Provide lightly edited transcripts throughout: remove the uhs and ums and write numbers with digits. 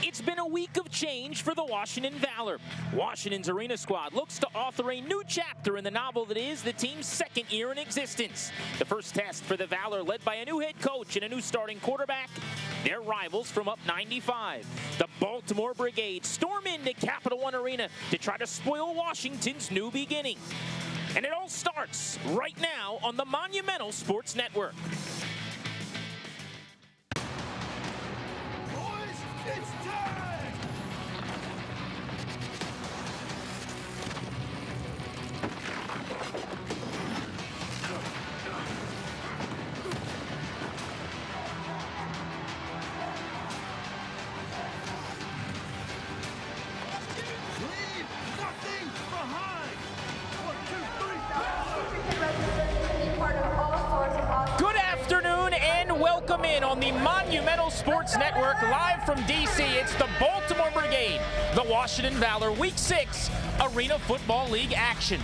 It's been a week of change for the Washington Valor. Washington's arena squad looks to author a new chapter in the novel that is the team's second year in existence. The first test for the Valor, led by a new head coach and a new starting quarterback. Their rivals from up 95. The Baltimore Brigade storm into Capital One Arena to try to spoil Washington's new beginning. And it all starts right now on the Monumental Sports Network. It's time! Leave nothing behind! 1, 2, 3, Good afternoon and welcome in on the Monumental Sports Network, live from D.C. It's the Baltimore Brigade, the Washington Valor Week 6 Arena Football League action.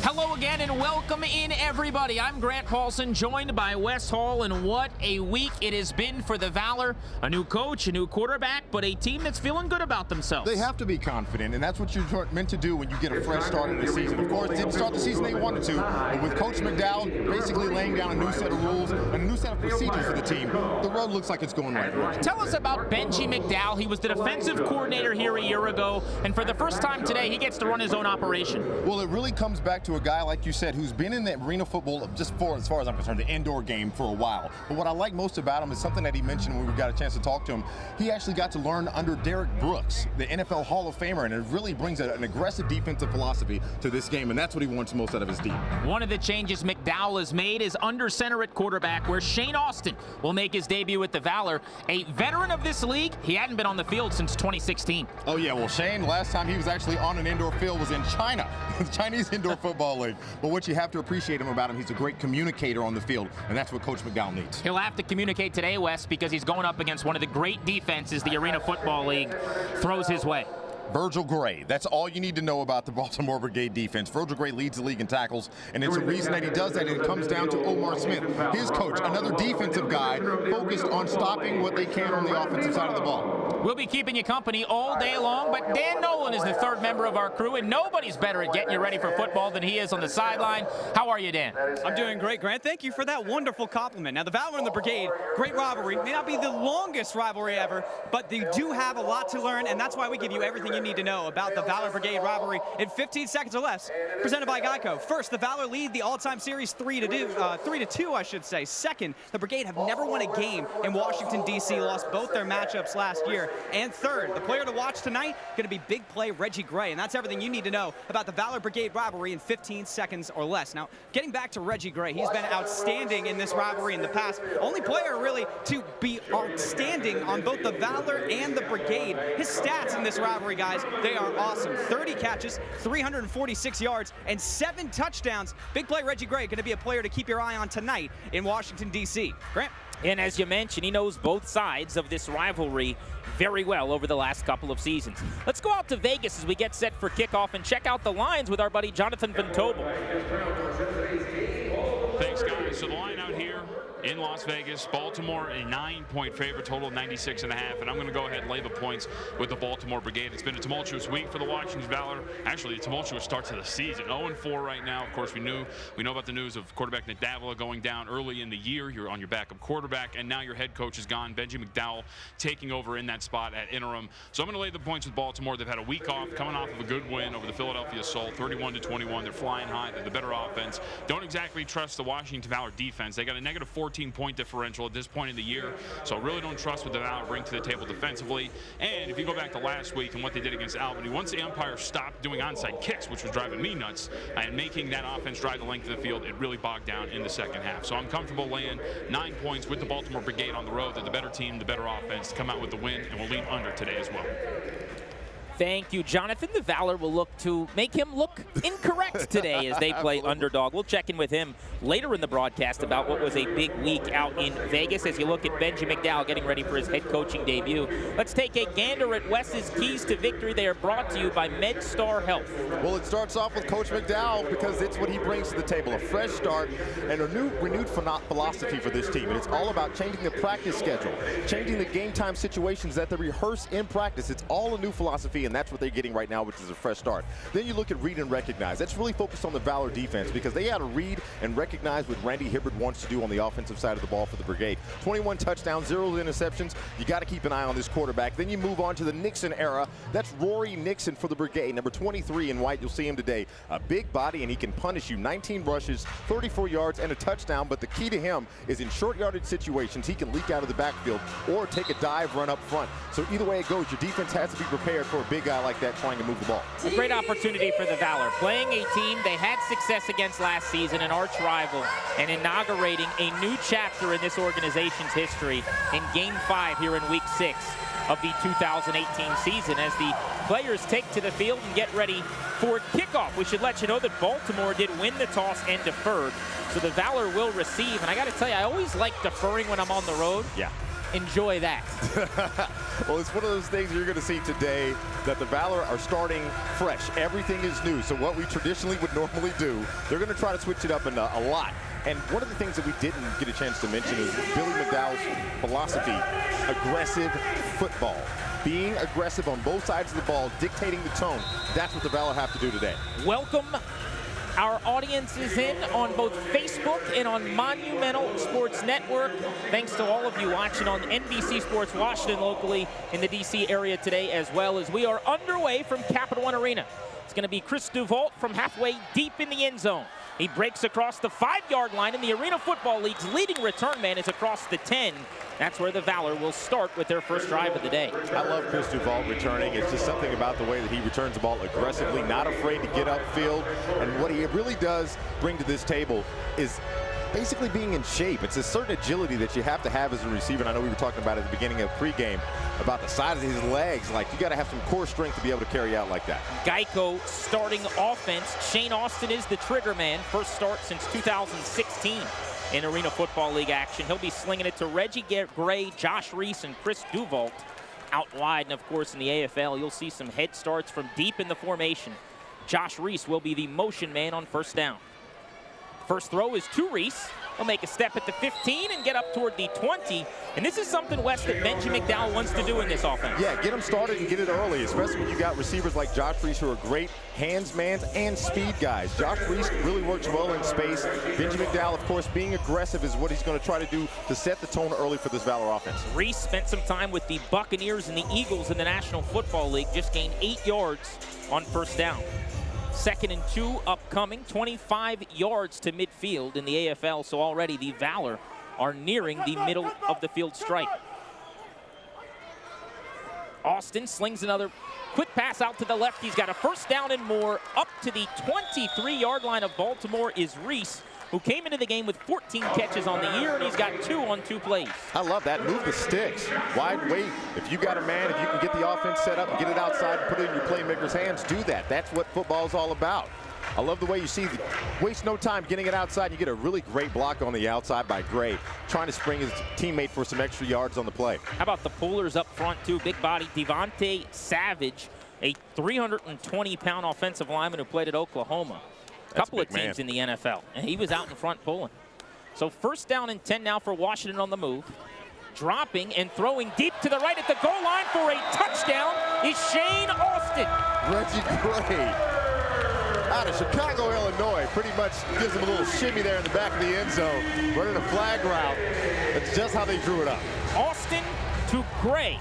Hello again and welcome in, everybody. I'm Grant Paulson, joined by Wes Hall, and what a week it has been for the Valor. A new coach, a new quarterback, but a team that's feeling good about themselves. They have to be confident, and that's what you're meant to do when you get a fresh start in the season. Of course, didn't start the season they wanted to, but with Coach McDowell basically laying down a new set of rules and a new set of procedures for the team, the road looks like it's going right. Tell us about Reggie McDowell. He was the defensive coordinator here a year ago, and for the first time today, he gets to run his own operation. Well, it really comes back to a guy, like you said, who's been in the arena football just for, as far as I'm concerned, the indoor game for a while. But what I like most about him is something that he mentioned when we got a chance to talk to him. He actually got to learn under Derek Brooks, the NFL Hall of Famer, and it really brings an aggressive defensive philosophy to this game, and that's what he wants most out of his team. One of the changes McDowell has made is under center at quarterback, where Shane Austin will make his debut with the Valor. A veteran of this league, he hadn't been on the field since 2016. Oh yeah, well Shane, last time he was actually on an indoor field was in China, the Chinese Indoor Football League. But what you have to appreciate about him, he's a great communicator on the field, and that's what Coach McDowell needs. He'll have to communicate today, Wes, because he's going up against one of the great defenses the Arena Football League throws his way. Virgil Gray. That's all you need to know about the Baltimore Brigade defense. Virgil Gray leads the league in tackles, and it's a reason that he does that, and it comes down to Omar Smith, his coach, another defensive guy focused on stopping what they can on the offensive side of the ball. We'll be keeping you company all day long, but Dan Nolan is the third member of our crew, and nobody's better at getting you ready for football than he is on the sideline. How are you, Dan? I'm doing great, Grant. Thank you for that wonderful compliment. Now, the Valor and the Brigade, great rivalry. May not be the longest rivalry ever, but they do have a lot to learn, and that's why we give you everything you need to know about the Valor Brigade rivalry in 15 seconds or less. Presented by Geico. First, the Valor lead the all-time series 3-2, I should say. Second, the Brigade have never won a game in Washington, D.C., lost both their matchups last year. And third, the player to watch tonight, going to be big play Reggie Gray. And that's everything you need to know about the Valor Brigade rivalry in 15 seconds or less. Now, getting back to Reggie Gray, he's been outstanding in this rivalry in the past. Only player really to be outstanding on both the Valor and the Brigade. His stats in this rivalry, guys, they are awesome. 30 catches, 346 yards, and 7 touchdowns. Big play Reggie Gray going to be a player to keep your eye on tonight in Washington, D.C. Grant? And as you mentioned, he knows both sides of this rivalry very well over the last couple of seasons. Let's go out to Vegas as we get set for kickoff and check out the lines with our buddy Jonathan Van Tobel. Thanks, guys. So the line out here in Las Vegas, Baltimore a 9-point favorite, total 96.5, and I'm going to go ahead and lay the points with the Baltimore Brigade. It's been a tumultuous week for the Washington Valor. Actually, a tumultuous start to the season. 0-4 right now. Of course, we know about the news of quarterback Nick Davila going down early in the year. You're on your backup quarterback, and now your head coach is gone. Reggie McDowell taking over in that spot at interim. So I'm going to lay the points with Baltimore. They've had a week off, coming off of a good win over the Philadelphia Soul, 31-21. They're flying high. They're the better offense. Don't exactly trust the Washington Valor defense. They got a negative 14-point differential at this point in the year, so really don't trust what the Valor bring to the table defensively. And if you go back to last week and what they did against Albany, once the umpire stopped doing onside kicks, which was driving me nuts, and making that offense drive the length of the field, it really bogged down in the second half. So I'm comfortable laying 9 points with the Baltimore Brigade on the road. They're the better team, the better offense, to come out with the win, and we'll lead under today as well. Thank you, Jonathan. The Valor will look to make him look incorrect today as they play underdog. We'll check in with him later in the broadcast about what was a big week out in Vegas as you look at Benji McDowell getting ready for his head coaching debut. Let's take a gander at Wes's keys to victory. They are brought to you by MedStar Health. Well, it starts off with Coach McDowell because it's what he brings to the table, a fresh start and a renewed philosophy for this team. And it's all about changing the practice schedule, changing the game time situations that they rehearse in practice. It's all a new philosophy, and that's what they're getting right now, which is a fresh start. Then you look at read and recognize. That's really focused on the Valor defense because they got to read and recognize what Randy Hibbert wants to do on the offensive side of the ball for the Brigade. 21 touchdowns, 0 interceptions. You got to keep an eye on this quarterback. Then you move on to the Nixon era. That's Rory Nixon for the Brigade, number 23 in white. You'll see him today. A big body, and he can punish you. 19 rushes, 34 yards, and a touchdown. But the key to him is in short yardage situations, he can leak out of the backfield or take a dive run up front. So either way it goes, your defense has to be prepared for a big guy like that trying to move the ball. A great opportunity for the Valor. Playing a team they had success against last season, an arch rival, and inaugurating a new chapter in this organization's history in Game 5 here in Week 6 of the 2018 season as the players take to the field and get ready for kickoff. We should let you know that Baltimore did win the toss and deferred, so the Valor will receive. And I got to tell you, I always like deferring when I'm on the road. Yeah. Enjoy that. Well, it's one of those things you're going to see today that the Valor are starting fresh. Everything is new. So what we traditionally would normally do, they're going to try to switch it up a lot. And one of the things that we didn't get a chance to mention is Billy McDowell's philosophy, aggressive football. Being aggressive on both sides of the ball, dictating the tone. That's what the Valor have to do today. Welcome our audiences in on both Facebook and on Monumental Sports Network. Thanks to all of you watching on NBC Sports Washington locally in the D.C. area today, as well as we are underway from Capital One Arena. It's going to be Chris Duvault from halfway deep in the end zone. He breaks across the 5-yard line, and the Arena Football League's leading return man is across the 10. That's where the Valor will start with their first drive of the day. I love Chris Duvault returning. It's just something about the way that he returns the ball aggressively, not afraid to get upfield. And what he really does bring to this table is basically being in shape. It's a certain agility that you have to have as a receiver. And I know we were talking about at the beginning of pregame about the size of his legs. Like, you got to have some core strength to be able to carry out like that. Geico starting offense. Shane Austin is the trigger man. First start since 2016 in Arena Football League action. He'll be slinging it to Reggie Gray, Josh Reese, and Chris Duvault out wide. And, of course, in the AFL, you'll see some head starts from deep in the formation. Josh Reese will be the motion man on first down. First throw is to Reese. He'll make a step at the 15 and get up toward the 20. And this is something, Wes, that Benji McDowell wants to do in this offense. Yeah, get them started and get it early, especially when you got receivers like Josh Reese who are great hands-mans and speed guys. Josh Reese really works well in space. Benji McDowell, of course, being aggressive is what he's going to try to do to set the tone early for this Valor offense. Reese spent some time with the Buccaneers and the Eagles in the National Football League. Just gained 8 yards on first down. 2nd and 2 upcoming, 25 yards to midfield in the AFL, so already the Valor are nearing the middle of the field stripe. Austin slings another quick pass out to the left. He's got a first down and more. Up to the 23-yard line of Baltimore is Reese, who came into the game with 14 catches on the year, and he's got 2 on 2 plays. I love that. Move the sticks. Wide weight. If you got a man, if you can get the offense set up and get it outside and put it in your playmaker's hands, do that. That's what football's all about. I love the way you see, waste no time getting it outside. You get a really great block on the outside by Gray, trying to spring his teammate for some extra yards on the play. How about the pullers up front, too? Big body Devante Savage, a 320-pound offensive lineman who played at Oklahoma. Couple of teams in the NFL, and he was out in front pulling. So first down and 10 now for Washington on the move. Dropping and throwing deep to the right at the goal line for a touchdown is Shane Austin. Reggie Gray out of Chicago, Illinois, pretty much gives him a little shimmy there in the back of the end zone, running a flag route. That's just how they drew it up. Austin to Gray.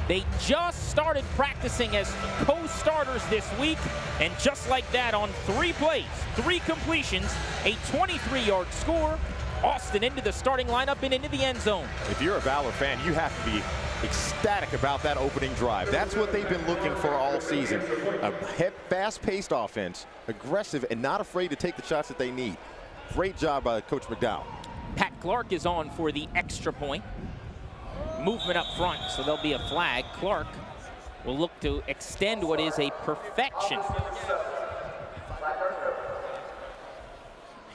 They just started practicing as co-starters this week, and just like that, on 3 plays, 3 completions, a 23-yard score. Austin into the starting lineup and into the end zone. If you're a Valor fan, you have to be ecstatic about that opening drive. That's what they've been looking for all season. A fast-paced offense, aggressive, and not afraid to take the shots that they need. Great job by Coach McDowell. Pat Clark is on for the extra point. Movement up front, so there'll be a flag. Clark will look to extend what is a perfection.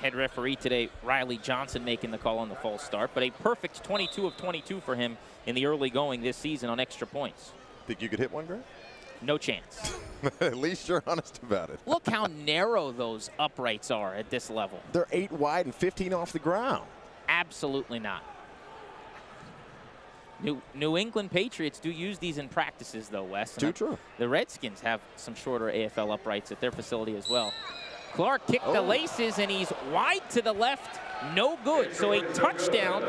Head referee today, Riley Johnson, making the call on the false start, but a perfect 22 of 22 for him in the early going this season on extra points. Think you could hit one, Greg? No chance. At least you're honest about it. Look how narrow those uprights are at this level. They're 8 wide and 15 off the ground. Absolutely not. New England Patriots do use these in practices, though, Wes. Too true. The Redskins have some shorter AFL uprights at their facility as well. Clark kicked the laces, and he's wide to the left. No good. So a touchdown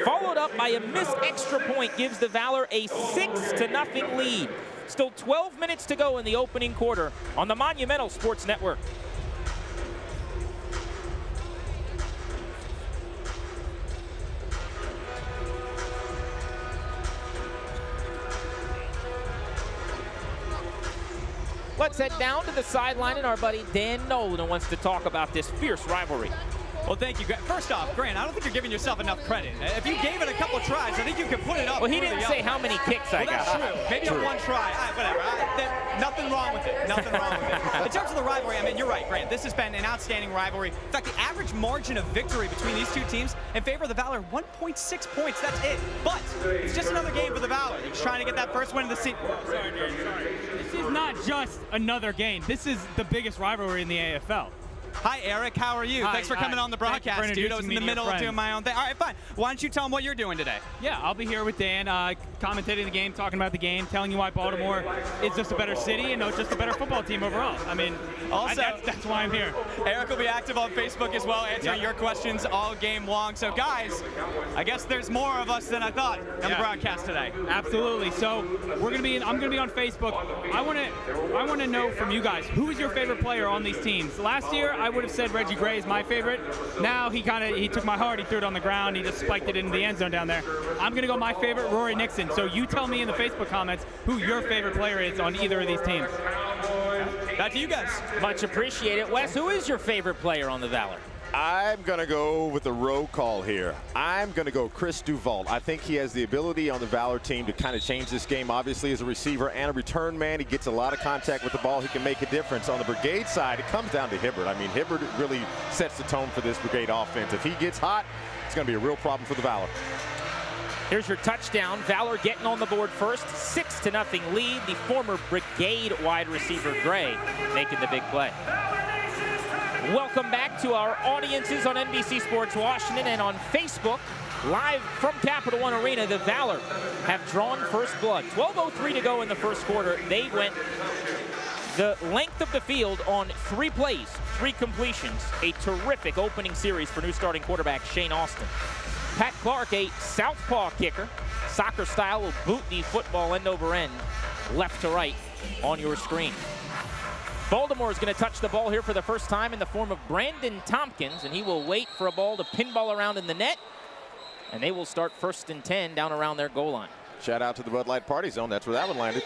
followed up by a missed extra point gives the Valor a 6-0 lead. Still 12 minutes to go in the opening quarter on the Monumental Sports Network. Let's head down to the sideline, and our buddy Dan Nolan wants to talk about this fierce rivalry. Well, thank you, Grant. First off, Grant, I don't think you're giving yourself enough credit. If you gave it a couple tries, I think you could put it up. Well, he didn't say how many kicks I got. That's true. Maybe on one try. Whatever. Nothing wrong with it. Nothing wrong with it. In terms of the rivalry, I mean, you're right, Grant. This has been an outstanding rivalry. In fact, the average margin of victory between these two teams in favor of the Valor, 1.6 points. That's it. But it's just another game for the Valor. They're just trying to get that first win of the season. Sorry. This is not just another game. This is the biggest rivalry in the AFL. Hi, Eric. How are you? Hi, Thanks for coming on the broadcast, dude. I was in the middle of doing my own thing. All right, fine. Why don't you tell them what you're doing today? Yeah, I'll be here with Dan, commentating the game, talking about the game, telling you why Baltimore is just a better city and just a better football team overall. I mean, also, that's why I'm here. Eric will be active on Facebook as well, answering your questions all game long. So, guys, I guess there's more of us than I thought on the broadcast today. Absolutely. So I'm going to be on Facebook. I want to know from you guys, who is your favorite player on these teams? Last year, I would have said Reggie Gray is my favorite. Now he took my heart, he threw it on the ground, he just spiked it into the end zone down there. I'm going to go my favorite, Rory Nixon. So you tell me in the Facebook comments who your favorite player is on either of these teams. Back to you guys. Much appreciated. Wes, who is your favorite player on the Valor? I'm going to go with the roll call here. I'm going to go Chris Duval. I think he has the ability on the Valor team to kind of change this game. Obviously, as a receiver and a return man, he gets a lot of contact with the ball. He can make a difference. On the Brigade side, it comes down to Hibbert. I mean, Hibbert really sets the tone for this Brigade offense. If he gets hot, it's going to be a real problem for the Valor. Here's your touchdown. Valor getting on the board first. 6-0 lead. The former Brigade wide receiver Gray making the big play. Welcome back to our audiences on NBC Sports Washington and on Facebook. Live from Capital One Arena, the Valor have drawn first blood. 12:03 to go in the first quarter. They went the length of the field on 3 plays, 3 completions. A terrific opening series for new starting quarterback Shane Austin. Pat Clark, a southpaw kicker. Soccer style will boot the football end over end, left to right on your screen. Baltimore is going to touch the ball here for the first time in the form of Brandon Tompkins, and he will wait for a ball to pinball around in the net, and they will start 1st and 10 down around their goal line. Shout out to the Bud Light Party Zone. That's where that one landed.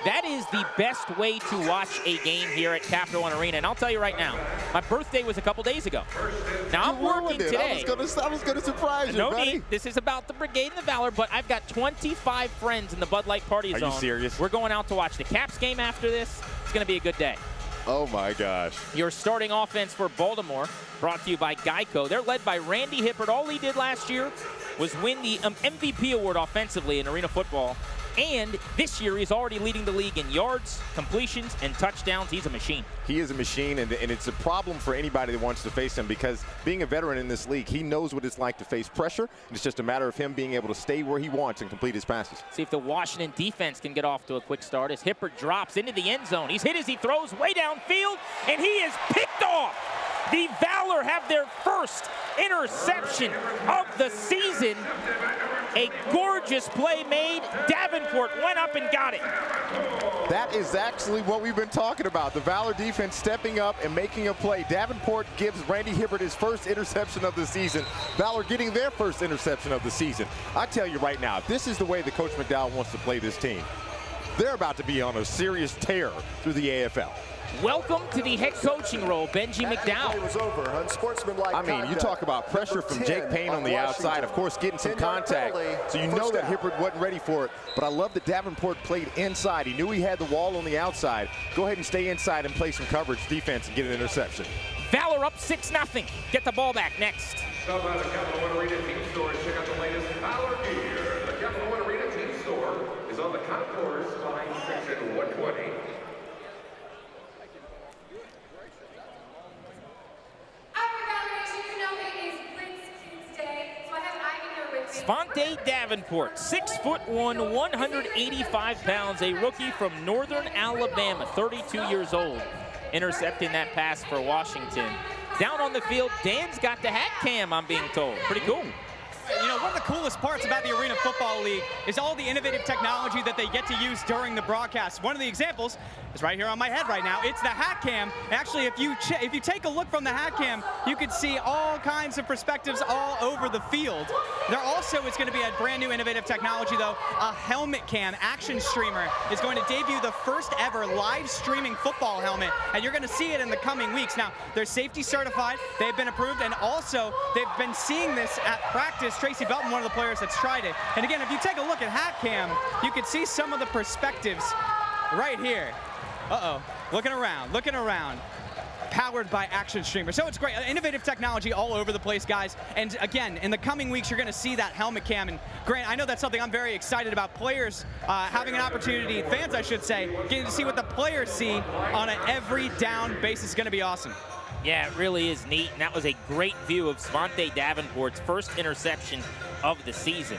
That is the best way to watch a game here at Capital One Arena, and I'll tell you right now, my birthday was a couple days ago. Now I'm working today. I was going to surprise you, no buddy. need. This is about the Brigade and the Valor, but I've got 25 friends in the Bud Light Party Zone. Are you serious? We're going out to watch the Caps game after this. It's going to be a good day. Oh, my gosh. Your starting offense for Baltimore, brought to you by Geico. They're led by Randy Hibbert. All he did last year was win the MVP award offensively in arena football. And this year, he's already leading the league in yards, completions, and touchdowns. He's a machine. He is a machine, and it's a problem for anybody that wants to face him because being a veteran in this league, he knows what it's like to face pressure. And it's just a matter of him being able to stay where he wants and complete his passes. See if the Washington defense can get off to a quick start as Hibbert drops into the end zone. He's hit as he throws way downfield, and he is picked off. The Valor have their first interception of the season. A gorgeous play made. Davenport went up and got it. That is actually what we've been talking about. The Valor defense stepping up and making a play. Davenport gives Randy Hibbert his first interception of the season. Valor getting their first interception of the season. I tell you right now, if this is the way that Coach McDowell wants to play this team, they're about to be on a serious tear through the AFL. Welcome to the head coaching role, Benji McDowell. Was over. Unsportsmanlike I mean, you talk about pressure from Jake Payne on the outside, of course, getting some contact. So you know that Hibbert wasn't ready for it. But I love that Davenport played inside. He knew he had the wall on the outside. Go ahead and stay inside and play some coverage defense and get an interception. Valor up 6-0. Get the ball back next. Stop by the Capital One Arena team store and check out the latest Valor gear. The Capital One Arena team store is on the concourse behind section 120. Devante Davenport, 6'1", 185 pounds, a rookie from Northern Alabama, 32 years old, intercepting that pass for Washington. Down on the field, Dan's got the hat cam, I'm being told. Pretty cool. You know, one of the coolest parts about the Arena Football League is all the innovative technology that they get to use during the broadcast. One of the examples is right here on my head right now. It's the hat cam. Actually, if you take a look from the hat cam, you can see all kinds of perspectives all over the field. There also is going to be a brand new innovative technology, though. A helmet cam action streamer is going to debut the first ever live streaming football helmet, and you're going to see it in the coming weeks. Now, they're safety certified. They've been approved, and also they've been seeing this at practice. Tracy Belton, one of the players that's tried it. And again, if you take a look at hat cam, you can see some of the perspectives right here. Looking around. Powered by Action Streamer. So it's great. Innovative technology all over the place, guys. And again, in the coming weeks, you're going to see that helmet cam. And Grant, I know that's something I'm very excited about. Players having an opportunity, fans I should say, getting to see what the players see on an every down basis is going to be awesome. Yeah, it really is neat, and that was a great view of Devante Davenport's first interception of the season.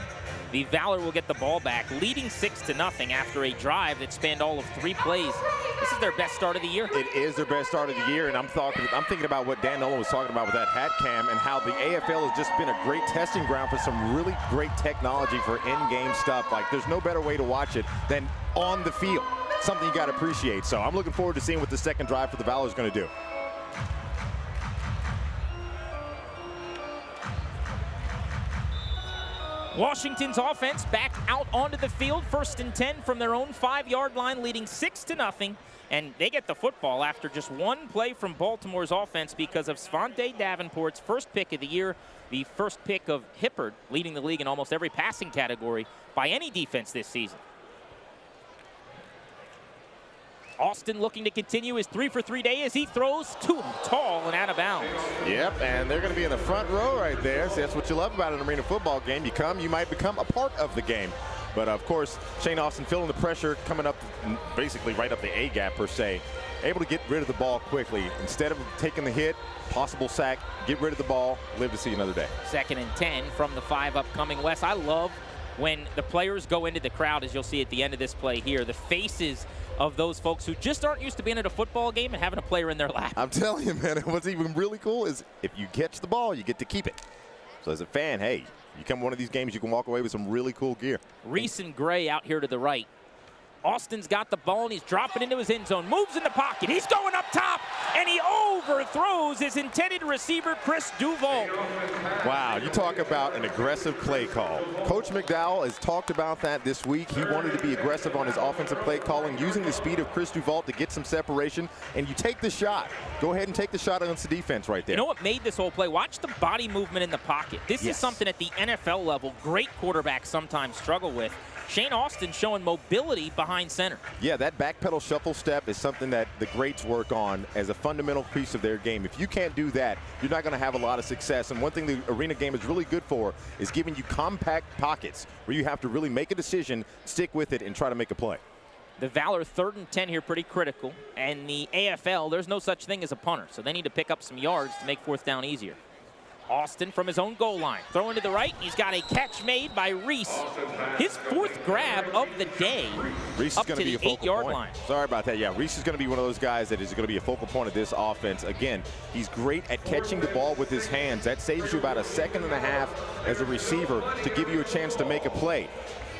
The Valor will get the ball back, leading 6-0 after a drive that spanned all of 3 plays. This is their best start of the year. It is their best start of the year, and I'm thinking about what Dan Nolan was talking about with that hat cam and how the AFL has just been a great testing ground for some really great technology for in-game stuff. Like, there's no better way to watch it than on the field. Something you got to appreciate. So I'm looking forward to seeing what the second drive for the Valor is going to do. Washington's offense back out onto the field, 1st and 10 from their own 5-yard line, leading 6-0. And they get the football after just one play from Baltimore's offense because of Devante Davenport's first pick of the year, the first pick of Hibbert, leading the league in almost every passing category by any defense this season. Austin looking to continue his 3-for-3 day as he throws too tall and out of bounds. Yep, and they're going to be in the front row right there. So that's what you love about an arena football game. You might become a part of the game. But of course, Shane Austin feeling the pressure, coming up basically right up the A gap per se. Able to get rid of the ball quickly. Instead of taking the hit, possible sack, get rid of the ball, live to see another day. 2nd and 10 from the 5 upcoming. Wes, I love when the players go into the crowd, as you'll see at the end of this play here, the faces of those folks who just aren't used to being at a football game and having a player in their lap. I'm telling you, man, what's even really cool is if you catch the ball, you get to keep it. So as a fan, hey, you come to one of these games, you can walk away with some really cool gear. Reese and Gray out here to the right. Austin's got the ball, and he's dropping into his end zone. Moves in the pocket. He's going up top, and he overthrows his intended receiver, Chris Duval. Wow, you talk about an aggressive play call. Coach McDowell has talked about that this week. He wanted to be aggressive on his offensive play calling, using the speed of Chris Duval to get some separation, and you take the shot. Go ahead and take the shot against the defense right there. You know what made this whole play? Watch the body movement in the pocket. This is something at the NFL level great quarterbacks sometimes struggle with. Shane Austin showing mobility behind center. Yeah, that back pedal shuffle step is something that the greats work on as a fundamental piece of their game. If you can't do that, you're not going to have a lot of success. And one thing the arena game is really good for is giving you compact pockets where you have to really make a decision, stick with it, and try to make a play. The Valor 3rd and 10 here, pretty critical. And the AFL, there's no such thing as a punter, so they need to pick up some yards to make 4th down easier. Austin from his own goal line, throwing to the right. He's got a catch made by Reese. His 4th grab of the day. Reese is going to be a focal 8-yard point. line. Sorry about that. Yeah, Reese is going to be one of those guys that is going to be a focal point of this offense. Again, he's great at catching the ball with his hands. That saves you about a 1.5 seconds as a receiver to give you a chance to make a play.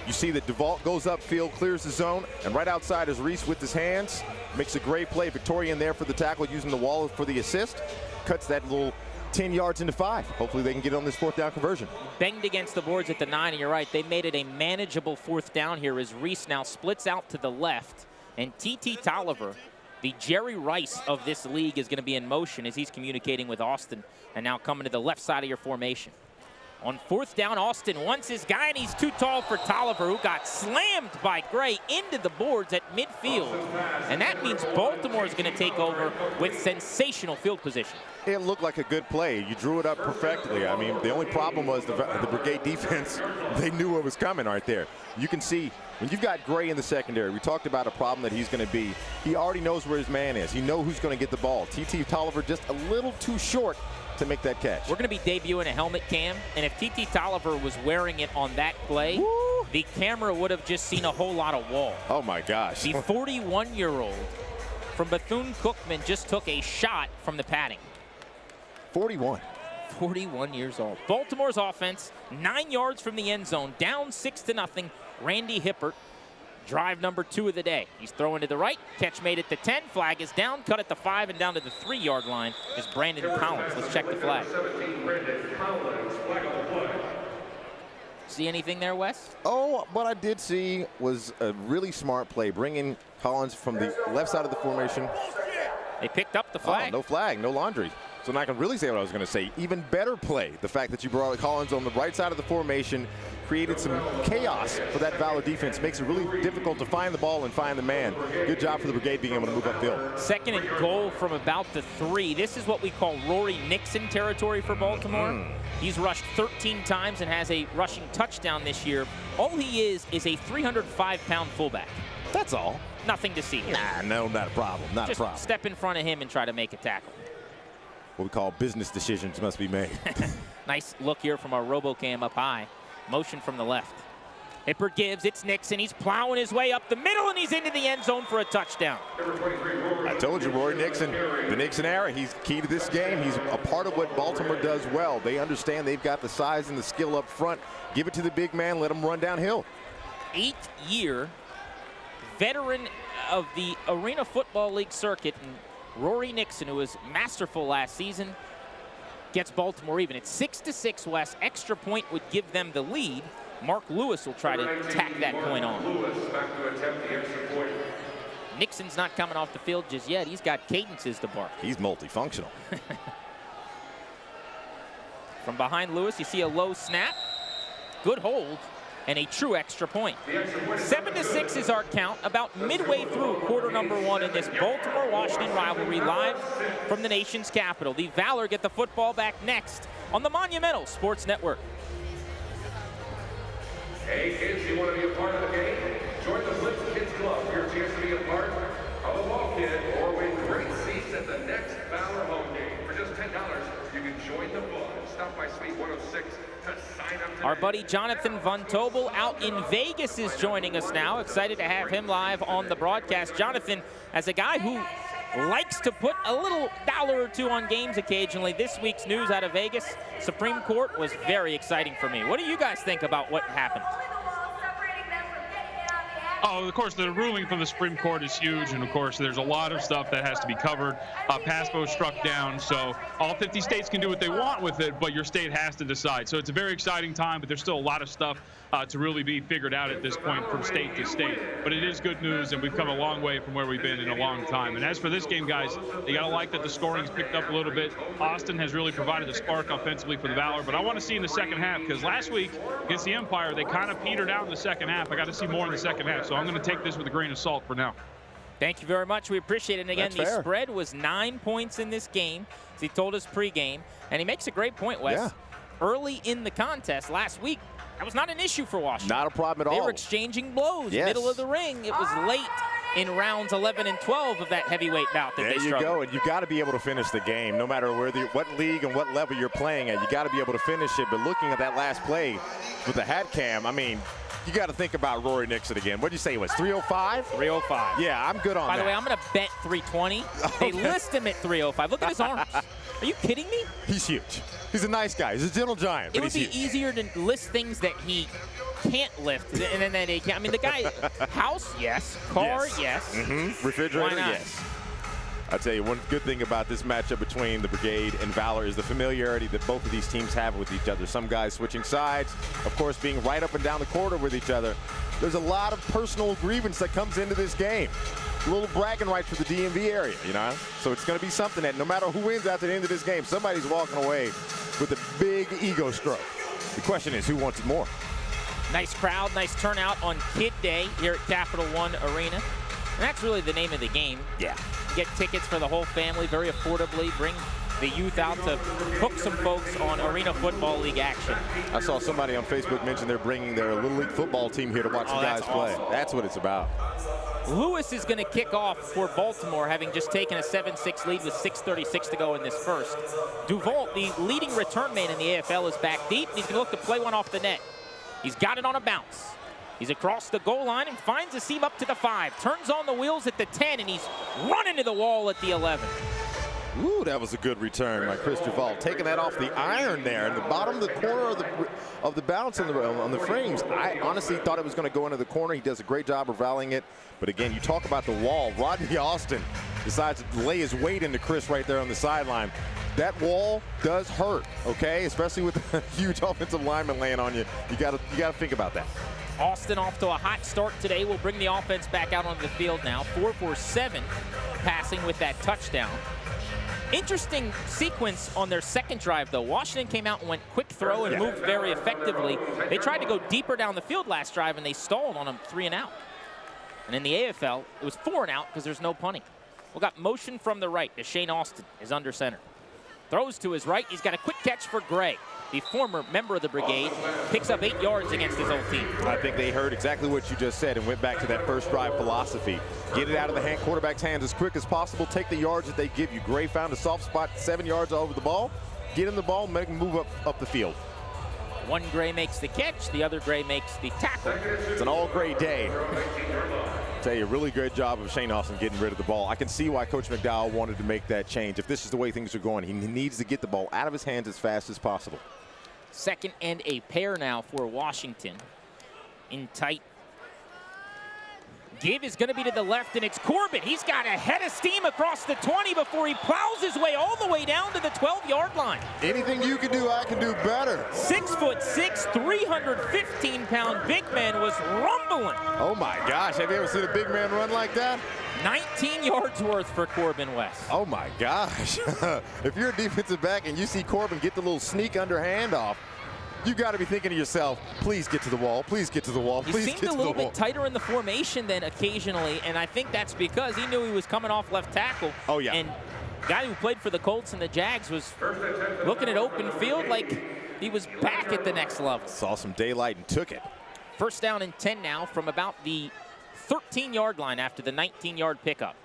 You see that DeVault goes upfield, clears the zone, and right outside is Reese with his hands. Makes a great play. Victorian there for the tackle, using the wall for the assist. Cuts that little 10 yards into 5. Hopefully they can get on this 4th down conversion. Banged against the boards at the 9, and you're right. They made it a manageable 4th down here as Reese now splits out to the left, and T.T. Tolliver The Jerry Rice of this league is going to be in motion as he's communicating with Austin, and now coming to the left side of your formation. On 4th down, Austin wants his guy, and he's too tall for Tolliver, who got slammed by Gray into the boards at midfield. And that means Baltimore is going to take over with sensational field position. It looked like a good play. You drew it up perfectly. I mean, the only problem was the Brigade defense, they knew what was coming right there. You can see when you've got Gray in the secondary, we talked about a problem that he's going to be. He already knows where his man is. He knows who's going to get the ball. TT Tolliver just a little too short to make that catch. We're going to be debuting a helmet cam, and if TT Tolliver was wearing it on that play, the camera would have just seen a whole lot of wall. Oh my gosh. The 41-year-old from Bethune-Cookman just took a shot from the padding. 41 years old. Baltimore's offense, 9 yards from the end zone, down 6-0. Randy Hibbert, drive number 2 of the day. He's throwing to the right, catch made at the 10, flag is down, cut at the 5, and down to the 3-yard line is Brandon Collins. Let's check the flag. See anything there, Wes? Oh, what I did see was a really smart play, bringing Collins from the left side of the formation. They picked up the flag. Oh, no flag, no laundry. So now I can really say what I was going to say. Even better play, the fact that you brought Collins on the right side of the formation, created some chaos for that Valor defense. Makes it really difficult to find the ball and find the man. Good job for the Brigade being able to move upfield. 2nd and goal from about the 3. This is what we call Rory Nixon territory for Baltimore. He's rushed 13 times and has a rushing touchdown this year. All he is a 305-pound fullback. That's all. Nothing to see here. Nah, no, not a problem. Not Just a problem. step in front of him and try to make a tackle. What we call business decisions must be made. Nice look here from our RoboCam up high. Motion from the left. Hibbert gives, it's Nixon. He's plowing his way up the middle, and he's into the end zone for a touchdown. I told you, Rory Nixon, the Nixon era, he's key to this game. He's a part of what Baltimore does well. They understand they've got the size and the skill up front. Give it to the big man, let him run downhill. 8-year veteran of the Arena Football League circuit, and Rory Nixon, who was masterful last season, gets Baltimore even. It's 6-6, Wes. Extra point would give them the lead. Mark Lewis will try to tack that point on. Nixon's not coming off the field just yet. He's got cadences to bark. He's multifunctional. From behind Lewis, you see a low snap. Good hold. And a true extra point. 7-6 is our count, about midway through quarter number 1 in this Baltimore-Washington rivalry, live from the nation's capital. The Valor get the football back next on the Monumental Sports Network. Hey kids, you want to be a part of the game? Join the Blitz Kids Club for your chance to be a part of a ball kid or win great seats at the next Valor home game. For just $10, you can join the club. Stop by Suite 106 to sign up today. Our buddy Jonathan Von Tobel out in Vegas is joining us now. Excited to have him live on the broadcast. Jonathan, as a guy who likes to put a little $1 or $2 on games occasionally, this week's news out of Vegas, Supreme Court, was very exciting for me. What do you guys think about what happened? Oh, of course, the ruling from the Supreme Court is huge, and of course, there's a lot of stuff that has to be covered. PASPO struck down, so all 50 states can do what they want with it, but your state has to decide. So it's a very exciting time, but there's still a lot of stuff to really be figured out at this point from state to state. But it is good news, and we've come a long way from where we've been in a long time. And as for this game, guys, you got to like that the scoring's picked up a little bit. Austin has really provided the spark offensively for the Valor, but I want to see in the second half, because last week against the Empire, they kind of petered out in the second half. I got to see more in the second half, so I'm going to take this with a grain of salt for now. Thank you very much. We appreciate it. And again, That's the fair. spread was 9 points in this game, as he told us pregame. And he makes a great point, Wes. Yeah. Early in the contest last week, that was not an issue for Washington. Not a problem at They all. were exchanging blows, Yes. middle of the ring. It was late in rounds 11 and 12 of that heavyweight bout that There they you struggled. go, and you've got to be able to finish the game, no matter what league and what level you're playing at. You got to be able to finish it. But looking at that last play with the hat cam, I mean, you got to think about Rory Nixon again. What did you say it was, 305? 305. Yeah, I'm good on By that. the way, I'm going to bet 320. They list him at 305. Look at his arms. Are you kidding me? He's huge. He's a nice guy. He's a gentle giant, It but would he's be huge. easier to list things that he can't lift and then that he can. I mean, the guy, house, yes. Car, yes. Refrigerator, Why not? yes. I'll tell you, one good thing about this matchup between the Brigade and Valor is the familiarity that both of these teams have with each other. Some guys switching sides, of course, being right up and down the corridor with each other. There's a lot of personal grievance that comes into this game. a little bragging rights for the DMV area, you know? So it's going to be something that no matter who wins after the end of this game, somebody's walking away with a big ego stroke. The question is, who wants it more? Nice crowd, nice turnout on Kid Day here at Capital One Arena. And that's really the name of the game. Yeah. Get tickets for the whole family very affordably. Bring the youth out to hook some folks on Arena Football League action. I saw somebody on Facebook mention they're bringing their Little League football team here to watch the guys play. Awesome. That's what it's about. Lewis is going to kick off for Baltimore, having just taken a 7-6 lead with 6:36 to go in this first. Duvall, the leading return man in the AFL, is back deep, and he's going to look to play one off the net. He's got it on a bounce. He's across the goal line and finds a seam up to the 5. Turns on the wheels at the 10, and he's running to the wall at the 11. Ooh, that was a good return by Chris Duvall, taking that off the iron there in the bottom of the corner of the bounce on the frames. I honestly thought it was going to go into the corner. He does a great job of rallying it. But again, you talk about the wall. Rodney Austin decides to lay his weight into Chris right there on the sideline. That wall does hurt, okay? Especially with a huge offensive lineman laying on you. You got to think about that. Austin off to a hot start today. Will bring the offense back out onto the field now. 4 for 7 passing with that touchdown. Interesting sequence on their second drive, though. Washington came out and went quick throw and moved very effectively. They tried to go deeper down the field last drive, and they stalled on them 3 and out. And in the AFL, it was 4 and out because there's no punting. We got motion from the right. Shane Austin is under center. Throws to his right. He's got a quick catch for Gray. The former member of the Brigade picks up 8 yards against his old team. I think they heard exactly what you just said and went back to that first drive philosophy. Get it out of the quarterback's hands as quick as possible. Take the yards that they give you. Gray found a soft spot 7 yards over the ball. Get him the ball, make him move up the field. One Gray makes the catch, the other Gray makes the tackle. It's an all-Gray day. Tell you, a really good job of Shane Austin getting rid of the ball. I can see why Coach McDowell wanted to make that change. If this is the way things are going, he needs to get the ball out of his hands as fast as possible. Second and a pair now for Washington. In tight. Give is going to be to the left, and it's Corbin. He's got a head of steam across the 20 before he plows his way all the way down to the 12-yard line. Anything you can do, I can do better. 6'6", 315-pound big man was rumbling. Oh my gosh, have you ever seen a big man run like that? 19 yards worth for Corbin West. Oh my gosh. If you're a defensive back and you see Corbin get the little sneak underhand off, you got to be thinking to yourself, please get to the wall, please get to the wall, please get to the wall. He seemed a little bit tighter in the formation than occasionally, and I think that's because he knew he was coming off left tackle. Oh, yeah. And the guy who played for the Colts and the Jags was looking at open field like he was back at the next level. Saw some daylight and took it. First down and 10 now from about the 13-yard line after the 19-yard pickup.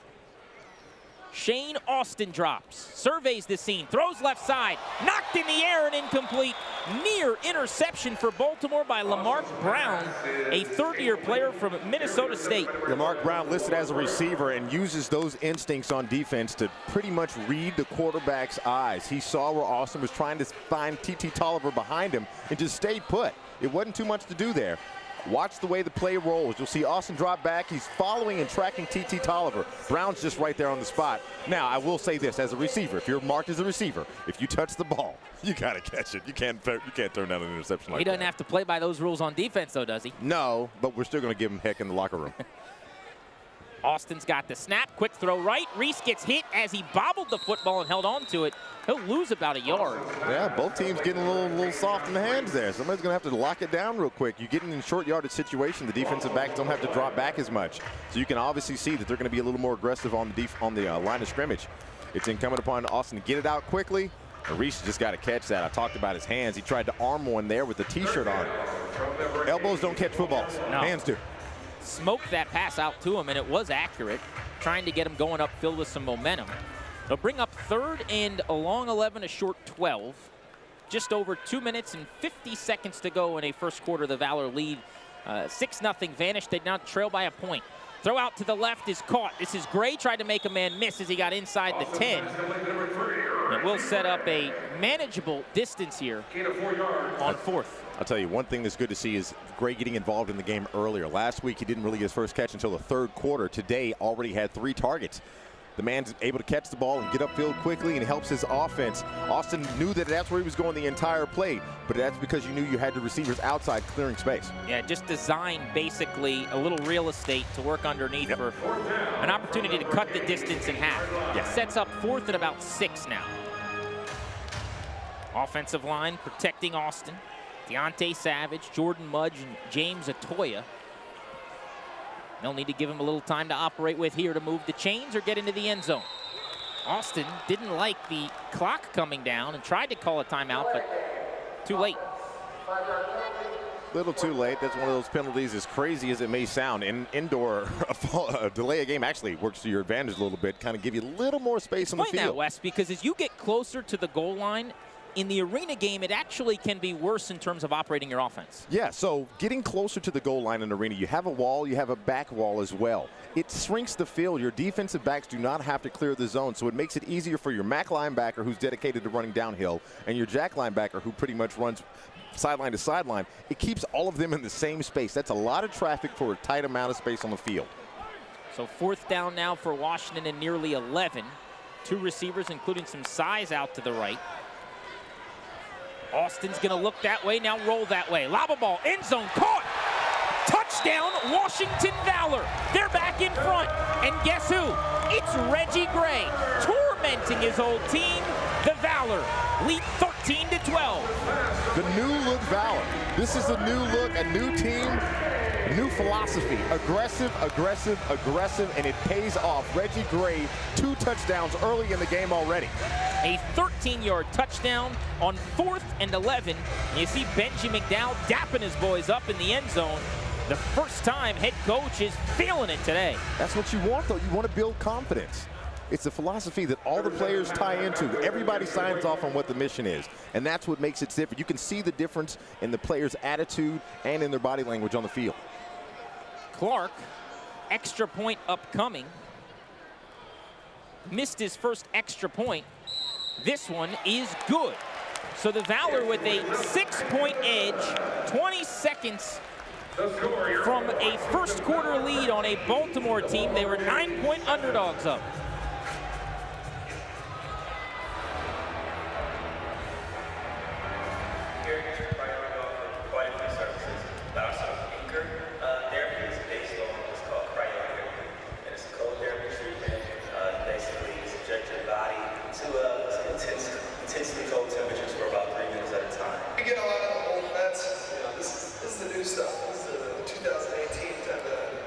Shane Austin drops, surveys the scene, throws left side, knocked in the air and incomplete. Near interception for Baltimore by Lamarck Brown, a third-year player from Minnesota State. Lamarck Brown listed as a receiver and uses those instincts on defense to pretty much read the quarterback's eyes. He saw where Austin was trying to find T.T. Tolliver behind him and just stayed put. It wasn't too much to do there. Watch the way the play rolls. You'll see Austin drop back. He's following and tracking T.T. Tolliver. Brown's just right there on the spot. Now, I will say this as a receiver. If you're marked as a receiver, if you touch the ball, you got to catch it. You can't turn down an interception like that. He doesn't have to play by those rules on defense, though, does he? No, but we're still going to give him heck in the locker room. Austin's got the snap. Quick throw right. Reese gets hit as he bobbled the football and held on to it. He'll lose about a yard. Yeah, both teams getting a little soft in the hands there. Somebody's going to have to lock it down real quick. You get in short yardage situation, the defensive backs don't have to drop back as much. So you can obviously see that they're going to be a little more aggressive on the line of scrimmage. It's incumbent upon Austin to get it out quickly. Reese just got to catch that. I talked about his hands. He tried to arm one there with the T-shirt on. Elbows don't catch footballs. No. Hands do. Smoked that pass out to him, and it was accurate, trying to get him going upfield with some momentum. They'll bring up third and a long 11, a short 12. Just over 2 minutes and 50 seconds to go in a first quarter. The Valor lead 6-0 vanished. They now trail by a point. Throw out to the left is caught. This is Gray, tried to make a man miss as he got inside the 10. It will set up a manageable distance here on fourth. I'll tell you, one thing that's good to see is Gray getting involved in the game earlier. Last week, he didn't really get his first catch until the third quarter. Today, already had 3 targets. The man's able to catch the ball and get upfield quickly and helps his offense. Austin knew that that's where he was going the entire play, but that's because you knew you had the receivers outside clearing space. Yeah, just designed basically a little real estate to work underneath for an opportunity to cut the distance in half. Sets up 4th and about 6 now. Offensive line protecting Austin. Devante Savage, Jordan Mudge, and James Atoya. They'll need to give him a little time to operate with here to move the chains or get into the end zone. Austin didn't like the clock coming down and tried to call a timeout, but too late. Little too late. That's one of those penalties, as crazy as it may sound. Indoor, a delay of game actually works to your advantage a little bit, kind of give you a little more space on the Explain field. that, Wes, because as you get closer to the goal line, in the arena game, it actually can be worse in terms of operating your offense. Yeah, so getting closer to the goal line in the arena, you have a wall, you have a back wall as well. It shrinks the field. Your defensive backs do not have to clear the zone, so it makes it easier for your MAC linebacker, who's dedicated to running downhill, and your jack linebacker, who pretty much runs sideline to sideline. It keeps all of them in the same space. That's a lot of traffic for a tight amount of space on the field. So 4th down now for Washington and nearly 11. 2 receivers, including some size out to the right. Austin's going to look that way, now roll that way. Lob a ball, end zone, caught! Touchdown, Washington Valor. They're back in front. And guess who? It's Reggie Gray, tormenting his old team. The Valor lead 13-12. The new look Valor. This is a new look, a new team, new philosophy. Aggressive, aggressive, aggressive, and it pays off. Reggie Gray, 2 touchdowns early in the game already. A 13-yard touchdown on 4th and 11. You see Benji McDowell dapping his boys up in the end zone. The first time head coach is feeling it today. That's what you want, though. You want to build confidence. It's a philosophy that all the players tie into. Everybody signs off on what the mission is, and that's what makes it different. You can see the difference in the players' attitude and in their body language on the field. Clark, extra point upcoming. Missed his first extra point. This one is good. So the Valor with a 6-point edge, 20 seconds from a first quarter lead on a Baltimore team they were 9-point underdogs up.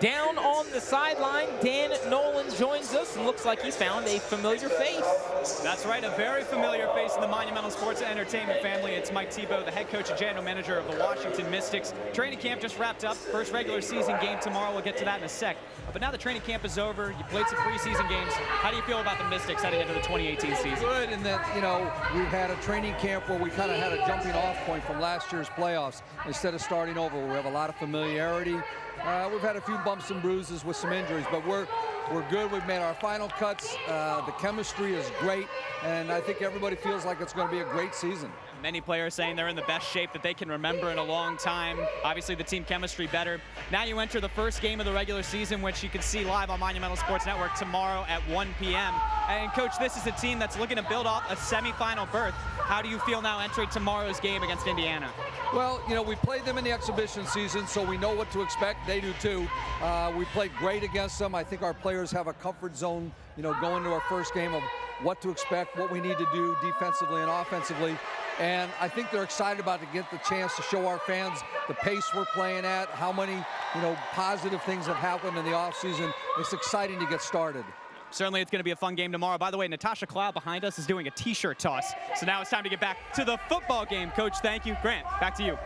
Down on the sideline, Dan Nolan joins us and looks like he's found a familiar face. That's right, a very familiar face in the Monumental Sports and Entertainment family. It's Mike Tebow, the head coach and general manager of the Washington Mystics. Training camp just wrapped up. First regular season game tomorrow. We'll get to that in a sec. But now the training camp is over. You played some preseason games. How do you feel about the Mystics heading into the 2018 season? Good, in that, you know, we had a training camp where we kind of had a jumping off point from last year's playoffs instead of starting over. We have a lot of familiarity. We've had a few bumps and bruises with some injuries, but we're good. We've made our final cuts. The chemistry is great, and I think everybody feels like it's going to be a great season. Many players saying they're in the best shape that they can remember in a long time. Obviously, the team chemistry better. Now you enter the first game of the regular season, which you can see live on Monumental Sports Network tomorrow at 1 p.m. And, Coach, this is a team that's looking to build off a semifinal berth. How do you feel now entering tomorrow's game against Indiana? Well, you know, we played them in the exhibition season, so we know what to expect. They do, too. We played great against them. I think our players have a comfort zone, you know, going to our first game of what to expect, what we need to do defensively and offensively. And I think they're excited about to get the chance to show our fans the pace we're playing at, how many, you know, positive things have happened in the offseason. It's exciting to get started. Certainly it's going to be a fun game tomorrow. By the way, Natasha Cloud behind us is doing a T-shirt toss. So now it's time to get back to the football game. Coach, thank you. Grant, back to you.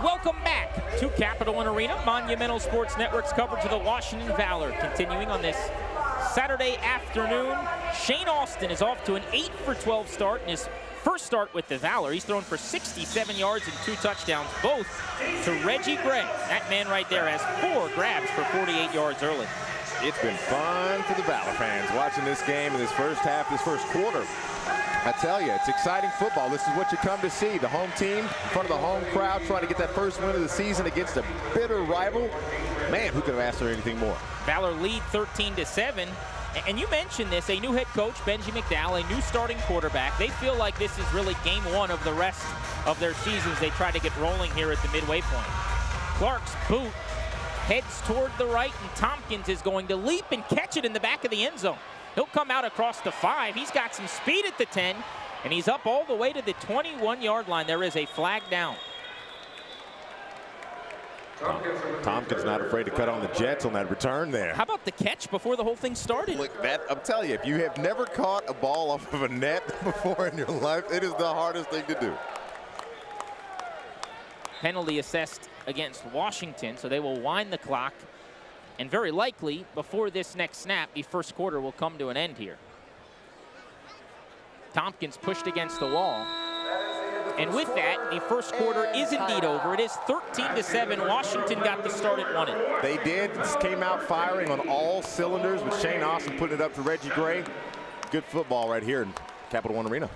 Welcome back to Capital One Arena. Monumental Sports Network's coverage of the Washington Valor continuing on this Saturday afternoon. Shane Austin is off to an 8-for-12 start in his first start with the Valor. He's thrown for 67 yards and 2 touchdowns, both to Reggie Gray. That man right there has 4 grabs for 48 yards early. It's been fun for the Valor fans watching this game in this first half, this first quarter. I tell you, it's exciting football. This is what you come to see. The home team in front of the home crowd trying to get that first win of the season against a bitter rival. Man, who could have asked for anything more? Valor lead 13-7. And you mentioned this, a new head coach, Benji McDowell, a new starting quarterback. They feel like this is really game one of the rest of their seasons. They try to get rolling here at the midway point. Clark's boot heads toward the right, and Tompkins is going to leap and catch it in the back of the end zone. He'll come out across the 5. He's got some speed at the 10, and he's up all the way to the 21-yard line. There is a flag down. Tompkins not afraid to cut on the Jets on that return there. How about the catch before the whole thing started? Look, I'm telling you, if you have never caught a ball off of a net before in your life, it is the hardest thing to do. Penalty assessed against Washington, so they will wind the clock. And very likely, before this next snap, the first quarter will come to an end here. Tompkins pushed against the wall. And with that, the first quarter is indeed over. It is 13-7. Washington got the start it wanted. They did. Came out firing on all cylinders with Shane Austin putting it up to Reggie Gray. Good football right here in Capital One Arena.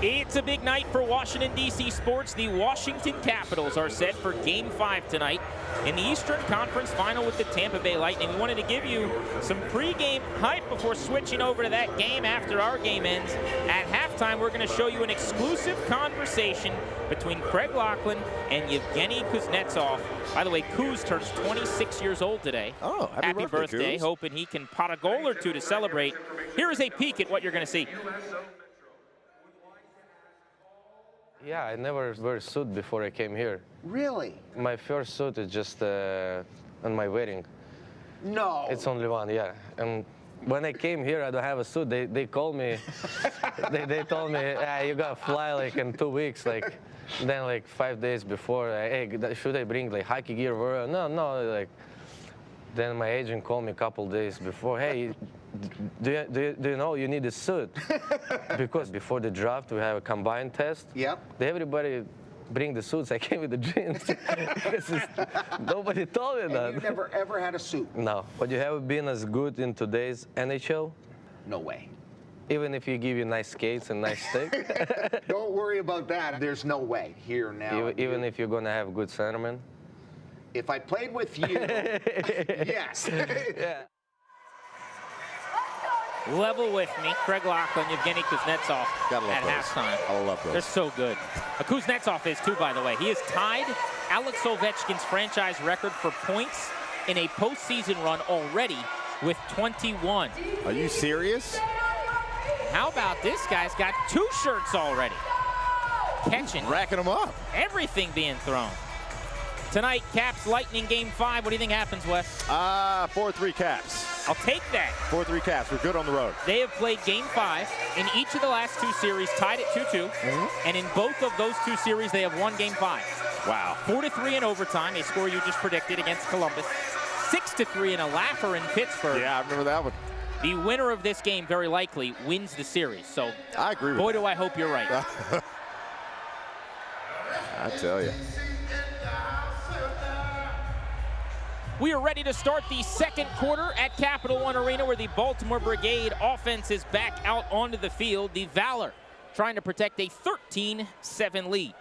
It's a big night for Washington, D.C. sports. The Washington Capitals are set for Game 5 tonight in the Eastern Conference Final with the Tampa Bay Lightning. We wanted to give you some pregame hype before switching over to that game after our game ends. At halftime, we're going to show you an exclusive conversation between Craig Laughlin and Yevgeny Kuznetsov. By the way, Kuz turns 26 years old today. Oh, happy birthday. Kuz. Hoping he can pot a goal or two to celebrate. Here is a peek at what you're going to see. Yeah, I never wore a suit before I came here. Really? My first suit is just on my wedding. No. It's only one, yeah. And when I came here, I don't have a suit. They called me. they told me, you gotta fly like in 2 weeks. Like, then like 5 days before, hey, should I bring like hockey gear? No. Like, then my agent called me a couple days before. Hey, do you know you need a suit? Because before the draft we have a combine test. Yep. Everybody bring the suits. I came with the jeans. Nobody told me that. You never ever had a suit? No. But you have been as good in today's NHL? No way. Even if you give you nice skates and nice stick? Don't worry about that. There's no way here now. Even if you're going to have good centerman? If I played with you, yes. Yeah. Level with me, Craig Laughlin, Yevgeny Kuznetsov at halftime. I love those. They're so good. Kuznetsov is too, by the way. He has tied Alex Ovechkin's franchise record for points in a postseason run already with 21. Are you serious? How about this guy's got 2 shirts already? Catching. Racking them up. Everything being thrown. Tonight, Caps Lightning Game 5. What do you think happens, Wes? 4-3 Caps. I'll take that. 4-3 Caps. We're good on the road. They have played Game 5 in each of the last 2 series, tied at 2-2. And in both of those 2 series, they have won Game 5. Wow. 4-3 in overtime, a score you just predicted against Columbus. 6-3 in a laugher in Pittsburgh. Yeah, I remember that one. The winner of this game very likely wins the series. So I agree with boy, that. do I hope you're right. I tell you. We are ready to start the second quarter at Capital One Arena, where the Baltimore Brigade offense is back out onto the field. The Valor trying to protect a 13-7 lead.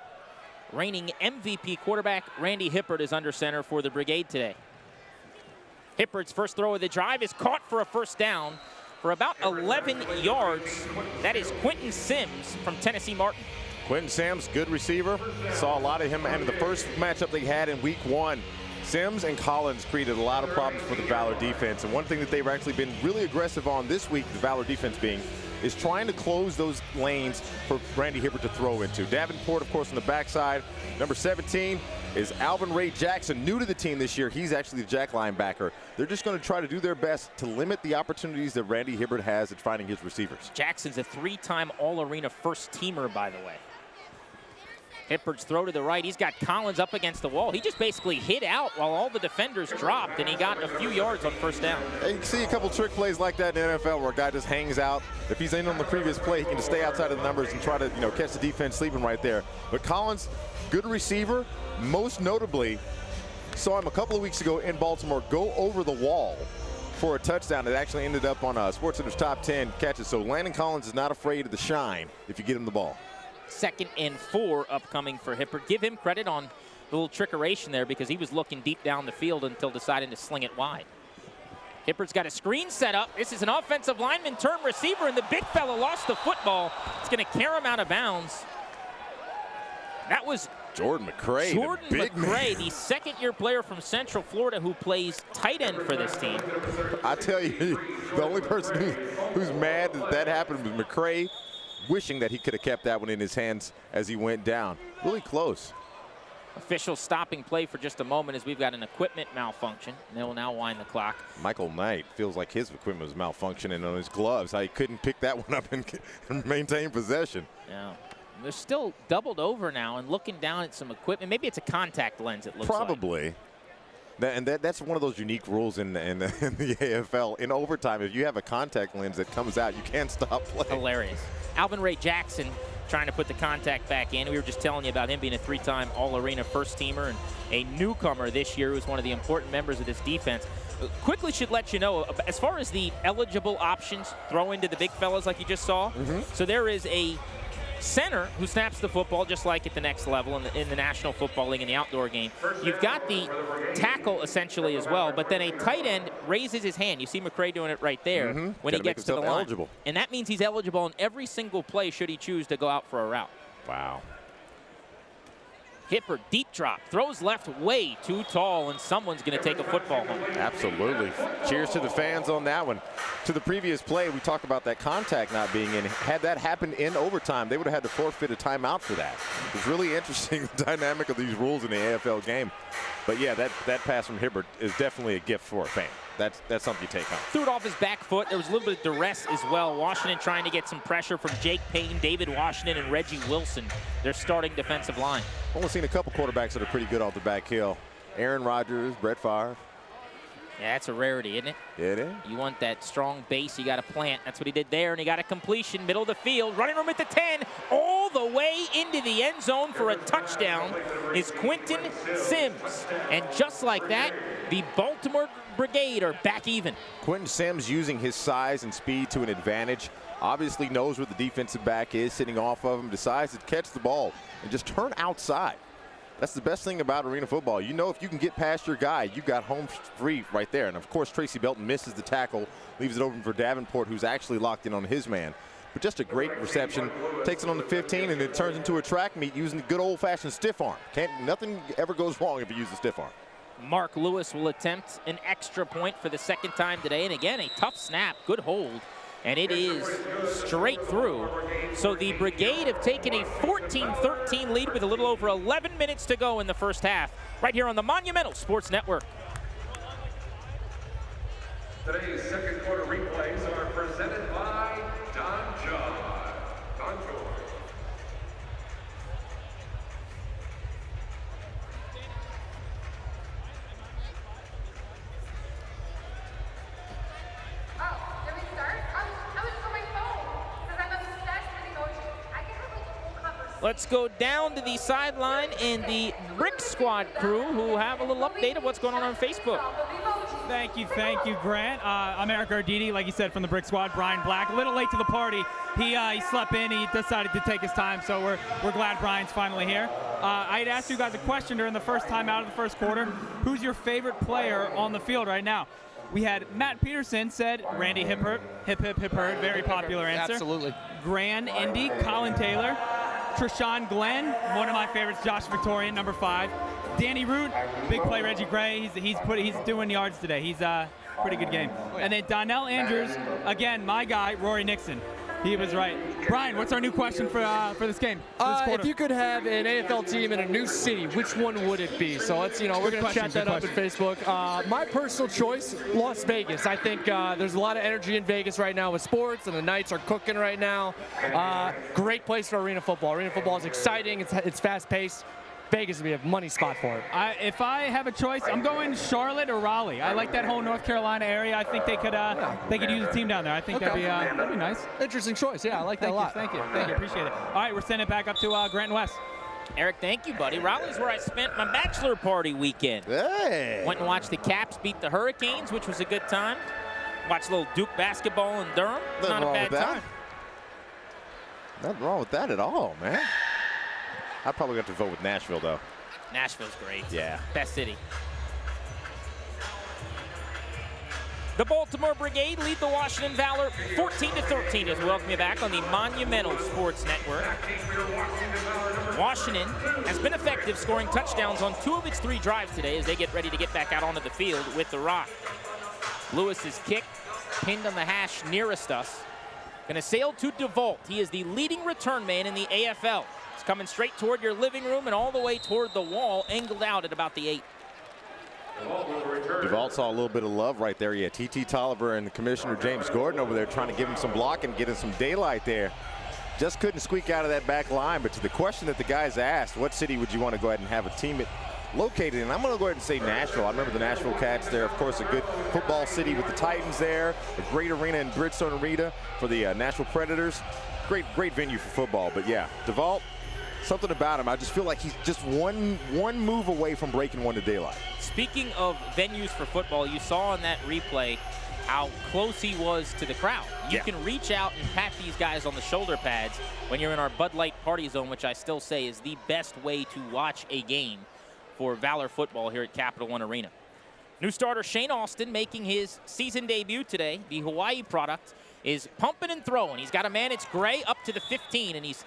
Reigning MVP quarterback Randy Hibbert is under center for the Brigade today. Hibbert's first throw of the drive is caught for a first down for about 11 yards. That is Quinton Sims from Tennessee Martin. Quinton Sims, good receiver. Saw a lot of him in the first matchup they had in week 1. Sims and Collins created a lot of problems for the Valor defense. And one thing that they've actually been really aggressive on this week, the Valor defense being, is trying to close those lanes for Randy Hibbert to throw into. Davenport, of course, on the backside. Number 17 is Alvin Ray Jackson, new to the team this year. He's actually the jack linebacker. They're just going to try to do their best to limit the opportunities that Randy Hibbert has at finding his receivers. Jackson's a 3-time All-Arena first-teamer, by the way. Hibbert's throw to the right. He's got Collins up against the wall. He just basically hid out while all the defenders dropped, and he got a few yards on first down. And you can see a couple trick plays like that in the NFL where a guy just hangs out. If he's in on the previous play, he can just stay outside of the numbers and try to, catch the defense sleeping right there. But Collins, good receiver. Most notably, saw him a couple of weeks ago in Baltimore go over the wall for a touchdown that actually ended up on SportsCenter's top 10 catches. So Landon Collins is not afraid of the shine if you get him the ball. 2nd and 4 upcoming for Hibbert. Give him credit on the little trickeration there because he was looking deep down the field until deciding to sling it wide. Hibbert's got a screen set up. This is an offensive lineman turn receiver, and the big fella lost the football. It's going to carry him out of bounds. That was Jordan McCray, the second-year player from Central Florida who plays tight end for this team. I tell you, the only person who's mad that happened was McCray, wishing that he could have kept that one in his hands as he went down. Really close. Official stopping play for just a moment as we've got an equipment malfunction. And they will now wind the clock. Michael Knight feels like his equipment was malfunctioning on his gloves. He couldn't pick that one up and maintain possession. Yeah. They're still doubled over now and looking down at some equipment. Maybe it's a contact lens, it looks Probably. And that's one of those unique rules in the AFL. In overtime, if you have a contact lens that comes out, you can't stop playing. Hilarious. Alvin Ray Jackson trying to put the contact back in. We were just telling you about him being a 3-time All-Arena first-teamer and a newcomer this year who's one of the important members of this defense. Quickly should let you know, as far as the eligible options, throw into the big fellas like you just saw. So there is a center who snaps the football just like at the next level in the National Football League in the outdoor game. You've got the tackle essentially as well, but then a tight end raises his hand. You see McCray doing it right there when he gets to the line. Eligible. And that means he's eligible on every single play should he choose to go out for a route. Wow. Hibbert, deep drop, throws left way too tall, and someone's going to take a football home. Absolutely. Cheers to the fans on that one. To the previous play, we talked about that contact not being in. Had that happened in overtime, they would have had to forfeit a timeout for that. It's really interesting, the dynamic of these rules in the AFL game. But yeah, that pass from Hibbert is definitely a gift for a fan. That's something you take home. Threw it off his back foot. There was a little bit of duress as well. Washington trying to get some pressure from Jake Payne, David Washington, and Reggie Wilson, their starting defensive line. Only seen a couple quarterbacks that are pretty good off the back hill. Aaron Rodgers, Brett Favre. Yeah, that's a rarity, isn't it? It is. You want that strong base, you got to plant. That's what he did there, and he got a completion, middle of the field, running room at the 10, all the way into the end zone for a touchdown is Quinton Sims. And just like that, the Baltimore Brigade are back even. Quinton Sims using his size and speed to an advantage. Obviously knows where the defensive back is, sitting off of him, decides to catch the ball and just turn outside. That's the best thing about arena football. You know, if you can get past your guy, you got home free right there. And of course, Tracy Belton misses the tackle, leaves it open for Davenport, who's actually locked in on his man. But just a great reception, takes it on the 15, and it turns into a track meet using the good old-fashioned stiff arm. Nothing ever goes wrong if you use the stiff arm. Mark Lewis will attempt an extra point for the second time today. And again, a tough snap, good hold. And it is straight through. So the Brigade have taken a 14-13 lead with a little over 11 minutes to go in the first half, right here on the Monumental Sports Network. Today's second quarter replays are presented by Don John. Don George. Let's go down to the sideline and the Brick Squad crew who have a little update of what's going on Facebook. Thank you, Grant. I'm Eric Arditi, like you said, from the Brick Squad. Brian Black, a little late to the party. He slept in. He decided to take his time, so we're glad Brian's finally here. I had asked you guys a question during the first time out of the first quarter. Who's your favorite player on the field right now? We had Matt Peterson said Randy Hibbert, hip, very popular answer. Absolutely. Grand Indy, Colin Taylor. Treshawn Glenn, one of my favorites, Josh Victorian, number 5. Danny Root, big play Reggie Gray. He's doing yards today. He's pretty good game. And then Donnell Andrews, again, my guy, Rory Nixon. He was right. Brian, what's our new question for this game? If you could have an AFL team in a new city, which one would it be? So let's, we're going to chat that up on Facebook. My personal choice, Las Vegas. I think there's a lot of energy in Vegas right now with sports, and the Knights are cooking right now. Great place for arena football. Arena football is exciting. It's fast-paced. Vegas would be a money spot for it. If I have a choice, I'm going Charlotte or Raleigh. I like that whole North Carolina area. I think they could use a team down there. I think that'd be nice. Interesting choice. Yeah, I like that a lot. Thank you. Appreciate it. All right, we're sending it back up to Grant and West. Eric, thank you, buddy. Raleigh's where I spent my bachelor party weekend. Hey. Went and watched the Caps beat the Hurricanes, which was a good time. Watched a little Duke basketball in Durham. Not a bad time. Nothing wrong with that at all, man. I probably got to vote with Nashville, though. Nashville's great. Yeah. Best city. The Baltimore Brigade lead the Washington Valor 14-13 as we welcome you back on the Monumental Sports Network. Washington has been effective scoring touchdowns on 2 of its 3 drives today as they get ready to get back out onto the field with the rock. Lewis's kick pinned on the hash nearest us. Going to sail to DeVault. He is the leading return man in the AFL. It's coming straight toward your living room and all the way toward the wall, angled out at about the 8. DeVault saw a little bit of love right there. Yeah, T.T. Tolliver and the Commissioner James Gordon over there trying to give him some block and get him some daylight there. Just couldn't squeak out of that back line. But to the question that the guys asked, what city would you want to go ahead and have a team located in? I'm going to go ahead and say Nashville. I remember the Nashville Cats there. Of course, a good football city with the Titans there. A great arena in Bridgestone Arena for the Nashville Predators. Great venue for football. But yeah, DeVault, something about him. I just feel like he's just one move away from breaking one to daylight. Speaking of venues for football, you saw in that replay how close he was to the crowd. You can reach out and pat these guys on the shoulder pads when you're in our Bud Light party zone, which I still say is the best way to watch a game for Valor football here at Capital One Arena. New starter Shane Austin making his season debut today. The Hawaii product is pumping and throwing. He's got a man, it's Gray, up to the 15, and he's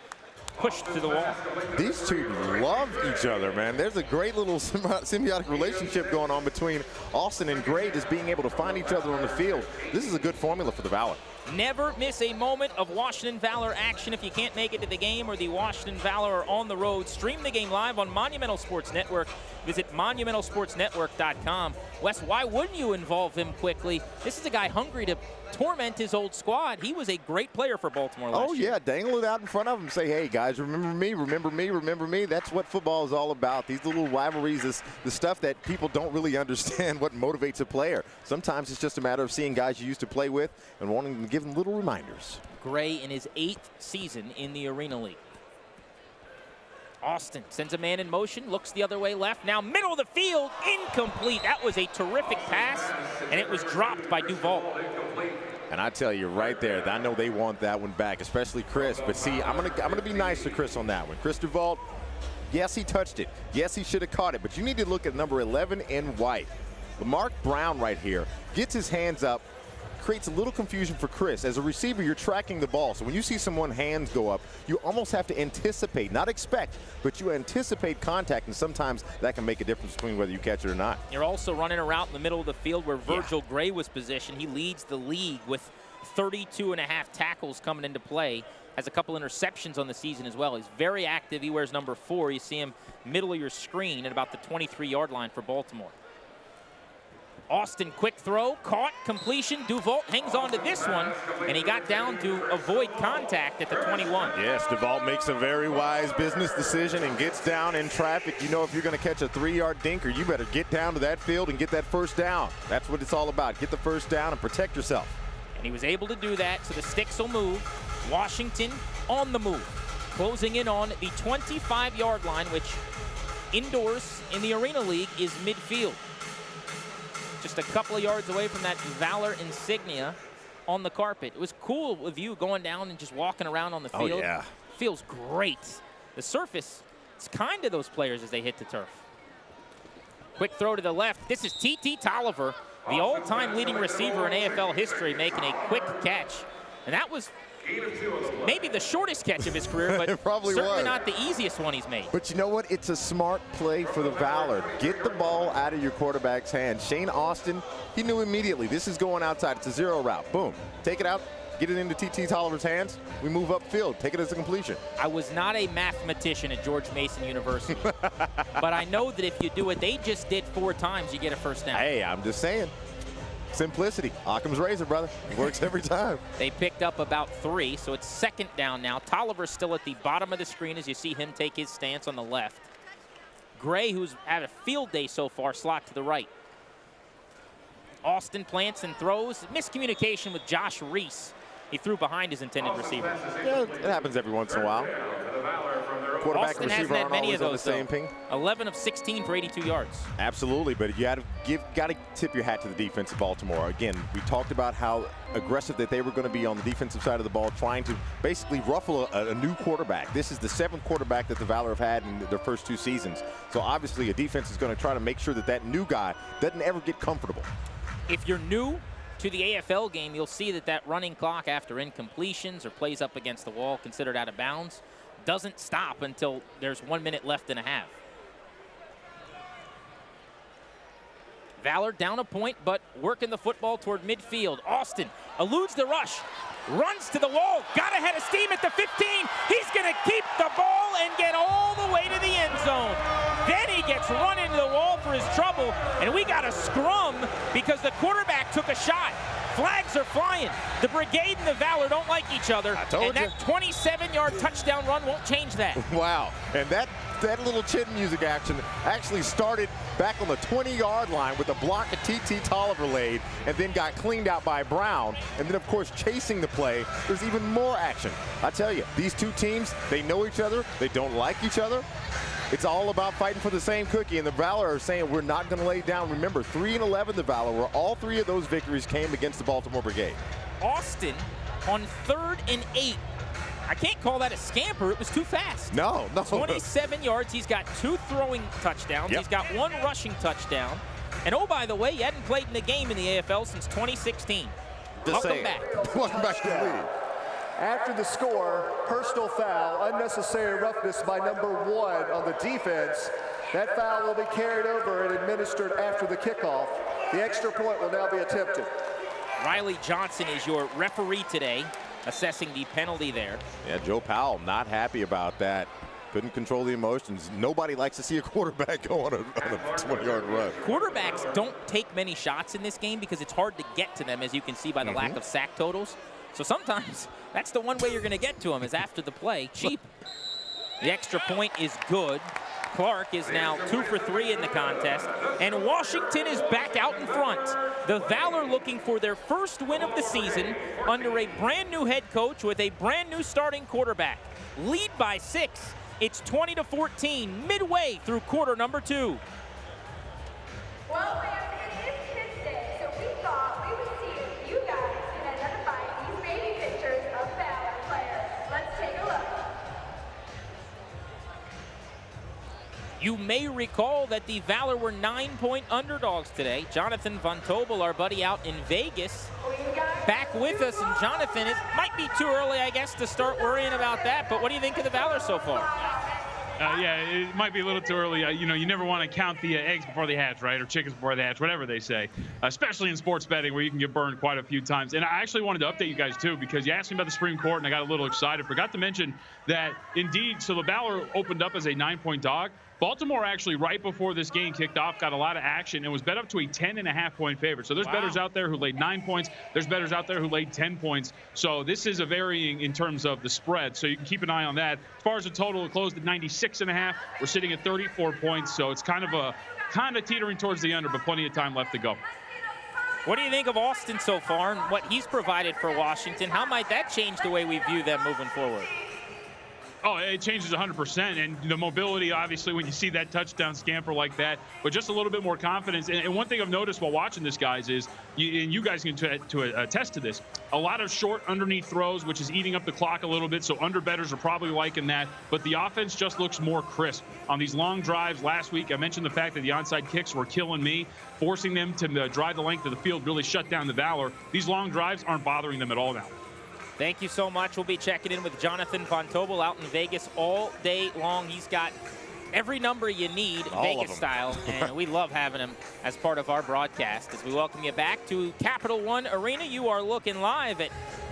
pushed to the wall. These two love each other, man. There's a great little symbiotic relationship going on between Austin and Gray, just being able to find each other on the field. This is a good formula for the Valor. Never miss a moment of Washington Valor action if you can't make it to the game or the Washington Valor are on the road. Stream the game live on Monumental Sports Network. Visit monumentalsportsnetwork.com. Wes, why wouldn't you involve him quickly? This is a guy hungry to torment his old squad. He was a great player for Baltimore last year. Yeah, dangle it out in front of him. Say, hey, guys, remember me, remember me, remember me. That's what football is all about. These little rivalries is the stuff that people don't really understand what motivates a player. Sometimes it's just a matter of seeing guys you used to play with and wanting to give them little reminders. Gray in his 8th season in the Arena League. Austin sends a man in motion, looks the other way left. Now middle of the field, incomplete. That was a terrific pass, and it was dropped by DeVault. And I tell you right there, I know they want that one back, especially Chris. But see, I'm gonna be nice to Chris on that one. Chris DeVault, yes, he touched it. Yes, he should have caught it. But you need to look at number 11 in white. Lamarck Brown right here gets his hands up, creates a little confusion for Chris. As a receiver, you're tracking the ball. So when you see someone's hands go up, you almost have to anticipate, not expect, but you anticipate contact, and sometimes that can make a difference between whether you catch it or not. You're also running a route in the middle of the field where Virgil Gray was positioned. He leads the league with 32.5 tackles coming into play. Has a couple interceptions on the season as well. He's very active. He wears number 4. You see him middle of your screen at about the 23-yard line for Baltimore. Austin, quick throw, caught, completion. DeVault hangs on to this one, and he got down to avoid contact at the 21. Yes, DeVault makes a very wise business decision and gets down in traffic. You know, if you're going to catch a 3-yard dinker, you better get down to that field and get that first down. That's what it's all about. Get the first down and protect yourself. And he was able to do that, so the sticks will move. Washington on the move, closing in on the 25-yard line, which indoors in the Arena League is midfield. Just a couple of yards away from that Valor insignia on the carpet. It was cool with you going down and just walking around on the field. Oh, yeah. Feels great. The surface, it's kind to those players as they hit the turf. Quick throw to the left. This is T.T. Tolliver, the all-time leading receiver in AFL history, making a quick catch. And that was maybe the shortest catch of his career, but it probably certainly was. not the easiest one he's made. But you know what? It's a smart play for the Valor. Get the ball out of your quarterback's hands. Shane Austin, he knew immediately this is going outside. It's a zero route. Boom. Take it out. Get it into T.T. Tolliver's hands. We move upfield. Take it as a completion. I was not a mathematician at George Mason University, but I know that if you do what they just did 4 times, you get a first down. Hey, I'm just saying. Simplicity. Occam's razor, brother. It works every time. They picked up about 3, so it's second down now. Tolliver's still at the bottom of the screen as you see him take his stance on the left. Gray, who's had a field day so far, slot to the right. Austin plants and throws. Miscommunication with Josh Reese. He threw behind his intended receiver. Yeah, it happens every once in a while. quarterback Austin and receiver hasn't had aren't many always of on the those, same though. ping. 11 of 16 for 82 yards. Absolutely, but you got to tip your hat to the defense of Baltimore. Again, we talked about how aggressive that they were going to be on the defensive side of the ball, trying to basically ruffle a new quarterback. This is the 7th quarterback that the Valor have had in their first 2 seasons. So obviously a defense is going to try to make sure that that new guy doesn't ever get comfortable. If you're new to the AFL game, you'll see that running clock after incompletions or plays up against the wall considered out of bounds doesn't stop until there's 1 minute left and a half. Valor down a point, but working the football toward midfield. Austin eludes the rush, runs to the wall, got ahead of steam at the 15. He's going to keep the ball and get all the way to the end zone. Then he gets run into the wall for his trouble, and we got a scrum because the quarterback took a shot. Flags are flying. The Brigade and the Valor don't like each other, and that 27-yard touchdown run won't change that. Wow, and that little chin music action actually started back on the 20-yard line with a block of T.T. Tolliver laid and then got cleaned out by Brown. And then, of course, chasing the play, there's even more action. I tell you, these two teams, they know each other. They don't like each other. It's all about fighting for the same cookie, and the Valor are saying we're not going to lay down. Remember, 3-11 the Valor, where all 3 of those victories came against the Baltimore Brigade. Austin on 3rd and 8. I can't call that a scamper. It was too fast. No. 27 yards. He's got 2 throwing touchdowns. Yep. He's got 1 rushing touchdown. And oh, by the way, he hadn't played in the game in the AFL since 2016. Welcome back. Welcome back to the league. After the score, personal foul, unnecessary roughness by number 1 on the defense. That foul will be carried over and administered after the kickoff. The extra point will now be attempted. Riley Johnson is your referee today, assessing the penalty there. Yeah, Joe Powell not happy about that. Couldn't control the emotions. Nobody likes to see a quarterback go on a 20-yard run. Quarterbacks don't take many shots in this game because it's hard to get to them, as you can see by the lack of sack totals. So sometimes that's the one way you're going to get to them is after the play. Cheap. The extra point is good. Clark is now 2 for 3 in the contest. And Washington is back out in front. The Valor looking for their first win of the season under a brand new head coach with a brand new starting quarterback. Lead by 6. It's 20-14 midway through quarter number 2. Well, it is Kids Day, so we thought we would see if you guys can identify these baby pictures of Valor players. Let's take a look. You may recall that the Valor were 9-point underdogs today. Jonathan Von Tobel, our buddy out in Vegas, back with us. And Jonathan, it might be too early, I guess, to start worrying about that, but what do you think of the Valor so far? Yeah, it might be a little too early. You know, you never want to count the eggs before they hatch, right? Or chickens before they hatch, whatever they say. Especially in sports betting where you can get burned quite a few times. And I actually wanted to update you guys, too, because you asked me about the Supreme Court, and I got a little excited. Forgot to mention that, indeed, so the Valor opened up as a 9-point dog. Baltimore actually, right before this game kicked off, got a lot of action and was bet up to a 10.5-point favorite. So there's bettors out there who laid 9 points. There's bettors out there who laid 10 points. So this is a varying in terms of the spread. So you can keep an eye on that. As far as the total, it closed at 96.5. We're sitting at 34 points. So it's kind of teetering towards the under, but plenty of time left to go. What do you think of Austin so far and what he's provided for Washington? How might that change the way we view them moving forward? Oh, it changes 100%, and the mobility, obviously, when you see that touchdown scamper like that, but just a little bit more confidence. And one thing I've noticed while watching this, guys, is, and you guys can attest to this, a lot of short underneath throws, which is eating up the clock a little bit, so underbettors are probably liking that. But the offense just looks more crisp. On these long drives last week, I mentioned the fact that the onside kicks were killing me, forcing them to drive the length of the field, really shut down the Valor. These long drives aren't bothering them at all now. Thank you so much. We'll be checking in with Jonathan Von Tobel out in Vegas all day long. He's got every number you need, Vegas style, and we love having him as part of our broadcast. As we welcome you back to Capital One Arena, you are looking live at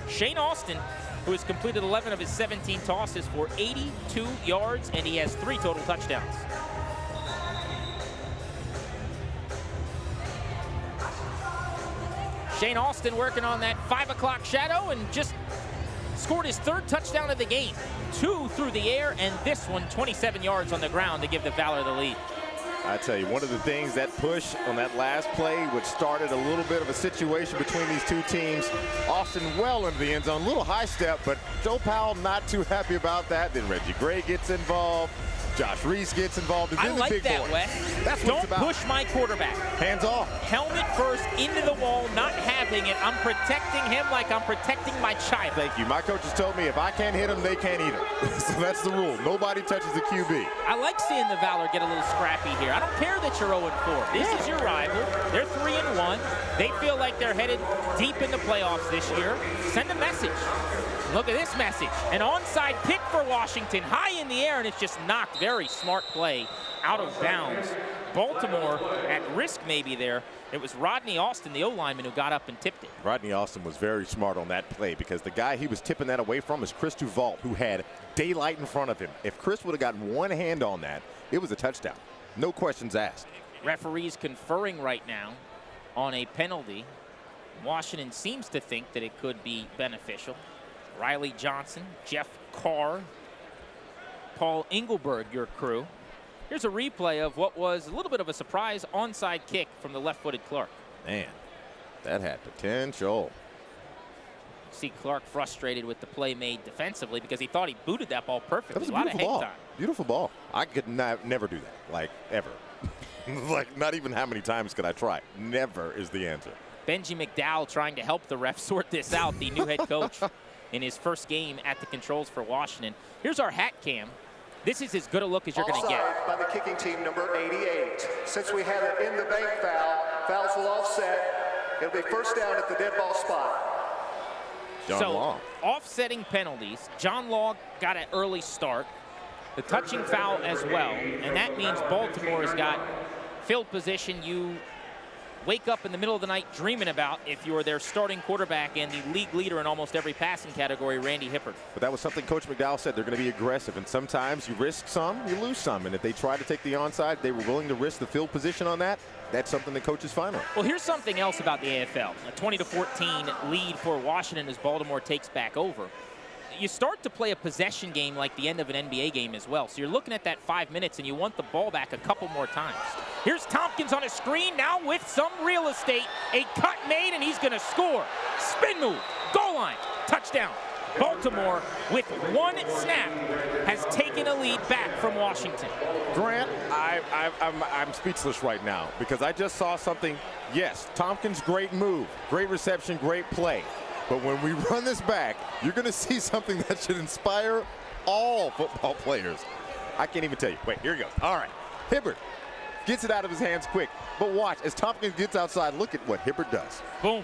Shane Austin, who has completed 11 of his 17 tosses for 82 yards, and he has 3 total touchdowns. Shane Austin working on that 5 o'clock shadow and just scored his 3rd touchdown of the game. 2 through the air, and this one 27 yards on the ground to give the Valor the lead. I tell you, one of the things, that push on that last play, which started a little bit of a situation between these two teams. Austin well into the end zone, a little high step, but Joe Powell not too happy about that. Then Reggie Gray gets involved. Josh Reese gets involved. And then I like the big that, boys. Wes. That's what Don't it's about. push my quarterback. Hands off. Helmet first, into the wall, not having it. I'm protecting him like I'm protecting my child. Thank you. My coaches told me if I can't hit him, they can't either. So that's the rule. Nobody touches the QB. I like seeing the Valor get a little scrappy here. I don't care that you're 0-4. This is your rival. They're 3-1. They feel like they're headed deep in the playoffs this year. Send a message. Look at this message. An onside kick for Washington, high in the air, and it's just knocked. Very smart play out of bounds. Baltimore at risk maybe there. It was Rodney Austin, the O-lineman, who got up and tipped it. Rodney Austin was very smart on that play because the guy he was tipping that away from is Chris Duvault, who had daylight in front of him. If Chris would have gotten one hand on that, it was a touchdown. No questions asked. Referees conferring right now on a penalty. Washington seems to think that it could be beneficial. Riley Johnson, Jeff Carr, Paul Engelberg, your crew. Here's a replay of what was a little bit of a surprise onside kick from the left-footed Clark. Man, that had potential. See Clark frustrated with the play made defensively because he thought he booted that ball perfectly. That was a lot of beautiful hang ball. time. Beautiful ball. I could never do that, like ever. Like not even how many times could I try? Never is the answer. Benji McDowell trying to help the ref sort this out, the new head coach in his first game at the controls for Washington. Here's our hat cam. This is as good a look as you're going to get. Offside by the kicking team, number 88. Since we had an in-the-bank foul, fouls will offset. It'll be first down at the dead ball spot. John Law. Offsetting penalties. John Law got an early start. The touching foul as well. And that means Baltimore has got field position you wake up in the middle of the night dreaming about if you're their starting quarterback and the league leader in almost every passing category, Randy Hibbert. But that was something Coach McDowell said. They're going to be aggressive, and sometimes you risk some, you lose some. And if they try to take the onside, they were willing to risk the field position on that. That's something the coaches find on. Well, here's something else about the AFL. A 20-14 lead for Washington as Baltimore takes back over. You start to play a possession game like the end of an NBA game as well. So you're looking at that 5 minutes and you want the ball back a couple more times. Here's Tompkins on a screen now with some real estate. A cut made and he's going to score. Spin move, goal line, touchdown. Baltimore, with one snap, has taken a lead back from Washington. Grant, I'm speechless right now because I just saw something. Yes, Tompkins, great move, great reception, great play. But when we run this back, you're going to see something that should inspire all football players. I can't even tell you. Wait, here he goes. All right. Hibbert gets it out of his hands quick. But watch, as Tompkins gets outside, look at what Hibbert does. Boom.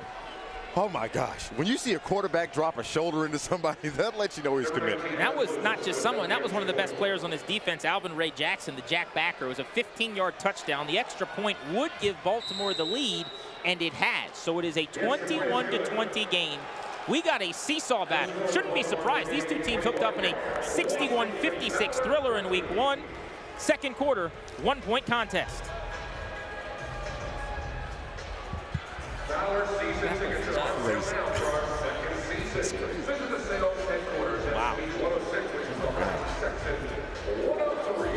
Oh, my gosh. When you see a quarterback drop a shoulder into somebody, that lets you know he's committed. That was not just someone. That was one of the best players on his defense, Alvin Ray Jackson, the Jack backer. It was a 15-yard touchdown. The extra point would give Baltimore the lead, and it has. So it is a 21-20 game. We got a seesaw battle. Shouldn't be surprised. These two teams hooked up in a 61-56 thriller in week one. Second quarter, 1-point contest. Valor season tickets are on sale now for our second season. Visit the sales headquarters at Suite 106, which is behind section 103.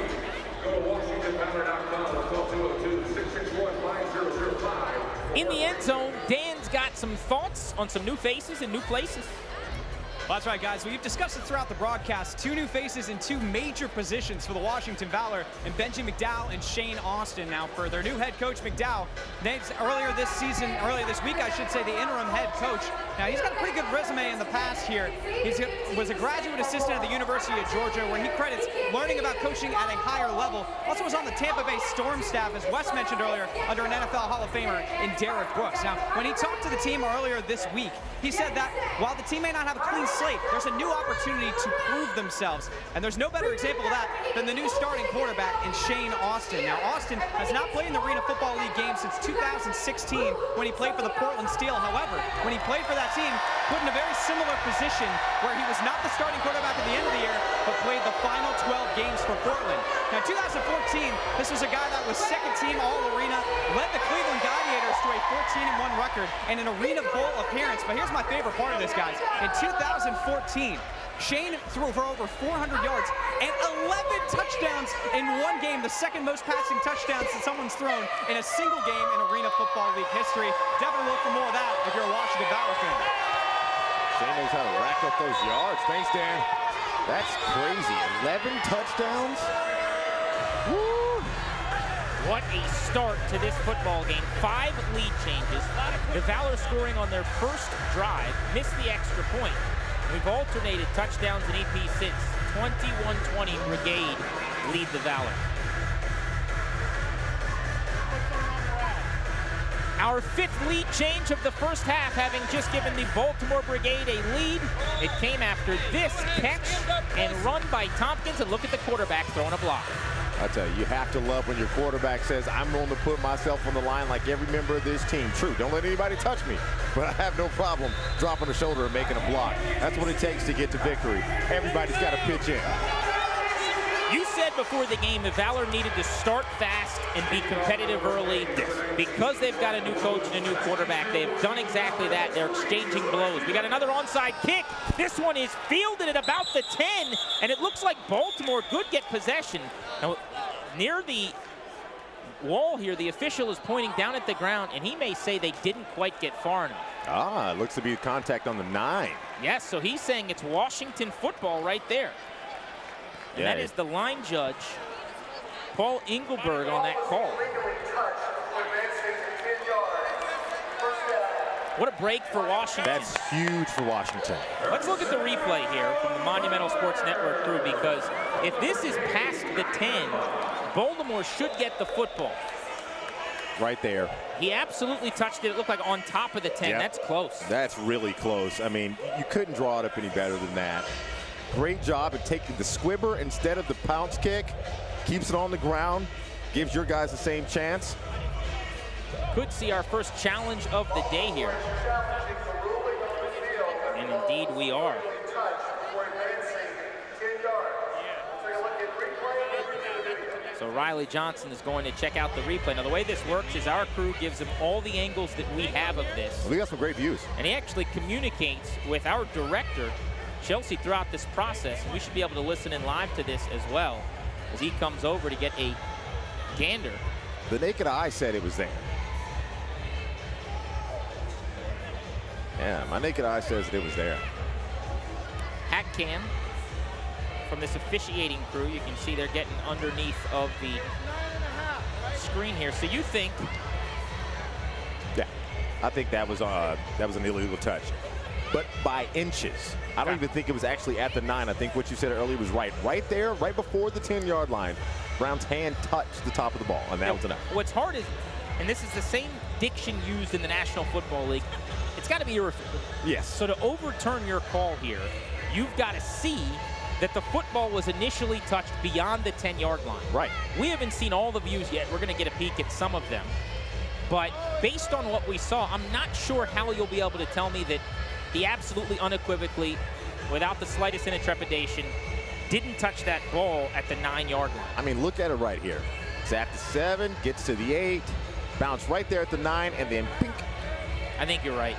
Go to WashingtonValor.com or call 202-661-5005. In the end zone, Dan's got some thoughts on some new faces and new places. Well, that's right, guys. We've discussed it throughout the broadcast. Two new faces in two major positions for the Washington Valor, and Benji McDowell and Shane Austin. Now, for their new head coach, McDowell, named earlier this week, I should say, the interim head coach. Now, he's got a pretty good resume in the past here. He was a graduate assistant at the University of Georgia, where he credits learning about coaching at a higher level. Also was on the Tampa Bay Storm staff, as Wes mentioned earlier, under an NFL Hall of Famer in Derek Brooks. Now, when he talked to the team earlier this week, he said that while the team may not have a clean slate, there's a new opportunity to prove themselves. And there's no better example of that than the new starting quarterback in Shane Austin. Now, Austin has not played in the Arena Football League game since 2016 when he played for the Portland Steel. However, when he played for that team, put in a very similar position where he was not the starting quarterback at the end of the year, but played the final 12 games for Portland. Now, 2014, this was a guy that was second team All-Arena, led the Cleveland Gladiators to a 14-1 record and an Arena Bowl appearance. But here's my favorite part of this, guys. In 2014, Shane threw for over 400 yards and 11 touchdowns in one game, the second most passing touchdowns that someone's thrown in a single game in Arena Football League history. Definitely look for more of that if you're a Washington Valor fan. Shane knows how to rack up those yards. Thanks, Dan. That's crazy. 11 touchdowns. Woo! What a start to this football game. 5 lead changes. The Valor scoring on their first drive, missed the extra point. We've alternated touchdowns and AP since. 21-20 Brigade lead the Valor. Our 5th lead change of the first half, having just given the Baltimore Brigade a lead. It came after this catch and run by Tompkins, and look at the quarterback throwing a block. I tell you, you have to love when your quarterback says, I'm going to put myself on the line like every member of this team. True, don't let anybody touch me, but I have no problem dropping a shoulder and making a block. That's what it takes to get to victory. Everybody's got to pitch in. You said before the game that Valor needed to start fast and be competitive early. Because they've got a new coach and a new quarterback, they've done exactly that. They're exchanging blows. We got another onside kick. This one is fielded at about the 10, and it looks like Baltimore could get possession. Now, near the wall here, the official is pointing down at the ground, and he may say they didn't quite get far enough. Ah, it looks to be contact on the 9. Yes, so he's saying it's Washington football right there. And that is the line judge, Paul Engelberg, on that call. What a break for Washington. That's huge for Washington. Let's look at the replay here from the Monumental Sports Network crew, because if this is past the 10, Baltimore should get the football. Right there. He absolutely touched it. It looked like on top of the 10. Yep. That's close. That's really close. I mean, you couldn't draw it up any better than that. Great job at taking the squibber instead of the pounce kick. Keeps it on the ground. Gives your guys the same chance. Could see our first challenge of the day here. And indeed we are. So Riley Johnson is going to check out the replay. Now the way this works is our crew gives him all the angles that we have of this. We got some great views. And he actually communicates with our director, Chelsea, throughout this process. And we should be able to listen in live to this as well as he comes over to get a gander. The naked eye said it was there. Yeah, my naked eye says that it was there. Hat cam from this officiating crew. You can see they're getting underneath of the screen here. So you think? Yeah, I think that was an illegal touch, but by inches. I don't even think it was actually at the 9. I think what you said earlier was right. Right there, right before the 10-yard line, Brown's hand touched the top of the ball, and that was enough. What's hard is, and this is the same diction used in the National Football League, it's got to be irrefutable. Yes. So to overturn your call here, you've got to see that the football was initially touched beyond the 10-yard line. Right. We haven't seen all the views yet. We're going to get a peek at some of them. But based on what we saw, I'm not sure how you'll be able to tell me that he absolutely unequivocally, without the slightest hint of trepidation, didn't touch that ball at the 9-yard line. I mean, look at it right here. It's at the 7, gets to the 8, bounce right there at the 9, and then pink. I think you're right.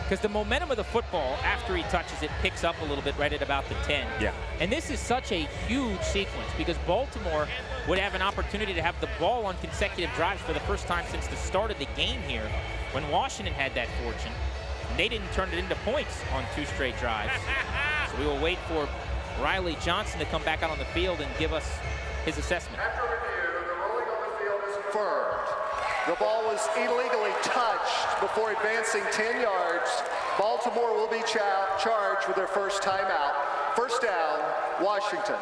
Because the momentum of the football, after he touches it, picks up a little bit right at about the 10. Yeah. And this is such a huge sequence because Baltimore would have an opportunity to have the ball on consecutive drives for the first time since the start of the game here, when Washington had that fortune. And they didn't turn it into points on 2 straight drives. So we will wait for Riley Johnson to come back out on the field and give us his assessment. After review, the ruling on the field is confirmed. The ball was illegally touched before advancing 10 yards. Baltimore will be charged with their first timeout. First down, Washington.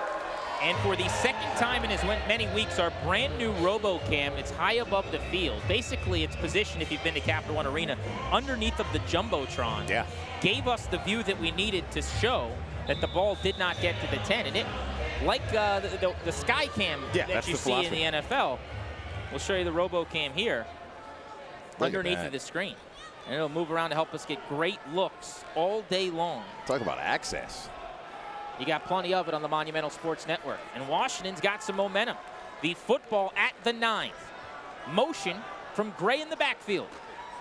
And for the second time in as many weeks, our brand new RoboCam, it's high above the field. Basically, it's positioned, if you've been to Capital One Arena, underneath of the Jumbotron. Yeah. Gave us the view that we needed to show that the ball did not get to the 10. And it, like the Sky Cam that you see in the NFL, we'll show you the RoboCam here underneath of the screen. And it'll move around to help us get great looks all day long. Talk about access. You got plenty of it on the Monumental Sports Network. And Washington's got some momentum. The football at the 9. Motion from Gray in the backfield.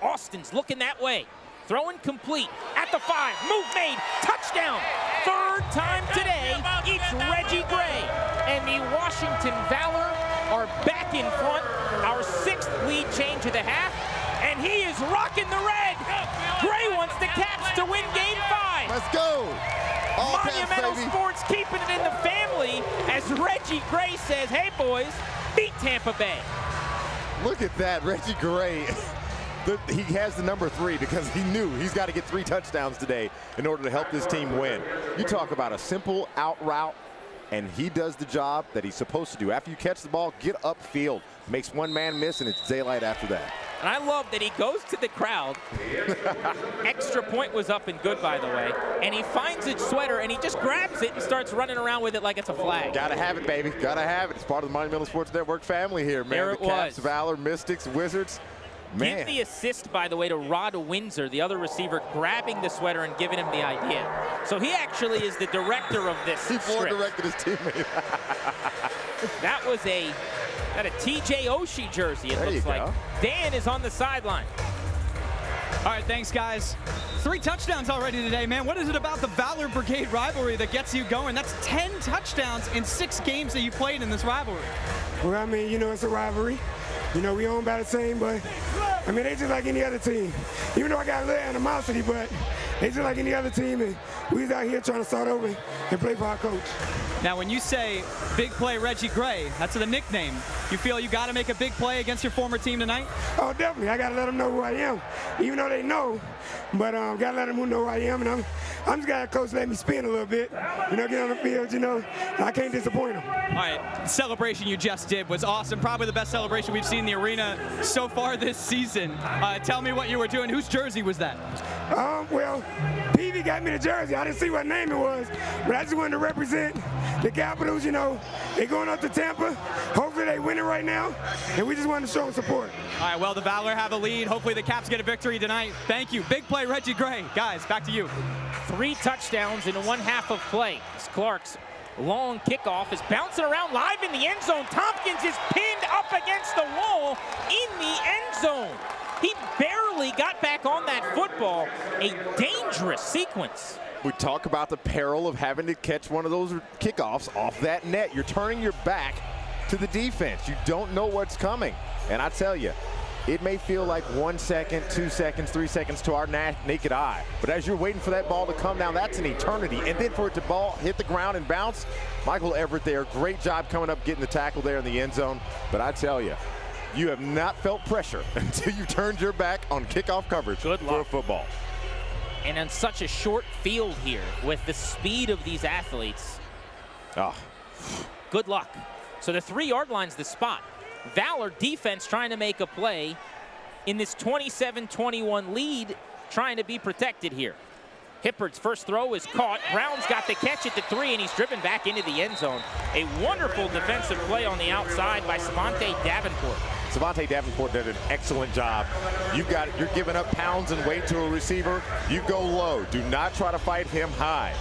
Austin's looking that way. Throwing complete at the 5. Move made. Touchdown. 3rd time today, it's Reggie Gray. And the Washington Valor are back in front. Our 6th lead change of the half. And he is rocking the red. Gray wants the Caps to win Game 5. Let's go. All Monumental Caps, baby. Sports keeping it in the family as Reggie Gray says, hey boys, beat Tampa Bay. Look at that, Reggie Gray. He has the number 3 because he knew he's got to get 3 touchdowns today in order to help this team win. You talk about a simple out route, and he does the job that he's supposed to do. After you catch the ball, get upfield. Makes one man miss, and it's daylight after that. And I love that he goes to the crowd. Extra point was up and good, by the way. And he finds his sweater, and he just grabs it and starts running around with it like it's a flag. Gotta have it, baby. Gotta have it. It's part of the Monumental Sports Network family here, man. There it the Caps, was. Valor, Mystics, Wizards. Man. Give the assist, by the way, to Rod Windsor, the other receiver, grabbing the sweater and giving him the idea. So he actually is the director of this He script. directed his teammate. That was a TJ Oshie jersey, it There looks you like. go. Dan is on the sideline. All right, thanks, guys. 3 touchdowns already today, man. What is it about the Valor Brigade rivalry that gets you going? That's 10 touchdowns in 6 games that you played in this rivalry. Well, I mean, you know, it's a rivalry. You know, we own about the same, but, I mean, they just like any other team. Even though I got a little animosity, but they just like any other team, and we was out here trying to start over and play for our coach. Now, when you say big play Reggie Gray, that's the nickname. You feel you got to make a big play against your former team tonight? Oh, definitely. I got to let them know who I am, even though they know. But got to let them know who I am, and I'm just got to coach let me spin a little bit. You know, get on the field, you know. I can't disappoint them. All right, the celebration you just did was awesome. Probably the best celebration we've seen in the arena so far this season. Tell me what you were doing. Whose jersey was that? Well, PV got me the jersey. I didn't see what name it was, but I just wanted to represent the Capitals. You know, they going up to Tampa. Hopefully they win it right now, and we just wanted to show them support. All right, well, the Valor have a lead. Hopefully the Caps get a victory tonight. Thank you. Big play, Reggie Gray. Guys, back to you. 3 touchdowns in 1 half of play. As Clark's long kickoff is bouncing around live in the end zone. Tompkins is pinned up against the wall in the end zone. He barely got back on that football. A dangerous sequence. We talk about the peril of having to catch one of those kickoffs off that net. You're turning your back to the defense. You don't know what's coming. And I tell you, it may feel like 1 second, 2 seconds, 3 seconds to our naked eye. But as you're waiting for that ball to come down, that's an eternity. And then for it to hit the ground and bounce, Michael Everett there, great job coming up, getting the tackle there in the end zone. But I tell you, you have not felt pressure until you turned your back on kickoff coverage for a football. And on such a short field here with the speed of these athletes. Good luck. So the 3-yard line's the spot. Valor defense trying to make a play in this 27-21 lead, trying to be protected here. Hibbert's first throw is caught. Brown's got the catch at the 3, and he's driven back into the end zone. A wonderful defensive play on the outside by Devante Davenport. Devante Davenport did an excellent job. You're giving up pounds and weight to a receiver. You go low. Do not try to fight him high.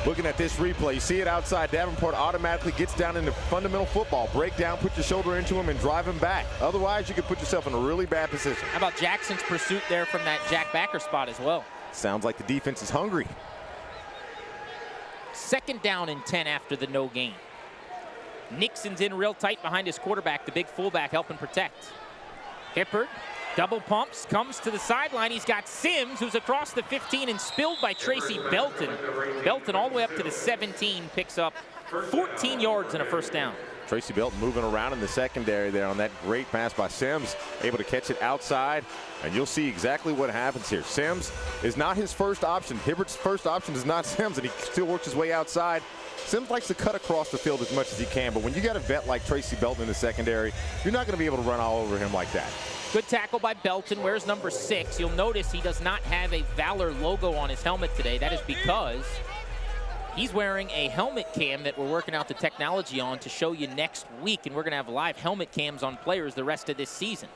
Looking at this replay, you see it outside. Davenport automatically gets down into fundamental football. Break down, put your shoulder into him, and drive him back. Otherwise, you could put yourself in a really bad position. How about Jackson's pursuit there from that Jack Backer spot as well? Sounds like the defense is hungry. 2nd down and 10 after the no gain. Nixon's in real tight behind his quarterback, the big fullback helping protect. Hibbert double pumps, comes to the sideline. He's got Sims, who's across the 15 and spilled by Tracy Belton. Belton all the way up to the 17, picks up 14 yards and a 1st down. Tracy Belton moving around in the secondary there on that great pass by Sims, able to catch it outside, and you'll see exactly what happens here. Sims is not his first option. Hibbert's first option is not Sims, and he still works his way outside. Sims likes to cut across the field as much as he can, but when you got a vet like Tracy Belton in the secondary, you're not going to be able to run all over him like that. Good tackle by Belton. Wears number 6. You'll notice he does not have a Valor logo on his helmet today. That is because he's wearing a helmet cam that we're working out the technology on to show you next week, and we're going to have live helmet cams on players the rest of this season.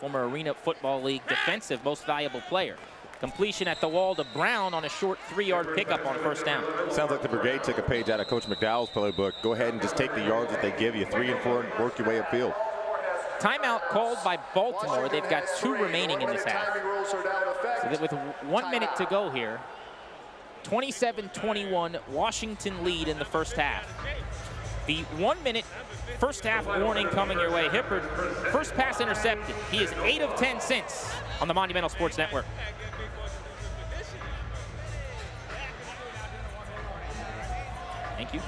Former Arena Football League defensive most valuable player. Completion at the wall to Brown on a short 3-yard pickup on 1st down. Sounds like the Brigade took a page out of Coach McDowell's playbook. Go ahead and just take the yards that they give you, 3 and 4, and work your way upfield. Timeout called by Baltimore. They've got 2 remaining in this half. So that with 1 minute to go here, 27-21 Washington lead in the first half. The 1 minute first half warning coming your way. Hibbert, first pass intercepted. He is 8 of 10 since on the Monumental Sports Network. Thank you.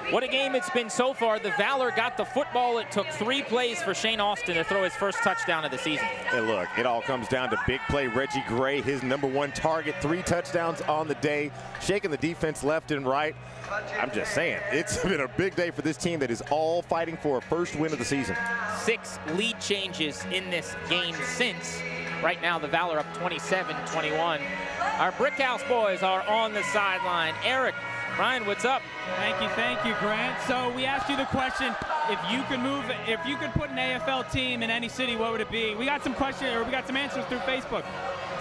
What a game it's been so far. The Valor got the football. It took 3 plays for Shane Austin to throw his first touchdown of the season. Hey, look, it all comes down to big play. Reggie Gray, his #1 target, 3 touchdowns on the day, shaking the defense left and right. I'm just saying, it's been a big day for this team that is all fighting for a first win of the season. 6 lead changes in this game since. Right now, the Valor up 27-21. Our Brickhouse boys are on the sideline. Eric, Ryan, what's up? Thank you, Grant. So we asked you the question, if you could put an AFL team in any city, what would it be? We got some questions, or we got some answers through Facebook.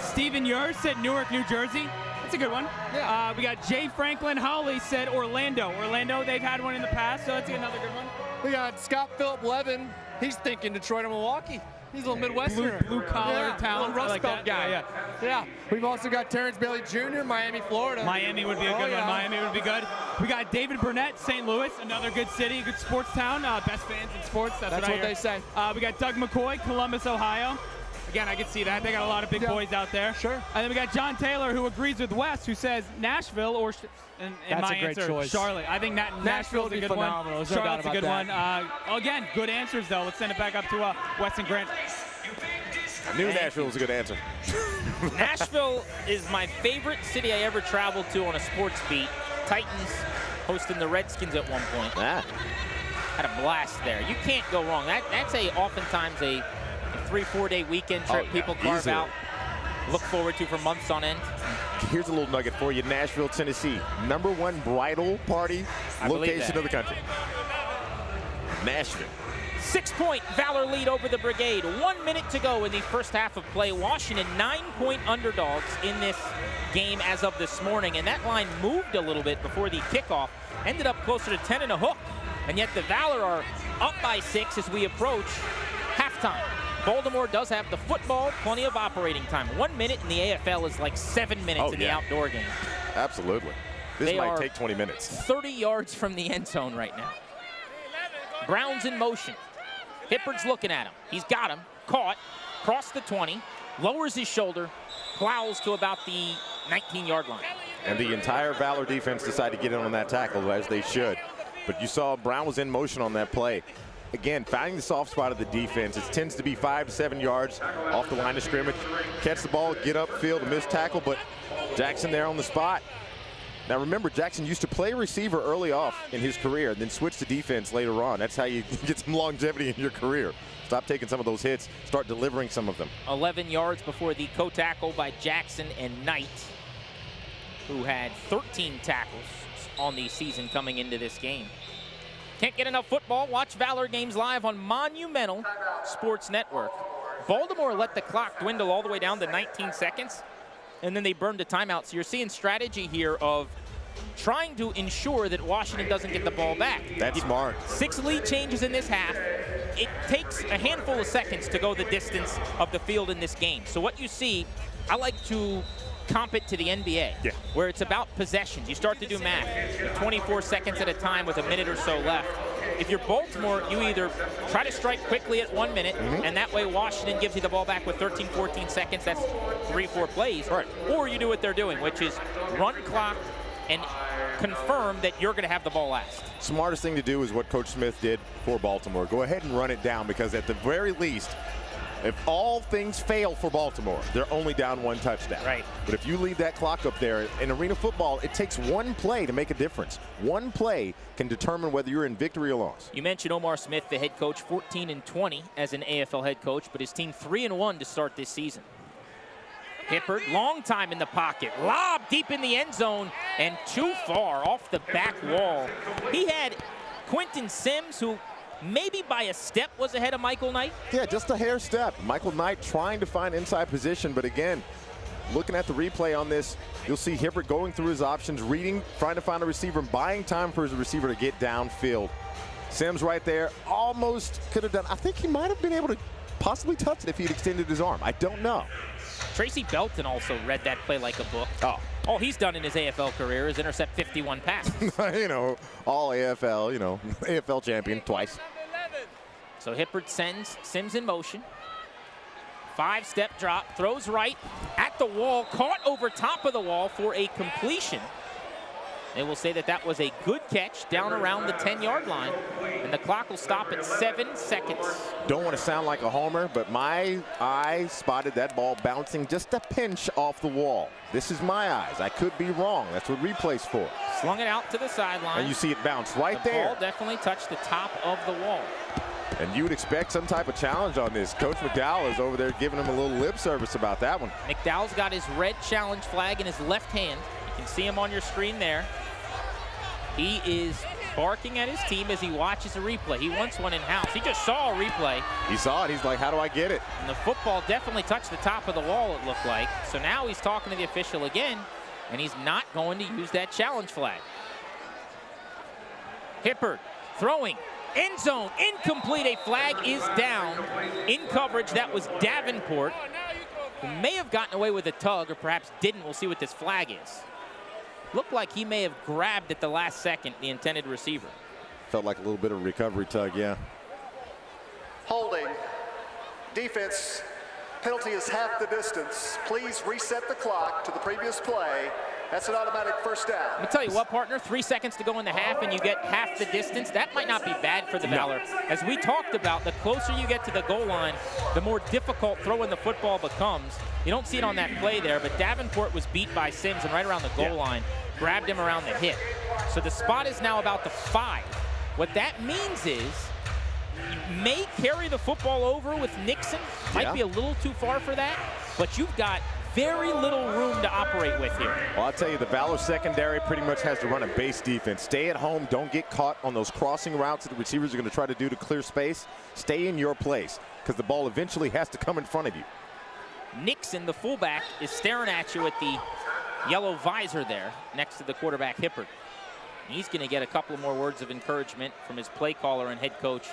Steven Yours said Newark, New Jersey. That's a good one. Yeah. We got Jay Franklin Holly said Orlando. Orlando, they've had one in the past, so that's another good one. We got Scott Phillip Levin. He's thinking Detroit or Milwaukee. He's a little Midwesterner. Blue collar town. Rust like Belt guy. Yeah. We've also got Terrence Bailey Jr., Miami, Florida. Miami would be a good one. Miami would be good. We got David Burnett, St. Louis, another good city, good sports town. Best fans in sports. That's what they say. We got Doug McCoy, Columbus, Ohio. Again, I can see that. They got a lot of big boys out there. Sure. And then we got John Taylor, who agrees with Wes, who says Nashville or That's my a great answer, choice. Charlotte. I think Nashville's a good phenomenal. one. Charlotte's a good one. Again, good answers, though. Let's send it back up to Wes and Grant. I knew Nashville was a good answer. Nashville is my favorite city I ever traveled to on a sports beat. Titans hosting the Redskins at one point. Had a blast there. You can't go wrong. That's oftentimes a 3-4 day weekend trip people carve out, look forward to for months on end. Here's a little nugget for you. Nashville, Tennessee, #1 bridal party location of the country. Nashville. 6-point Valor lead over the Brigade. 1 minute to go in the first half of play. Washington 9-point underdogs in this game as of this morning, and that line moved a little bit before the kickoff. Ended up closer to 10 and a hook, and yet the Valor are up by 6 as we approach halftime. Baltimore does have the football, plenty of operating time. 1 minute in the AFL is like 7 minutes in the outdoor game. Absolutely. This might take 20 minutes. 30 yards from the end zone right now. Brown's in motion. Hibbert's looking at him. He's got him. Caught. Crossed the 20. Lowers his shoulder. Plows to about the 19-yard line. And the entire Valor defense decided to get in on that tackle, as they should. But you saw Brown was in motion on that play. Again, finding the soft spot of the defense. It tends to be 5 to 7 yards off the line of scrimmage. Catch the ball, get upfield, a missed tackle, but Jackson there on the spot. Now remember, Jackson used to play receiver early off in his career, then switch to defense later on. That's how you get some longevity in your career. Stop taking some of those hits, start delivering some of them. 11 yards before the co-tackle by Jackson and Knight, who had 13 tackles on the season coming into this game. Can't get enough football? Watch Valor games live on Monumental Sports Network. Baltimore let the clock dwindle all the way down to 19 seconds, and then they burned a timeout. So you're seeing strategy here of trying to ensure that Washington doesn't get the ball back. That's smart. 6 lead changes in this half. It takes a handful of seconds to go the distance of the field in this game. So what you see, I like to comp it to the NBA, where it's about possessions. You start to do math, 24 seconds at a time with a minute or so left. If you're Baltimore, you either try to strike quickly at 1 minute, and that way Washington gives you the ball back with 13, 14 seconds. That's 3-4 plays. Right. Or you do what they're doing, which is run clock and confirm that you're going to have the ball last. Smartest thing to do is what Coach Smith did for Baltimore. Go ahead and run it down, because at the very least, if all things fail for Baltimore, they're only down 1 touchdown. Right. But if you leave that clock up there, in arena football, it takes 1 play to make a difference. 1 play can determine whether you're in victory or loss. You mentioned Omar Smith, the head coach, 14-20 as an AFL head coach, but his team 3-1 to start this season. Hibbert, long time in the pocket. Lob deep in the end zone and too far off the back wall. He had Quinton Sims, who maybe by a step was ahead of Michael Knight. Yeah, just a hair step. Michael Knight trying to find inside position, but again, looking at the replay on this, you'll see Hibbert going through his options, reading, trying to find a receiver, and buying time for his receiver to get downfield. Sims right there almost could have done. I think he might have been able to possibly touch it if he'd extended his arm. I don't know. Tracy Belton also read that play like a book. Oh. All he's done in his AFL career is intercept 51 passes. You know, all AFL, you know, AFL champion twice. So Hibbert sends Sims in motion. 5-step drop, throws right at the wall, caught over top of the wall for a completion. They will say that that was a good catch down around the 10-yard line, and the clock will stop at 7 seconds. Don't want to sound like a homer, but my eye spotted that ball bouncing just a pinch off the wall. This is my eyes. I could be wrong. That's what replay's for. Slung it out to the sideline. And you see it bounce right there. The ball definitely touched the top of the wall. And you would expect some type of challenge on this. Coach McDowell is over there giving him a little lip service about that one. McDowell's got his red challenge flag in his left hand. You can see him on your screen there. He is barking at his team as he watches a replay. He wants one in-house. He just saw a replay. He saw it. He's like, how do I get it? And the football definitely touched the top of the wall, it looked like. So now he's talking to the official again, and he's not going to use that challenge flag. Hibbert throwing. End zone, incomplete. A flag is down. In coverage, that was Davenport, who may have gotten away with a tug, or perhaps didn't. We'll see what this flag is. Looked like he may have grabbed at the last second the intended receiver. Felt like a little bit of a recovery tug, yeah. Holding. Defense. Penalty is half the distance. Please reset the clock to the previous play. That's an automatic first down. Let me tell you what, partner, 3 seconds to go in the half and you get half the distance. That might not be bad for the Valor. As we talked about, the closer you get to the goal line, the more difficult throwing the football becomes. You don't see it on that play there, but Davenport was beat by Sims and right around the goal line, grabbed him around the hip. So the spot is now about the 5. What that means is you may carry the football over with Nixon. Might be a little too far for that, but you've got very little room to operate with here. Well, I'll tell you, the Valor secondary pretty much has to run a base defense. Stay at home. Don't get caught on those crossing routes that the receivers are going to try to do to clear space. Stay in your place because the ball eventually has to come in front of you. Nixon, the fullback, is staring at you at the yellow visor there next to the quarterback, Hibbert. He's going to get a couple more words of encouragement from his play caller and head coach,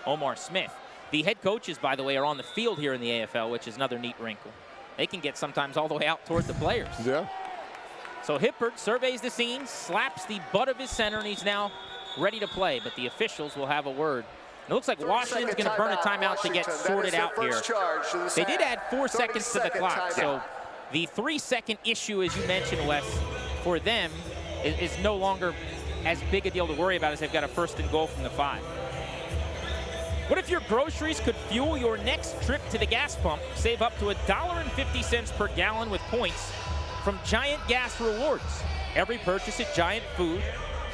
Omar Smith. The head coaches, by the way, are on the field here in the AFL, which is another neat wrinkle. They can get sometimes all the way out toward the players. Yeah. So Hibbert surveys the scene, slaps the butt of his center, and he's now ready to play. But the officials will have a word. It looks like Washington's going to burn a timeout to get sorted out here. They did add 4 seconds to the clock. So the 3-second issue, as you mentioned, Wes, for them is no longer as big a deal to worry about as they've got a 1st and goal from the 5. What if your groceries could fuel your next trip to the gas pump? Save up to $1.50 per gallon with points from Giant Gas Rewards. Every purchase at Giant Food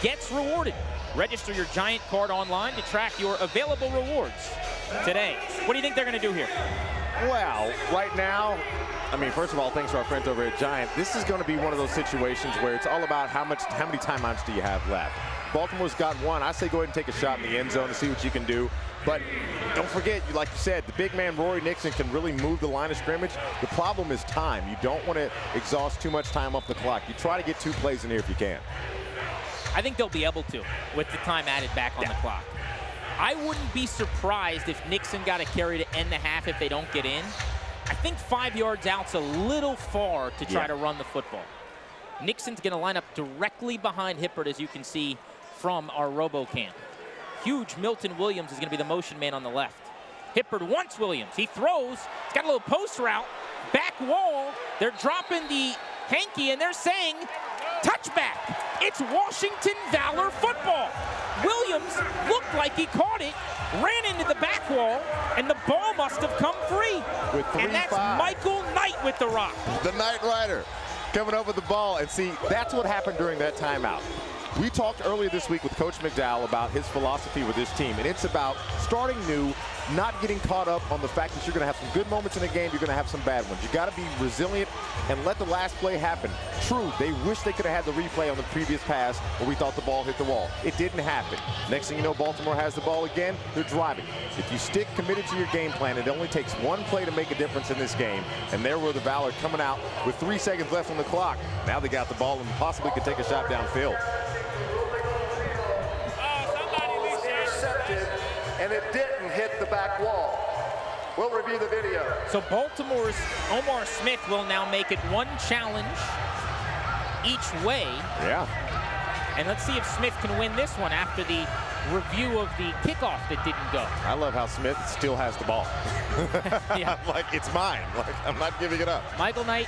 gets rewarded. Register your Giant card online to track your available rewards today. What do you think they're going to do here? Well, right now, I mean, first of all, thanks to our friends over at Giant. This is going to be one of those situations where it's all about how many timeouts do you have left. Baltimore's got 1. I say go ahead and take a shot in the end zone to see what you can do. But don't forget, like you said, the big man Rory Nixon can really move the line of scrimmage. The problem is time. You don't want to exhaust too much time off the clock. You try to get 2 plays in here if you can. I think they'll be able to with the time added back on the clock. I wouldn't be surprised if Nixon got a carry to end the half if they don't get in. I think 5 yards out's a little far to try to run the football. Nixon's going to line up directly behind Hibbert, as you can see from our RoboCam. Huge Milton Williams is going to be the motion man on the left. Hibbert wants Williams. He throws. He's got a little post route. Back wall. They're dropping the hanky, and they're saying touchback. It's Washington Valor football. Williams looked like he caught it, ran into the back wall, and the ball must have come free. And that's Michael Knight with the rock. The Knight Rider coming up with the ball. And see, that's what happened during that timeout. We talked earlier this week with Coach McDowell about his philosophy with this team, and it's about starting new, not getting caught up on the fact that you're going to have some good moments in the game, you're going to have some bad ones. You got to be resilient and let the last play happen. True, they wish they could have had the replay on the previous pass where we thought the ball hit the wall. It didn't happen. Next thing you know, Baltimore has the ball again. They're driving. If you stick committed to your game plan, it only takes 1 play to make a difference in this game. And there were the Valor coming out with 3 seconds left on the clock. Now they got the ball and possibly could take a shot downfield. and it didn't hit the back wall. We'll review the video. So Baltimore's Omar Smith will now make it one challenge each way. Yeah. And let's see if Smith can win this one after the review of the kickoff that didn't go. I love how Smith still has the ball. Yeah. Like, it's mine. Like, I'm not giving it up. Michael Knight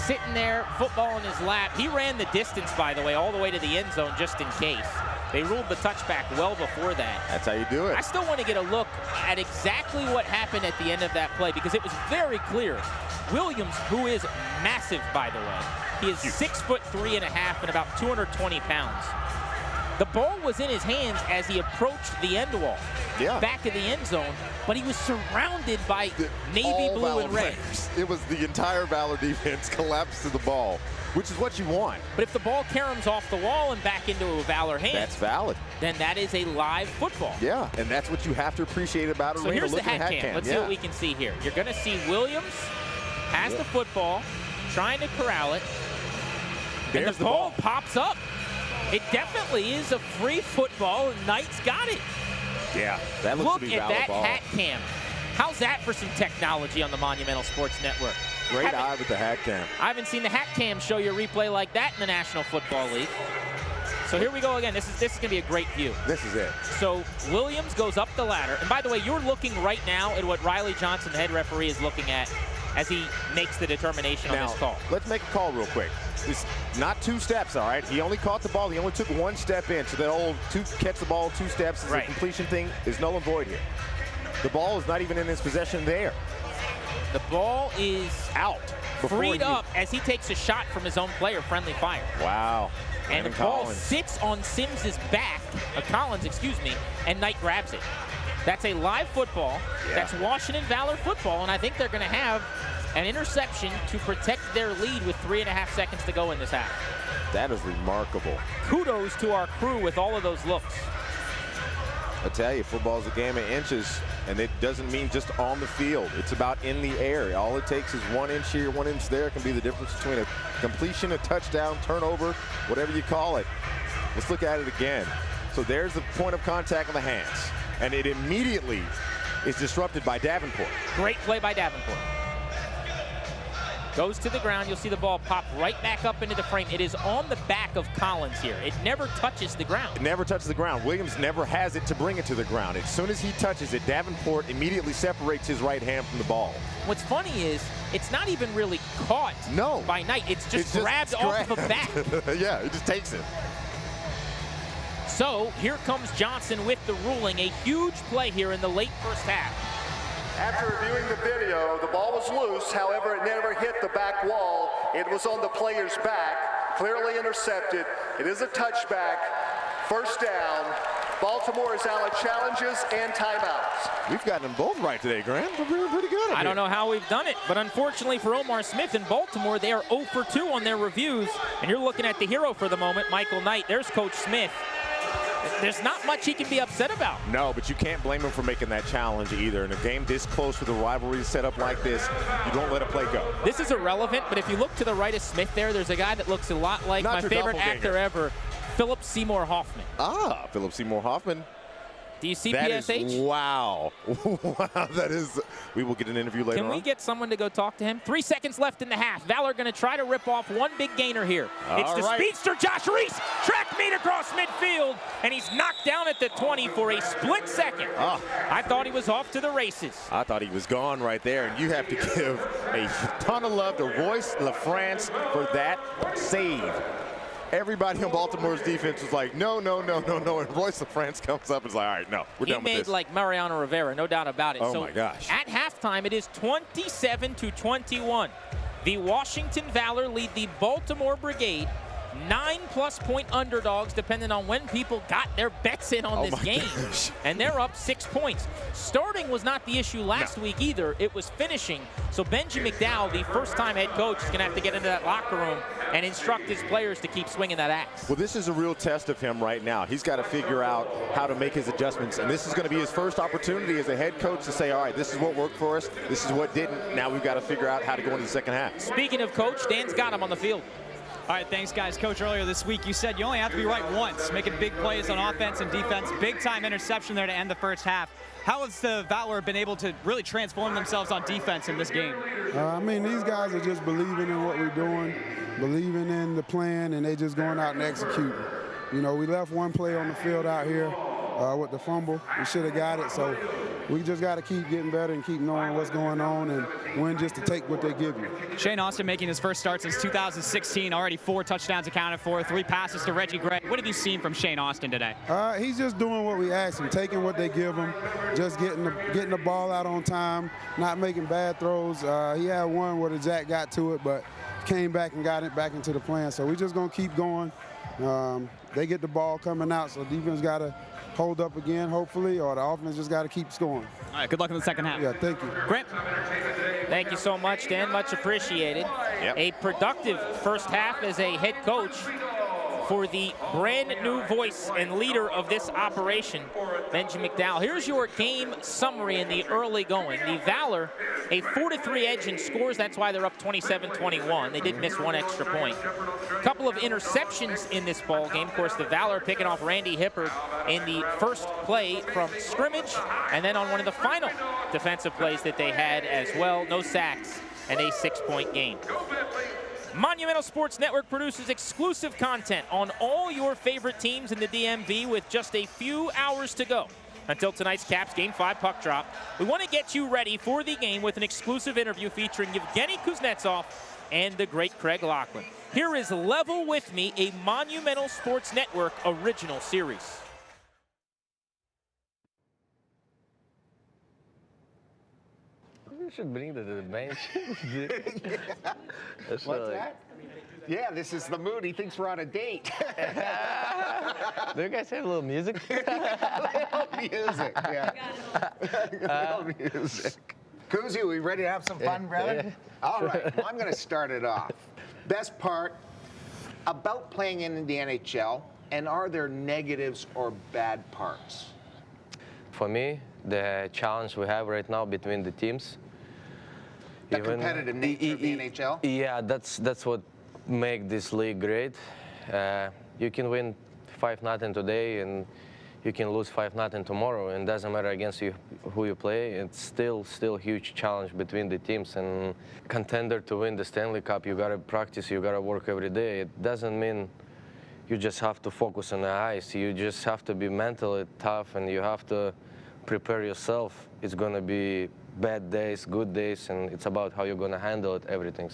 sitting there, football in his lap. He ran the distance, by the way, all the way to the end zone just in case. They ruled the touchback well before that. That's how you do it. I still want to get a look at exactly what happened at the end of that play because it was very clear. Williams, who is massive, by the way, he is 6'3.5" and about 220 pounds. The ball was in his hands as he approached the end wall, back of the end zone, but he was surrounded by navy blue Valor and red. players. It was the entire Valor defense collapsed to the ball, which is what you want. But if the ball caroms off the wall and back into a Valor hand, That's valid. then that is a live football. Yeah, and that's what you have to appreciate about So Arena. here's the hat cam. Let's see what we can see here. You're going to see Williams has the football, trying to corral it, and There's the ball pops up. It definitely is a free football, and Knight's got it. Yeah, that looks Look to be at Valor that ball. hat cam. How's that for some technology on the Monumental Sports Network? Great eye with the hat cam. I haven't seen the hat cam show you a replay like that in the National Football League. So here we go again. This is going to be a great view. This is it. So Williams goes up the ladder. And by the way, you're looking right now at what Riley Johnson, the head referee, is looking at as he makes the determination on this call. Let's make a call real quick. It's not 2 steps, all right? He only caught the ball. He only took 1 step in. So that old catch the ball 2 steps is a completion thing is null and void here. The ball is not even in his possession there. The ball is out. Freed up as he takes a shot from his own player, friendly fire. Wow. And the ball sits on Sims's back, Collins, excuse me, and Knight grabs it. That's a live football. That's Washington Valor football, and I think they're going to have an interception to protect their lead with 3.5 seconds to go in this half. That is remarkable. Kudos to our crew with all of those looks. I tell you, football is a game of inches, and it doesn't mean just on the field. It's about in the air. All it takes is 1 inch here, 1 inch there. It can be the difference between a completion, a touchdown, turnover, whatever you call it. Let's look at it again. So there's the point of contact on the hands, and it immediately is disrupted by Davenport. Great play by Davenport. Goes to the ground. You'll see the ball pop right back up into the frame. It is on the back of Collins here. It never touches the ground. It never touches the ground. Williams never has it to bring it to the ground. As soon as he touches it, Davenport immediately separates his right hand from the ball. What's funny is it's not even really caught by Knight. It's just grabbed off of a back. Yeah, he just takes it. So here comes Johnson with the ruling. A huge play here in the late first half. After reviewing the video, the ball was loose. However, it never hit the back wall. It was on the player's back, clearly intercepted. It is a touchback, first down. Baltimore is out of challenges and timeouts. We've gotten them both right today, Graham. We're doing pretty good. I don't know how we've done it, but unfortunately for Omar Smith in Baltimore, they are 0 for 2 on their reviews. And you're looking at the hero for the moment, Michael Knight. There's Coach Smith. There's not much he can be upset about. No, but you can't blame him for making that challenge either. In a game this close with a rivalry set up like this, you don't let a play go. This is irrelevant, but if you look to the right of Smith there's a guy that looks a lot like my favorite actor ever, Philip Seymour Hoffman. Ah, Philip Seymour Hoffman. Do you see that PSH? Is, wow. Wow, that is. We will get an interview later on. Can we get someone to go talk to him? 3 seconds left in the half. Valor going to try to rip off one big gainer here. It's the speedster Josh Reese. Track meet across midfield, and he's knocked down at the 20 for a split second. I thought he was off to the races. I thought he was gone right there, and you have to give a ton of love to Royce LaFrance for that save. Everybody on Baltimore's defense was like, no, no, no, no, no. And Royce LaFrance comes up and is like, all right, no, we're done with this. He made like Mariano Rivera, no doubt about it. Oh, my gosh. At halftime, it is 27-21. The Washington Valor lead the Baltimore Brigade. 9+ point underdogs, depending on when people got their bets in on this game. Gosh. And they're up 6 points. Starting was not the issue last week either. It was finishing. So Benji McDowell, the first-time head coach, is going to have to get into that locker room and instruct his players to keep swinging that axe. Well, this is a real test of him right now. He's got to figure out how to make his adjustments. And this is going to be his first opportunity as a head coach to say, all right, this is what worked for us. This is what didn't. Now we've got to figure out how to go into the second half. Speaking of coach, Dan's got him on the field. All right, thanks, guys. Coach, earlier this week, you said you only have to be right once, making big plays on offense and defense. Big-time interception there to end the first half. How has the Valor been able to really transform themselves on defense in this game? I mean, these guys are just believing in what we're doing, believing in the plan, and they just going out and executing. You know, we left one play on the field out here with the fumble. We should have got it, so we just got to keep getting better and keep knowing what's going on and win just to take what they give you. Shane Austin making his first start since 2016, already 4 touchdowns accounted for, 3 passes to Reggie Gray. What have you seen from Shane Austin today? He's just doing what we asked him, taking what they give him, just getting the ball out on time, not making bad throws. He had one where the jack got to it, but came back and got it back into the plan. So we're just going to keep going. They get the ball coming out, so defense got to hold up again, hopefully, or the offense just got to keep scoring. All right, good luck in the second half. Yeah, thank you. Grant. Thank you so much, Dan. Much appreciated. Yep. A productive first half as a head coach for the brand new voice and leader of this operation, Benji McDowell. Here's your game summary in the early going. The Valor, a 4-3 edge in scores. That's why they're up 27-21. They did miss one extra point. A couple of interceptions in this ball game. Of course, the Valor picking off Randy Hibbert in the first play from scrimmage, and then on one of the final defensive plays that they had as well. No sacks and a 6-point gain. Monumental Sports Network produces exclusive content on all your favorite teams in the DMV with just a few hours to go until tonight's Caps Game 5 puck drop. We want to get you ready for the game with an exclusive interview featuring Yevgeny Kuznetsov and the great Craig Laughlin. Here is Level With Me, a Monumental Sports Network original series. You should bring that to the bench. What's that? Yeah, this is the mood. He thinks we're on a date. Do you guys have a little music? Little music, yeah. Little music. Kuzi, we ready to have some fun, brother? Yeah. All right, well, I'm going to start it off. Best part about playing in the NHL, and are there negatives or bad parts? For me, the challenge we have right now between the teams. The competitive nature of the NHL? Yeah, that's what makes this league great. You can win 5-0 today, and you can lose 5-0 tomorrow, and it doesn't matter against you who you play. It's still a huge challenge between the teams, and contender to win the Stanley Cup, you gotta practice, you gotta work every day. It doesn't mean you just have to focus on the ice. You just have to be mentally tough, and you have to prepare yourself. It's gonna be bad days, good days, and it's about how you're gonna handle it, everything.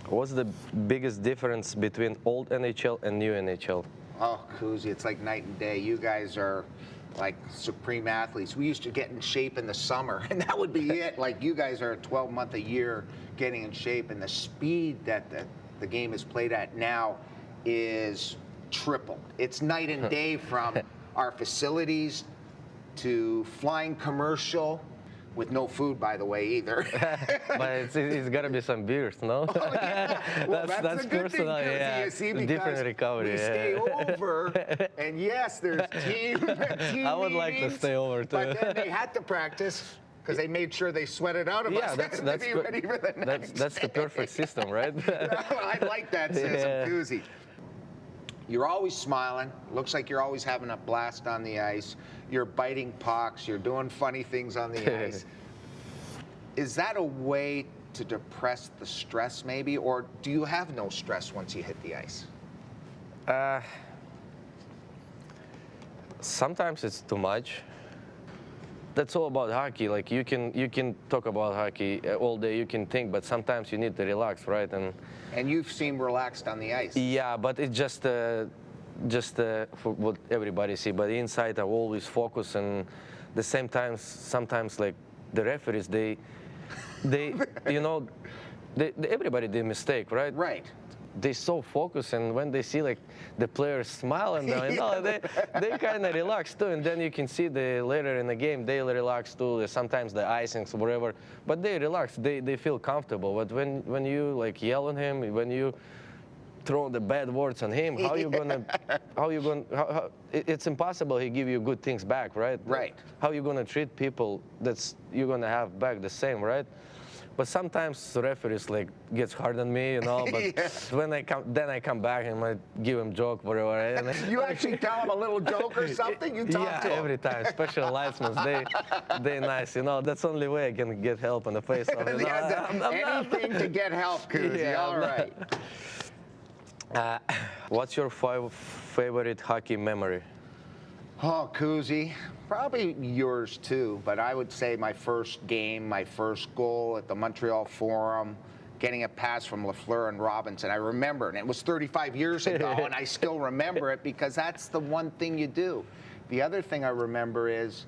What's the biggest difference between old NHL and new NHL? Oh, Kuzi, it's like night and day. You guys are like supreme athletes. We used to get in shape in the summer, and that would be it. Like, you guys are 12 months a year getting in shape, and the speed that the game is played at now is triple. It's night and day from our facilities to flying commercial, with no food, by the way, either. But it's got to be some beers, no? Oh, yeah. Well, that's a good personal, thing, yeah. you see, Different recovery. we stay over, and yes, there's team I would like to stay over, too. But then they had to practice, because they made sure they sweated out of us to be ready for the next That's the perfect system, right? I like that system, Kuzi. You're always smiling. Looks like you're always having a blast on the ice. You're biting pucks. You're doing funny things on the ice. Is that a way to depress the stress, maybe? Or do you have no stress once you hit the ice? Sometimes it's too much. That's all about hockey. Like, you can talk about hockey all day, you can think, but sometimes you need to relax, right? And you've seemed relaxed on the ice. Yeah, but it's just for what everybody see. But inside, I always focus, and the same time, sometimes like the referees, they you know, everybody did mistake, right? Right. They so focused, and when they see like the players smiling, they kind of relax too. And then you can see later in the game they relax too. Sometimes the icings, whatever, but they relax. They feel comfortable. But when you like yell on him, when you throw the bad words on him, how you gonna? It's impossible. He give you good things back, right? Right. How you gonna treat people? You're gonna have back the same, right? But sometimes the referees like gets hard on me, you know. But when I come back and I give him joke, whatever. And you actually tell him a little joke or something. You talk to him. Yeah, every time. Especially linesmen, they nice, you know. That's the only way I can get help in the face. You know? Anything to get help, Kuzi. Yeah, all right. What's your favorite hockey memory? Oh, Kuzi, probably yours too, but I would say my first game, my first goal at the Montreal Forum, getting a pass from Lafleur and Robinson. I remember, and it was 35 years ago, and I still remember it because that's the one thing you do. The other thing I remember is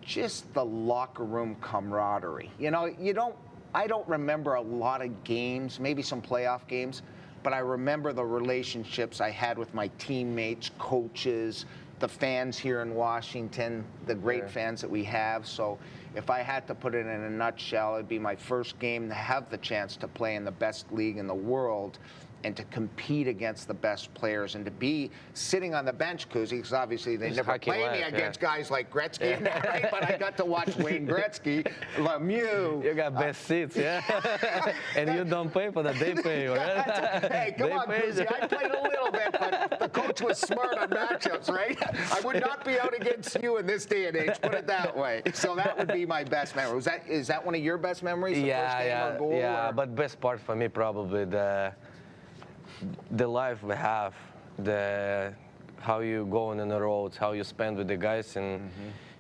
just the locker room camaraderie. You know, I don't remember a lot of games, maybe some playoff games, but I remember the relationships I had with my teammates, coaches, the fans here in Washington, the great fans that we have. So if I had to put it in a nutshell, it'd be my first game to have the chance to play in the best league in the world and to compete against the best players and to be sitting on the bench, Kuzi, because obviously they never play me against guys like Gretzky and that, right? But I got to watch Wayne Gretzky, Lemieux. You got best seats, yeah? And you don't pay for that, they pay, right? Hey, come on, Kuzi, I played a little bit, but the coach was smart on matchups, right? I would not be out against you in this day and age, put it that way. So that would be my best memory. Is that one of your best memories, the first game or goal? Yeah, but best part for me probably the life we have, how you go on the roads, how you spend with the guys, and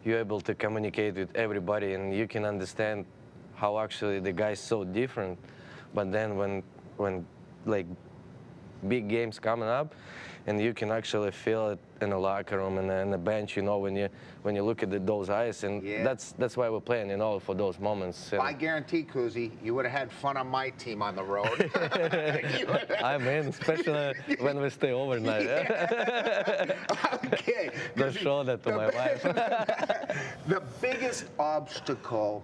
you're able to communicate with everybody, and you can understand how actually the guys so different. But then when like big games coming up, and you can actually feel it in the locker room and in the bench, you know, when you look at those eyes, and that's why we're playing, you know, for those moments. Well, I guarantee, Kuzi, you would have had fun on my team on the road. I'm in, especially when we stay overnight. Okay. Don't show that to my wife. The biggest obstacle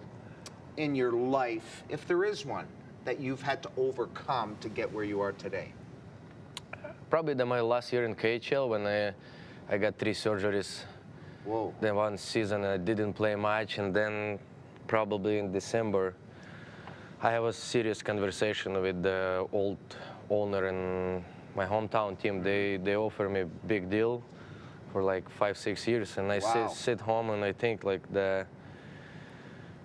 in your life, if there is one, that you've had to overcome to get where you are today? Probably my last year in KHL when I got 3 surgeries. Whoa. Then one season I didn't play much, and then probably in December I have a serious conversation with the old owner in my hometown team. They offer me a big deal for like 5-6 years, and I sit home and I think like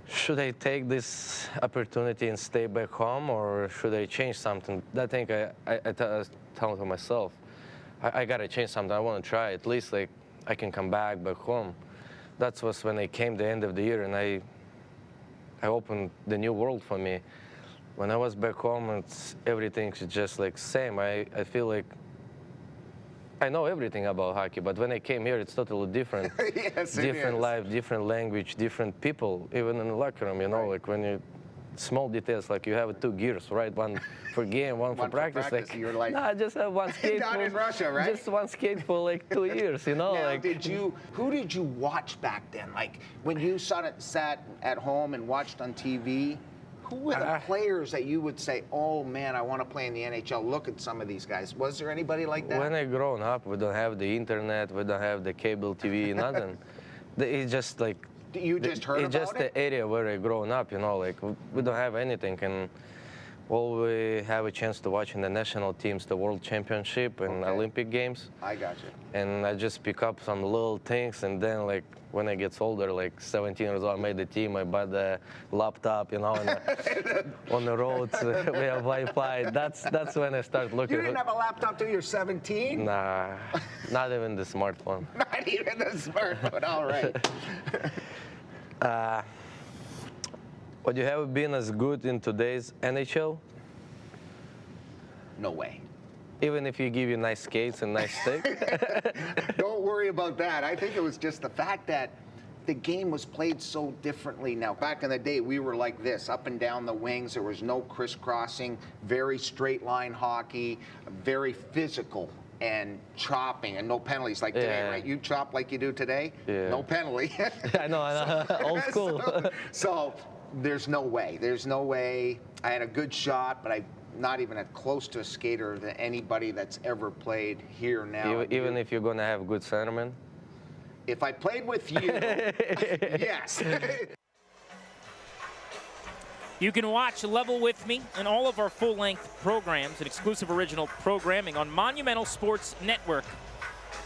should I take this opportunity and stay back home, or should I change something? That thing I tell to myself, I gotta change something. I want to try. At least like I can come back home. That was when I came the end of the year, and I opened the new world for me. When I was back home, everything's just like same. I feel like I know everything about hockey, but when I came here, it's totally different. Yes, different life, different language, different people, even in the locker room, you know, like when you, small details, like you have 2 gears, right? One for game, one for practice. Like, you're like, no, I just have one skate. Not in Russia, right? Just one skate for like 2 years, you know? Now, like, who did you watch back then? Like when you sat at home and watched on TV, who were the players that you would say, oh man, I want to play in the NHL? Look at some of these guys. Was there anybody like that? When I grown up, we don't have the internet, we don't have the cable TV, nothing. It's just like, you just heard about it? It's just the area where I grown up, you know, like we don't have anything. And all we have a chance to watch in the national teams, the World Championship and Olympic Games. I got you. And I just pick up some little things, and then like when I get older, like 17 years old, I made the team, I bought the laptop, you know, and on the roads, we have Wi-Fi. That's when I start looking. You didn't have a laptop till you're 17? Nah, not even the smartphone. Not even the smartphone, all right. Would you have been as good in today's NHL? No way. Even if you give you nice skates and nice stick? Don't worry about that. I think it was just the fact that the game was played so differently now. Back in the day, we were like this, up and down the wings. There was no crisscrossing, very straight line hockey, very physical and chopping and no penalties like today, right? You chop like you do today? Yeah. No penalty. I know. Old school. So there's no way. There's no way. I had a good shot, but I'm not even as close to a skater than anybody that's ever played here now. Even if you're going to have good centerman? If I played with you, yes. You can watch Level With Me and all of our full-length programs and exclusive original programming on Monumental Sports Network.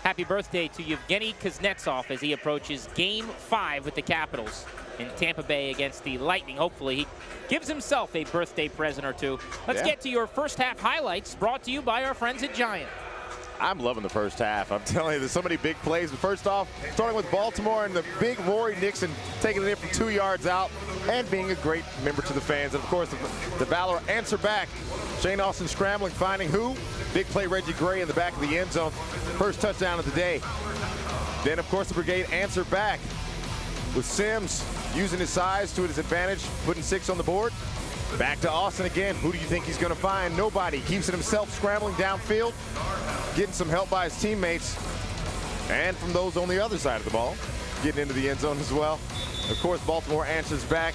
Happy birthday to Yevgeny Kuznetsov as he approaches Game 5 with the Capitals in Tampa Bay against the Lightning. Hopefully he gives himself a birthday present or two. Let's get to your first half highlights brought to you by our friends at Giant. I'm loving the first half. I'm telling you, there's so many big plays. But first off, starting with Baltimore and the big Rory Nixon taking it in from 2 yards out and being a great member to the fans. And of course, the Valor answer back. Shane Austin scrambling, finding who? Big play, Reggie Gray in the back of the end zone. First touchdown of the day. Then, of course, the Brigade answer back with Sims using his size to his advantage, putting 6 on the board. Back to Austin again. Who do you think he's going to find? Nobody. Keeps it himself scrambling downfield, getting some help by his teammates, and from those on the other side of the ball, getting into the end zone as well. Of course, Baltimore answers back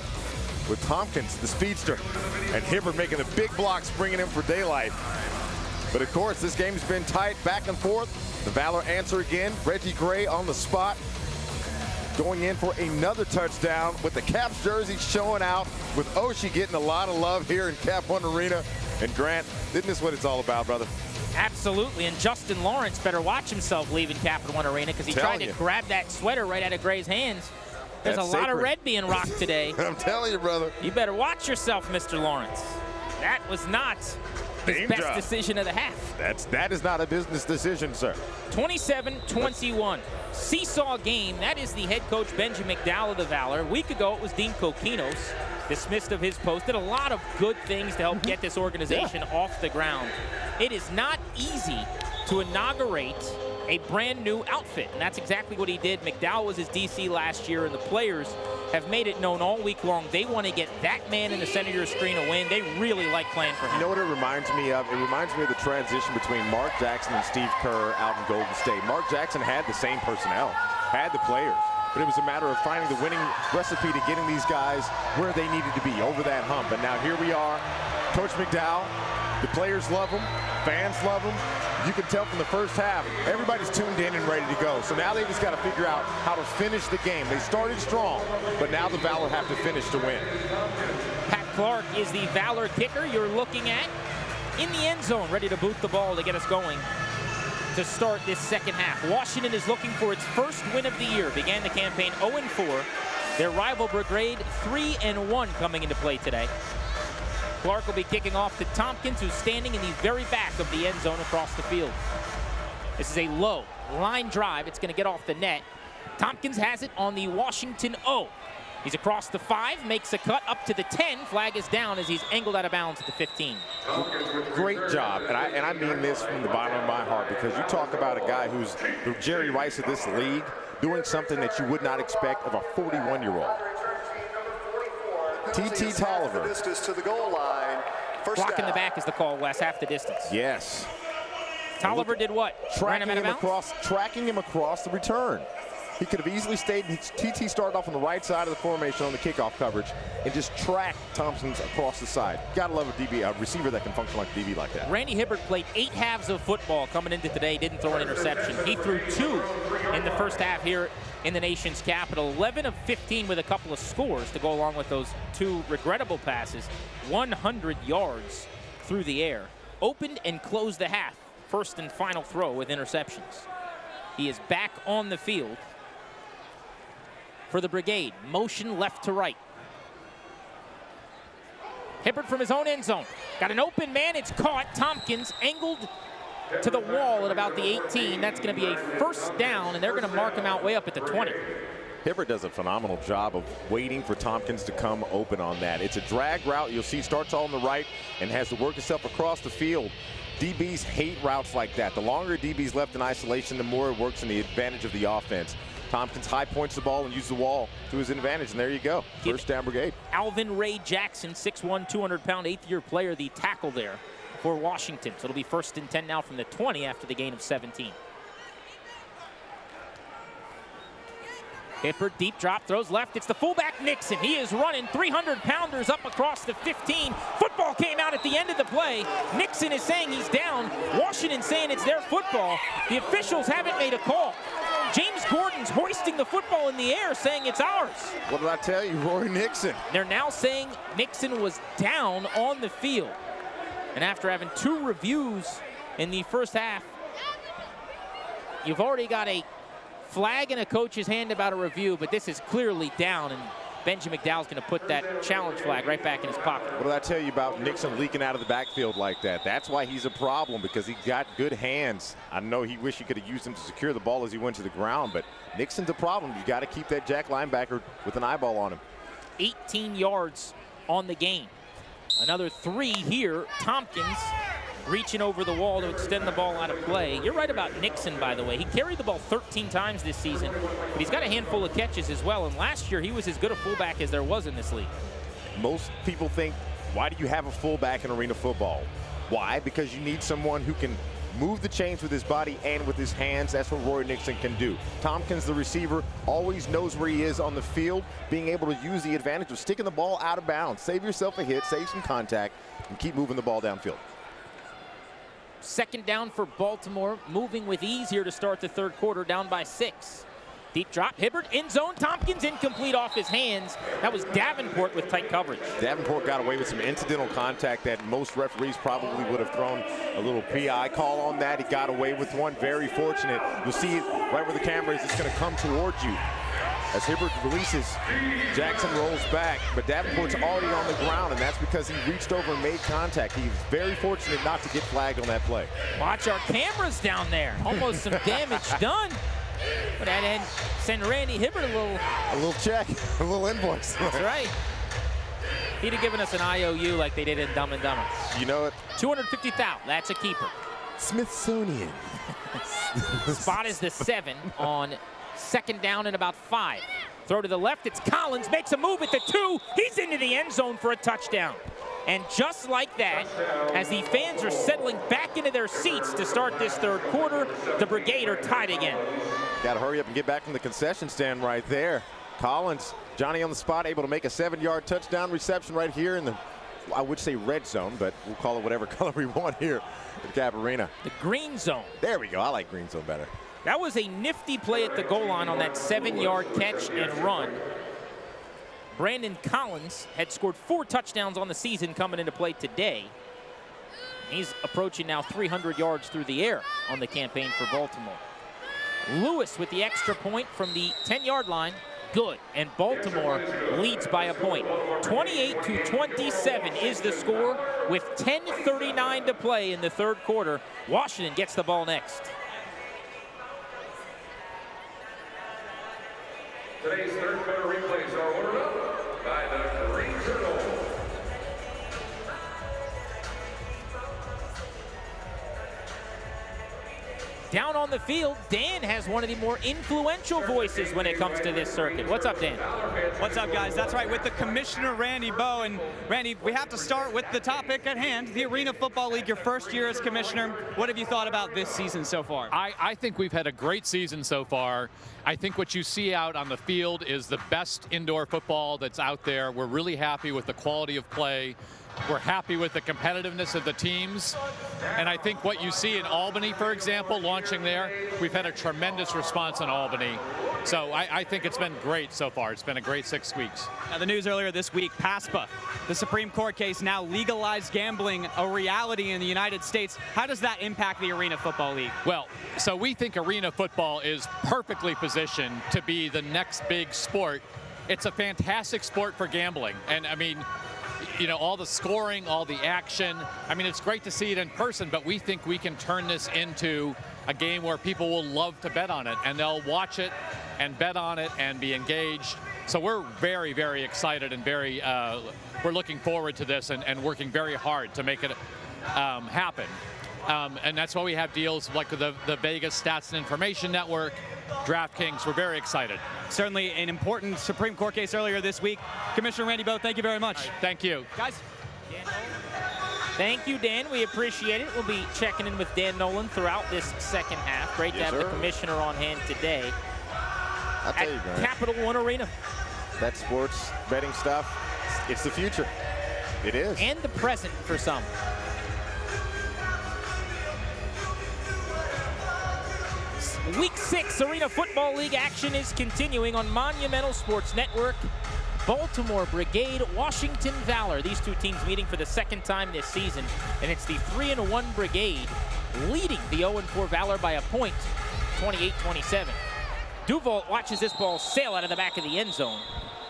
with Tompkins, the speedster, and Hibbert making the big blocks, bringing him for daylight. But of course, this game's been tight, back and forth. The Valor answer again. Reggie Gray on the spot, going in for another touchdown with the Caps jersey showing out, with Oshie getting a lot of love here in Cap One Arena. And Grant, isn't this what it's all about, brother? Absolutely, and Justin Lawrence better watch himself leaving Capital One Arena because he tried to grab that sweater right out of Gray's hands. There's a lot of red being rocked today. I'm telling you, brother. You better watch yourself, Mr. Lawrence. That was not his best decision of the half. That is not a business decision, sir. 27-21. Seesaw game. That is the head coach, Benji McDowell of the Valor. A week ago, it was Dean Kokinos, dismissed of his post. Did a lot of good things to help get this organization off the ground. It is not easy to inaugurate a brand new outfit, and that's exactly what he did. McDowell was his DC last year, and the players have made it known all week long they want to get that man in the center of your screen to win. They really like playing for him. You know what it reminds me of? It reminds me of the transition between Mark Jackson and Steve Kerr out in Golden State. Mark Jackson had the same personnel, had the players, but it was a matter of finding the winning recipe to getting these guys where they needed to be, over that hump. And now here we are, Coach McDowell. The players love him, fans love him. You can tell from the first half, everybody's tuned in and ready to go. So now they just got to figure out how to finish the game. They started strong, but now the Valor have to finish to win. Pat Clark is the Valor kicker you're looking at in the end zone, ready to boot the ball to get us going to start this second half. Washington is looking for its first win of the year. Began the campaign 0-4. Their rival Brigade 3-1 coming into play today. Clark will be kicking off to Tompkins, who's standing in the very back of the end zone across the field. This is a low line drive. It's going to get off the net. Tompkins has it on the Washington O. He's across the 5, makes a cut up to the 10. Flag is down as he's angled out of bounds at the 15. Great job, and I mean this from the bottom of my heart, because you talk about a guy who's the Jerry Rice of this league, doing something that you would not expect of a 41-year-old. T.T. Tolliver. Distance to the goal line. Block in the back is the call, Wes, half the distance. Yes. Tolliver did what? Tracking him across the return. He could have easily stayed. TT started off on the right side of the formation on the kickoff coverage and just tracked Thompson's across the side. Gotta love a receiver that can function like a DB like that. Randy Hibbert played 8 halves of football coming into today, didn't throw an interception. He threw 2 in the first half here in the nation's capital. 11 of 15 with a couple of scores to go along with those 2 regrettable passes. 100 yards through the air. Opened and closed the half. First and final throw with interceptions. He is back on the field for the Brigade. Motion left to right. Hibbert from his own end zone. Got an open man, it's caught. Tompkins angled to the wall at about the 18. That's going to be a first down, and they're going to mark him out way up at the 20. Hibbert does a phenomenal job of waiting for Tompkins to come open on that. It's a drag route. You'll see starts on the right and has to work itself across the field. DBs hate routes like that. The longer DB's left in isolation, the more it works in the advantage of the offense. Tompkins high points the ball and uses the wall to his advantage, and there you go. First down, Brigade. Alvin Ray Jackson, 6'1", 200-pound, 8th-year player, the tackle there for Washington. So it'll be first and 10 now from the 20 after the gain of 17. Hibbert, deep drop, throws left. It's the fullback, Nixon. He is running 300-pounders up across the 15. Football came out at the end of the play. Nixon is saying he's down. Washington saying it's their football. The officials haven't made a call. James Gordon's hoisting the football in the air, saying it's ours. What did I tell you, Rory Nixon? They're now saying Nixon was down on the field. And after having 2 reviews in the first half, you've already got a flag in a coach's hand about a review, but this is clearly down, and Benji McDowell's going to put that challenge flag right back in his pocket. What did I tell you about Nixon leaking out of the backfield like that? That's why he's a problem, because he got good hands. I know he wished he could have used them to secure the ball as he went to the ground, but Nixon's a problem. You got to keep that jack linebacker with an eyeball on him. 18 yards on the game. Another 3 here. Tompkins reaching over the wall to extend the ball out of play. You're right about Nixon, by the way. He carried the ball 13 times this season, but he's got a handful of catches as well. And last year, he was as good a fullback as there was in this league. Most people think, why do you have a fullback in arena football? Why? Because you need someone who can move the chains with his body and with his hands. That's what Rory Nixon can do. Tompkins, the receiver, always knows where he is on the field, being able to use the advantage of sticking the ball out of bounds. Save yourself a hit, save some contact, and keep moving the ball downfield. Second down for Baltimore, moving with ease here to start the third quarter, down by 6. Deep drop, Hibbert, end zone, Tompkins incomplete off his hands. That was Davenport with tight coverage. Davenport got away with some incidental contact that most referees probably would have thrown a little PI call on that. He got away with one, very fortunate. You'll see it right where the camera is, it's gonna come towards you. As Hibbert releases, Jackson rolls back, but Davenport's already on the ground, and that's because he reached over and made contact. He's very fortunate not to get flagged on that play. Watch our cameras down there. Almost some damage done. But that end, send Randy Hibbert a little check, a little invoice. That's right. He'd have given us an IOU like they did in Dumb and Dumber. You know it. 250,000. That's a keeper. Smithsonian. Spot is the 7 on second down and about 5. Throw to the left. It's Collins. Makes a move at the 2. He's into the end zone for a touchdown. And just like that, as the fans are settling back into their seats to start this third quarter, the Brigade are tied again. Got to hurry up and get back from the concession stand right there. Collins, Johnny on the spot, able to make a 7-yard touchdown reception right here in the, I would say red zone, but we'll call it whatever color we want here at Cap Arena. The green zone. There we go. I like green zone better. That was a nifty play at the goal line on that 7-yard catch and run. Brandon Collins had scored 4 touchdowns on the season coming into play today. He's approaching now 300 yards through the air on the campaign for Baltimore. Lewis with the extra point from the 10-yard line. Good. And Baltimore leads by a point. 28-27 is the score with 10:39 to play in the third quarter. Washington gets the ball next. Today's third quarter replays are ordered up by the Green Journal. Down on the field, Dan has one of the more influential voices when it comes to this circuit. What's up, Dan? What's up, guys? That's right, with the Commissioner, Randy Bowe. And Randy, we have to start with the topic at hand, the Arena Football League, your first year as Commissioner. What have you thought about this season so far? I think we've had a great season so far. I think what you see out on the field is the best indoor football that's out there. We're really happy with the quality of play. We're happy with the competitiveness of the teams. And I think what you see in Albany, for example, launching there, we've had a tremendous response in Albany. So I think it's been great so far. It's been a great 6 weeks. Now, the news earlier this week, PASPA, the Supreme Court case, now legalized gambling a reality in the United States. How does that impact the Arena Football League? Well, so we think arena football is perfectly positioned to be the next big sport. It's a fantastic sport for gambling. And I mean, you know, all the scoring, all the action. I mean, it's great to see it in person, but we think we can turn this into a game where people will love to bet on it, and they'll watch it and bet on it and be engaged. So we're very, very excited and very, we're looking forward to this and working very hard to make it happen. And that's why we have deals like the Vegas Stats and Information Network, DraftKings. We're very excited. Certainly an important Supreme Court case earlier this week. Commissioner Randy Bowe, thank you very much. Right, thank you. Guys. Thank you, Dan. We appreciate it. We'll be checking in with Dan Nolan throughout this second half. Great to have the Commissioner on hand today I'll tell you, Grant, Capital One Arena. That sports betting stuff, it's the future. It is. And the present for some. Week 6 Arena Football League action is continuing on Monumental Sports Network. Baltimore Brigade, Washington Valor. These two teams meeting for the second time this season, and it's the 3-1 Brigade leading the 0-4 Valor by a point, 28-27. Duval watches this ball sail out of the back of the end zone.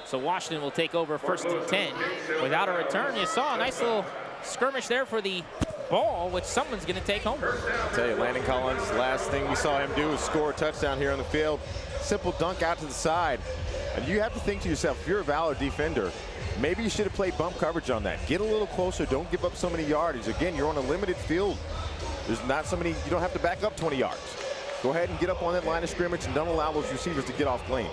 So Washington will take over 1st and 10 without a return. You saw a nice little skirmish there for the ball, which someone's going to take home. I'll tell you, Landon Collins, last thing we saw him do was score a touchdown here on the field. Simple dunk out to the side. And you have to think to yourself, if you're a Valor defender, maybe you should have played bump coverage on that. Get a little closer. Don't give up so many yardage. Again, you're on a limited field. There's not so many, you don't have to back up 20 yards. Go ahead and get up on that line of scrimmage and don't allow those receivers to get off clean.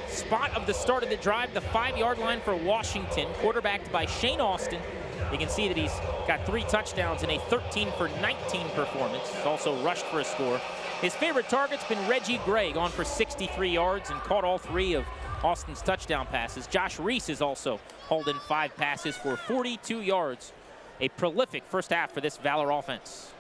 Spot of the start of the drive, the 5-yard line for Washington, quarterbacked by Shane Austin. You can see that he's got 3 touchdowns in a 13-for-19 performance. He's also rushed for a score. His favorite target's been Reggie Gray, gone for 63 yards and caught all 3 of Austin's touchdown passes. Josh Reese is also hauled in 5 passes for 42 yards. A prolific first half for this Valor offense.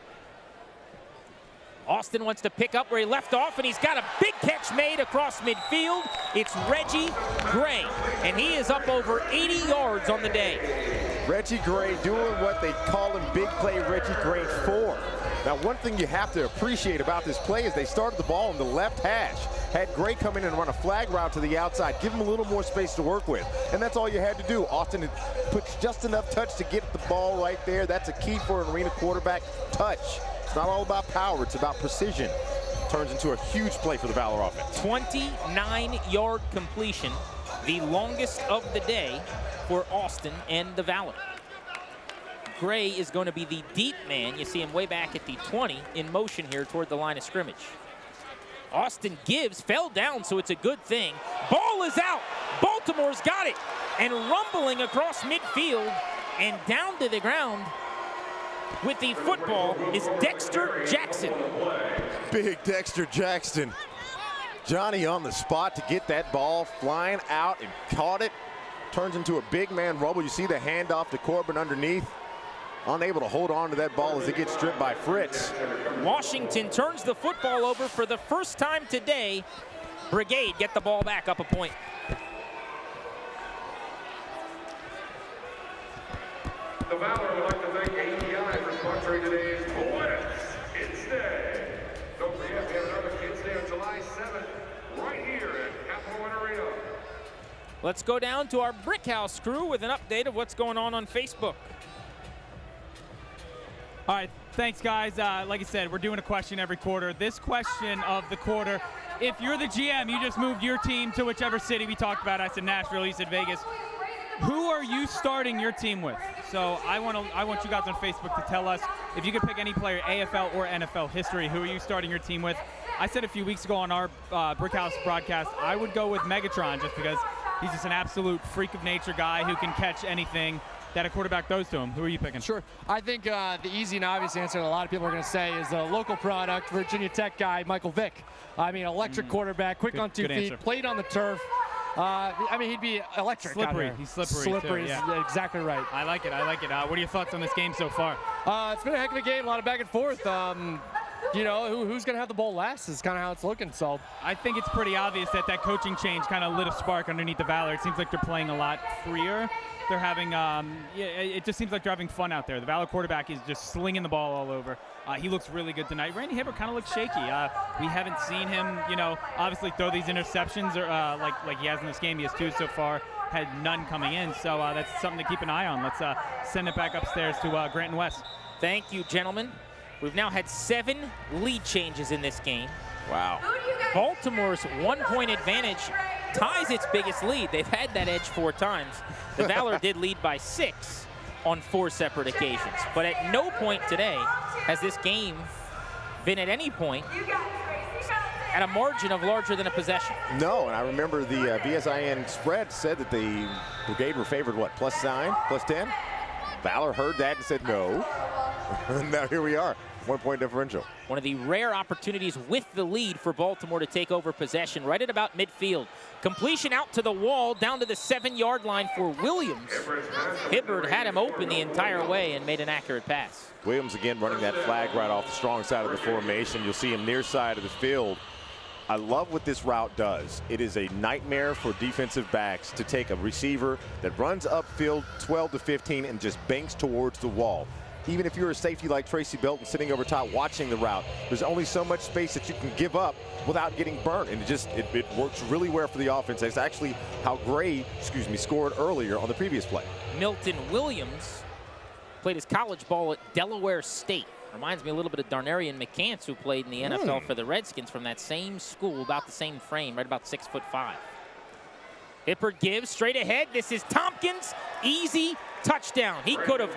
Austin wants to pick up where he left off, and he's got a big catch made across midfield. It's Reggie Gray, and he is up over 80 yards on the day. Reggie Gray doing what they call him Big Play Reggie Gray 4. Now, one thing you have to appreciate about this play is they started the ball in the left hash. Had Gray come in and run a flag route to the outside, give him a little more space to work with. And that's all you had to do. Austin puts just enough touch to get the ball right there. That's a key for an arena quarterback, touch. It's not all about power, it's about precision. Turns into a huge play for the Valor offense. 29-yard completion, the longest of the day for Austin and the Valor. Gray is going to be the deep man. You see him way back at the 20 in motion here toward the line of scrimmage. Austin gives, fell down, so it's a good thing. Ball is out. Baltimore's got it. And rumbling across midfield and down to the ground with the football is Dexter Jackson. Big Dexter Jackson. Johnny on the spot to get that ball flying out and caught it. Turns into a big man rumble. You see the handoff to Corbin underneath. Unable to hold on to that ball as it gets stripped by Fritz. Washington turns the football over for the first time today. Brigade get the ball back up a point. The Valor would like to thank API for sponsoring today's Kids Day. Don't forget, we have another Kids Day on July 7th, right here at Capital One Arena. Let's go down to our Brick House crew with an update of what's going on Facebook. All right, thanks, guys. Like I said, we're doing a question every quarter. This question of the quarter, if you're the GM, you just moved your team to whichever city we talked about. I said Nashville, you said Vegas. Who are you starting your team with? So I want you guys on Facebook to tell us if you could pick any player, AFL or NFL history, who are you starting your team with? I said a few weeks ago on our Brick House broadcast, I would go with Megatron just because he's just an absolute freak of nature guy who can catch anything that a quarterback throws to him. Who are you picking? Sure. I think the easy and obvious answer that a lot of people are going to say is the local product, Virginia Tech guy, Michael Vick. I mean, electric quarterback, quick on 2 feet, answer. Played on the turf. I mean, he'd be electric. Slippery. He's slippery. Slippery too, is exactly right. I like it. What are your thoughts on this game so far? It's been a heck of a game, a lot of back and forth. You know, who's going to have the ball last is kind of how it's looking. So I think it's pretty obvious that coaching change kind of lit a spark underneath the Valor. It seems like they're playing a lot freer. They're having, it just seems like they're having fun out there. The Valor quarterback is just slinging the ball all over. He looks really good tonight. Randy Hibbert kind of looks shaky. We haven't seen him, obviously throw these interceptions or like he has in this game. He has 2 so far, had none coming in. So that's something to keep an eye on. Let's send it back upstairs to Grant and West. Thank you, gentlemen. We've now had 7 lead changes in this game. Wow. Baltimore's 1-point advantage ties its biggest lead. They've had that edge 4 times. The Valor did lead by 6 on 4 separate occasions. But at no point today has this game been at any point at a margin of larger than a possession. No, and I remember the VSIN spread said that the Brigade were favored, what, +9, +10? Valor heard that and said no. Now here we are, 1-point differential. One of the rare opportunities with the lead for Baltimore to take over possession right at about midfield. Completion out to the wall, down to the 7-yard line for Williams. Hibbert had him open the entire way and made an accurate pass. Williams again running that flag right off the strong side of the formation. You'll see him near side of the field. I love what this route does. It is a nightmare for defensive backs to take a receiver that runs upfield 12 to 15 and just banks towards the wall. Even if you're a safety like Tracy Belton sitting over top watching the route, there's only so much space that you can give up without getting burnt, and it works really well for the offense. That's actually how Gray, scored earlier on the previous play. Milton Williams played his college ball at Delaware State. Reminds me a little bit of Darnarian McCants, who played in the NFL for the Redskins from that same school, about the same frame, right about 6'5". Hibbert gives straight ahead. This is Tompkins. Easy touchdown. He could have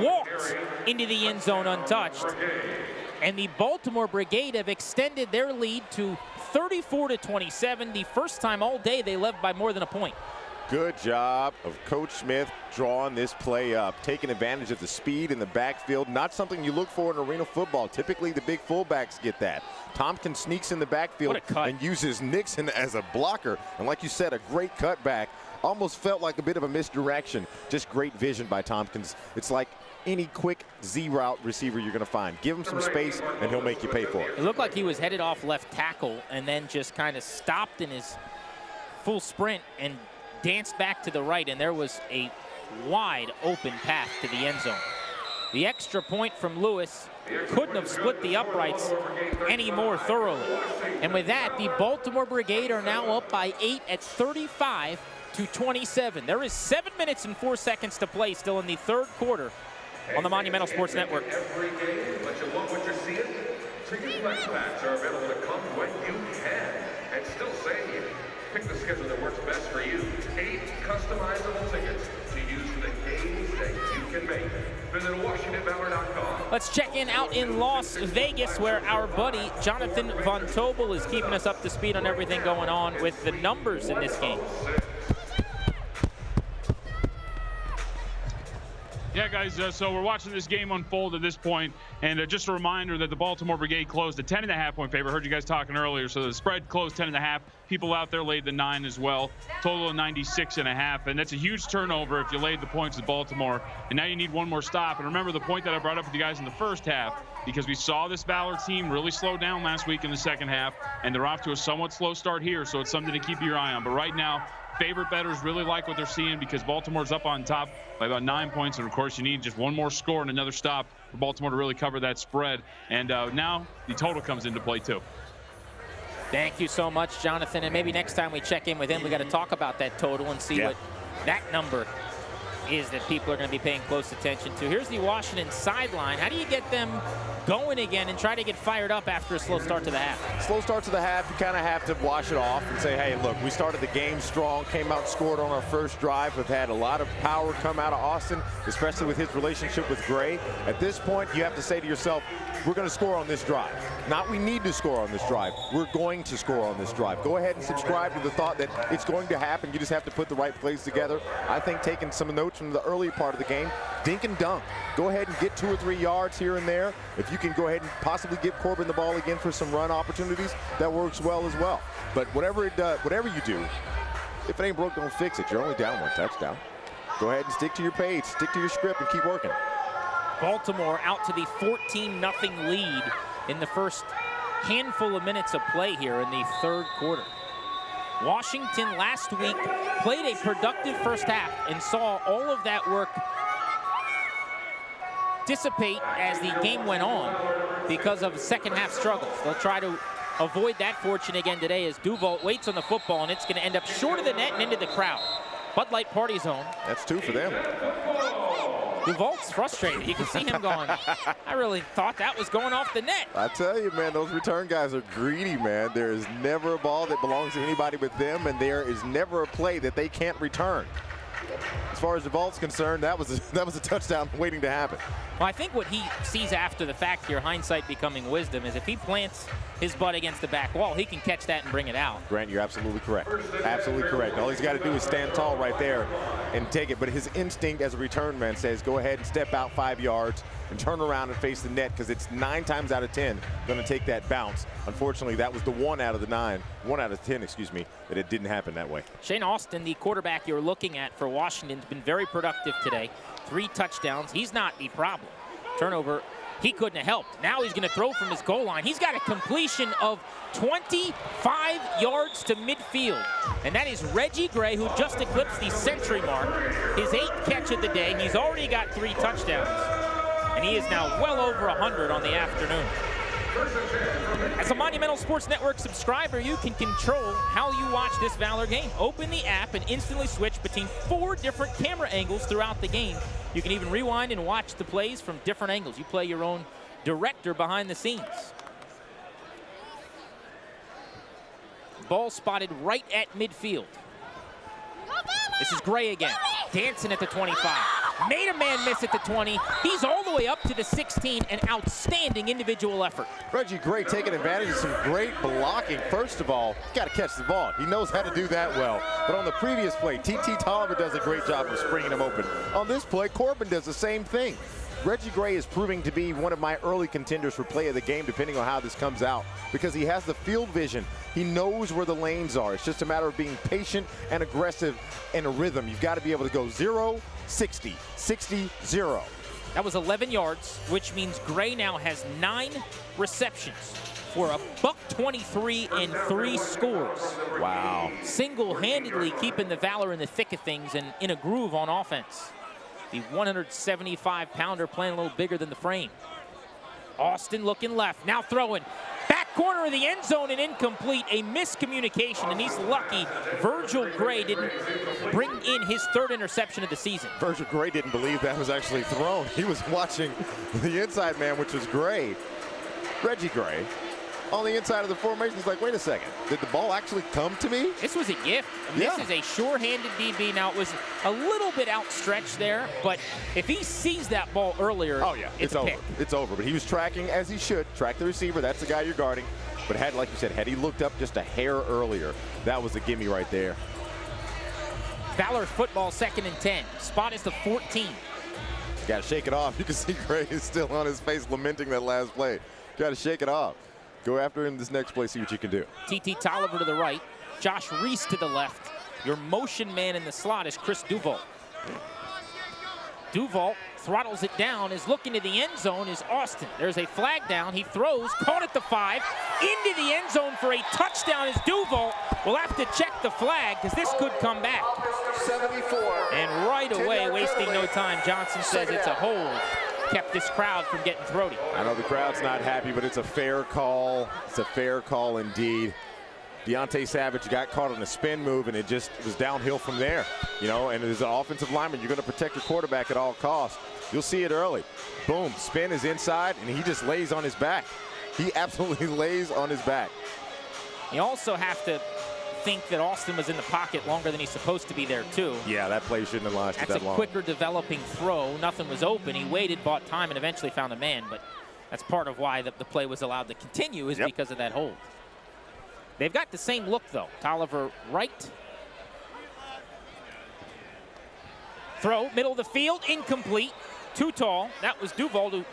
walked into the end zone untouched. And the Baltimore Brigade have extended their lead to 34-27. The first time all day they led by more than a point. Good job of Coach Smith drawing this play up, taking advantage of the speed in the backfield. Not something you look for in arena football. Typically, the big fullbacks get that. Tompkins sneaks in the backfield and uses Nixon as a blocker. And like you said, a great cutback. Almost felt like a bit of a misdirection. Just great vision by Tompkins. It's like any quick Z-route receiver you're going to find. Give him some space, and he'll make you pay for it. It looked like he was headed off left tackle and then just kind of stopped in his full sprint and danced back to the right, and there was a wide open path to the end zone. The extra point from Lewis couldn't have split the uprights any more thoroughly. And with that, the Baltimore Brigade are now up by 8 at 35-27. There is 7 minutes and 4 seconds to play still in the third quarter on the Monumental Sports Network. Every game, but you love what you're seeing? Ticket flex packs are available to come when you can and still save. Pick the schedule that works best for you. 8 customizable tickets to use for the games that you can make. Visit WashingtonValor.com. Let's check in out in Las Vegas, where our buddy Jonathan Von Tobel is keeping us up to speed on everything going on with the numbers in this game. Yeah, guys, so we're watching this game unfold at this point, and just a reminder that the Baltimore Brigade closed a 10.5-point favorite. I heard you guys talking earlier, so the spread closed 10.5. People out there laid the 9 as well. Total of 96.5, and that's a huge turnover if you laid the points with Baltimore, and now you need one more stop. And remember the point that I brought up with you guys in the first half, because we saw this Valor team really slow down last week in the second half, and they're off to a somewhat slow start here, so it's something to keep your eye on. But right now, favorite bettors really like what they're seeing because Baltimore's up on top by about 9 points. And, of course, you need just one more score and another stop for Baltimore to really cover that spread. And now the total comes into play, too. Thank you so much, Jonathan. And maybe next time we check in with him, we got to talk about that total and see what that number is that people are going to be paying close attention to. Here's the Washington sideline. How do you get them going again and try to get fired up after a slow start to the half? Slow start to the half, you kind of have to wash it off and say, hey, look, we started the game strong, came out and scored on our first drive. We've had a lot of power come out of Austin, especially with his relationship with Gray. At this point, you have to say to yourself, we're going to score on this drive. Not we need to score on this drive. We're going to score on this drive. Go ahead and subscribe to the thought that it's going to happen. You just have to put the right plays together. I think taking some notes from the early part of the game, dink and dunk. Go ahead and get 2 or 3 yards here and there. If you can go ahead and possibly give Corbin the ball again for some run opportunities, that works well as well. But whatever you do, if it ain't broke, don't fix it. You're only down 1 touchdown. Go ahead and stick to your page, stick to your script, and keep working. Baltimore out to the 14-0 lead in the first handful of minutes of play here in the third quarter. Washington last week played a productive first half and saw all of that work dissipate as the game went on because of second half struggles. They'll try to avoid that fortune again today as Duval waits on the football, and it's going to end up short of the net and into the crowd. Bud Light Party Zone. That's 2 for them. Duval's frustrated. You can see him going, I really thought that was going off the net. I tell you, man, those return guys are greedy, man. There is never a ball that belongs to anybody but them, and there is never a play that they can't return. As far as Duval's concerned, that was a touchdown waiting to happen. Well, I think what he sees after the fact here, hindsight becoming wisdom, is if he plants his butt against the back wall, he can catch that and bring it out. Grant, you're absolutely correct. Absolutely correct. All he's got to do is stand tall right there and take it. But his instinct as a return man says, go ahead and step out 5 yards and turn around and face the net, because it's 9 times out of 10 going to take that bounce. Unfortunately, that was the 1 out of 10, excuse me, that it didn't happen that way. Shane Austin, the quarterback you're looking at for Washington, has been very productive today. 3 touchdowns. He's not the problem. Turnover, he couldn't have helped. Now he's going to throw from his goal line. He's got a completion of 25 yards to midfield. And that is Reggie Gray, who just eclipsed the century mark. His 8th catch of the day. He's already got 3 touchdowns. And he is now well over 100 on the afternoon. As a Monumental Sports Network subscriber, you can control how you watch this Valor game. Open the app and instantly switch between 4 different camera angles throughout the game. You can even rewind and watch the plays from different angles. You play your own director behind the scenes. Ball spotted right at midfield. This is Gray again, dancing at the 25. Made a man miss at the 20. He's all the way up to the 16. An outstanding individual effort. Reggie Gray taking advantage of some great blocking. First of all, got to catch the ball. He knows how to do that well. But on the previous play, T.T. Tolliver does a great job of springing him open. On this play, Corbin does the same thing. Reggie Gray is proving to be one of my early contenders for play of the game, depending on how this comes out, because he has the field vision. He knows where the lanes are. It's just a matter of being patient and aggressive in a rhythm. You've got to be able to go 0, 60, 60, 0. That was 11 yards, which means Gray now has 9 receptions for a $123 and 3 scores. Wow. Single-handedly keeping the Valor in the thick of things and in a groove on offense. The 175-pounder playing a little bigger than the frame. Austin looking left, now throwing. Back corner of the end zone and incomplete. A miscommunication, and he's lucky Virgil Gray didn't bring in his 3rd interception of the season. Virgil Gray didn't believe that was actually thrown. He was watching the inside man, which was Gray. Reggie Gray on the inside of the formation. He's like, wait a second, did the ball actually come to me? This was a gift. I mean, This is a sure-handed DB. Now, it was a little bit outstretched there, but if he sees that ball earlier, it's over. pick. It's over. But he was tracking as he should. Track the receiver. That's the guy you're guarding. But like you said, had he looked up just a hair earlier, that was a gimme right there. Valor football, 2nd and 10. Spot is the 14. Got to shake it off. You can see Gray is still on his face lamenting that last play. Got to shake it off. Go after him this next play, see what you can do. T.T. Tolliver to the right, Josh Reese to the left. Your motion man in the slot is Chris Duval. Duval throttles it down, is looking to the end zone, is Austin. There's a flag down, he throws, caught at the 5, into the end zone for a touchdown is Duval. We'll have to check the flag, because this could come back. 74. And right away, wasting no time, Johnson says it's a hold. Kept this crowd from getting throaty. I know the crowd's not happy, but it's a fair call. It's a fair call indeed. Devante Savage got caught on a spin move, and it just was downhill from there. You know, and as an offensive lineman, you're going to protect your quarterback at all costs. You'll see it early. Boom, spin is inside, and he just lays on his back. He absolutely lays on his back. You also have to think that Austin was in the pocket longer than he's supposed to be there, too. Yeah, that play shouldn't have lasted that long. That's a quicker developing throw. Nothing was open. He waited, bought time, and eventually found a man. But that's part of why the play was allowed to continue is because of that hold. They've got the same look, though. Tolliver right. Throw, middle of the field, incomplete. Too tall. That was Duval, who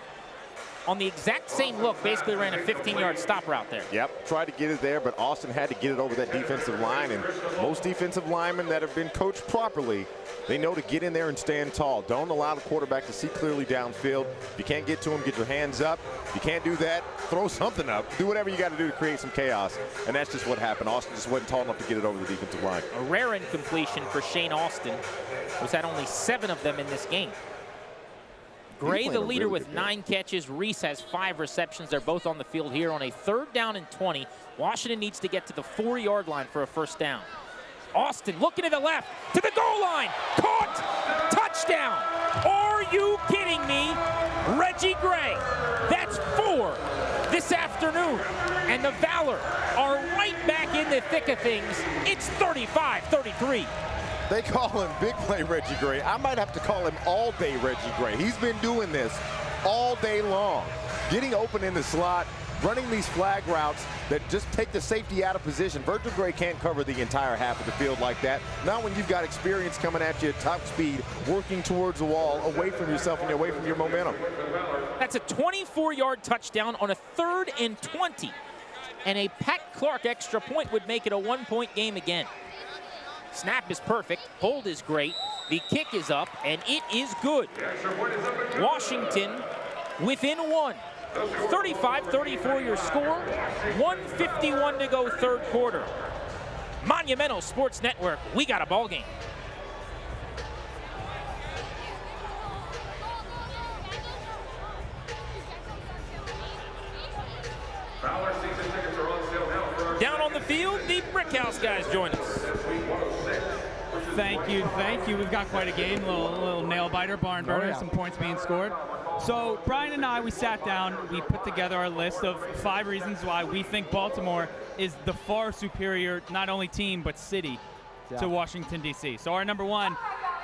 on the exact same look basically ran a 15-yard stop route there. Yep, tried to get it there, but Austin had to get it over that defensive line. And most defensive linemen that have been coached properly, they know to get in there and stand tall. Don't allow the quarterback to see clearly downfield. If you can't get to him, get your hands up. If you can't do that, throw something up. Do whatever you got to do to create some chaos. And that's just what happened. Austin just wasn't tall enough to get it over the defensive line. A rare incompletion for Shane Austin, who's had only 7 of them in this game. Gray, the leader, with 9 catches. Reese has 5 receptions. They're both on the field here on a 3rd down and 20. Washington needs to get to the 4-yard line for a 1st down. Austin looking to the left, to the goal line. Caught! Touchdown! Are you kidding me? Reggie Gray. That's 4 this afternoon. And the Valor are right back in the thick of things. It's 35-33. They call him Big Play Reggie Gray. I might have to call him All Day Reggie Gray. He's been doing this all day long. Getting open in the slot, running these flag routes that just take the safety out of position. Reggie Gray can't cover the entire half of the field like that. Not when you've got experience coming at you at top speed, working towards the wall, away from yourself and away from your momentum. That's a 24-yard touchdown on a 3rd and 20. And a Pat Clark extra point would make it a 1-point game again. Snap is perfect, hold is great, the kick is up, and it is good. Washington within 1. 35-34 your score, 1:51 to go 3rd quarter. Monumental Sports Network, we got a ball game. Valor season tickets are on sale now for our Down on the field, the Brickhouse guys join us. Thank you. We've got quite a game, a little nail biter, barn burner, some points being scored. So Brian and I, we sat down, we put together our list of 5 reasons why we think Baltimore is the far superior, not only team, but city to Washington, D.C. So our number 1,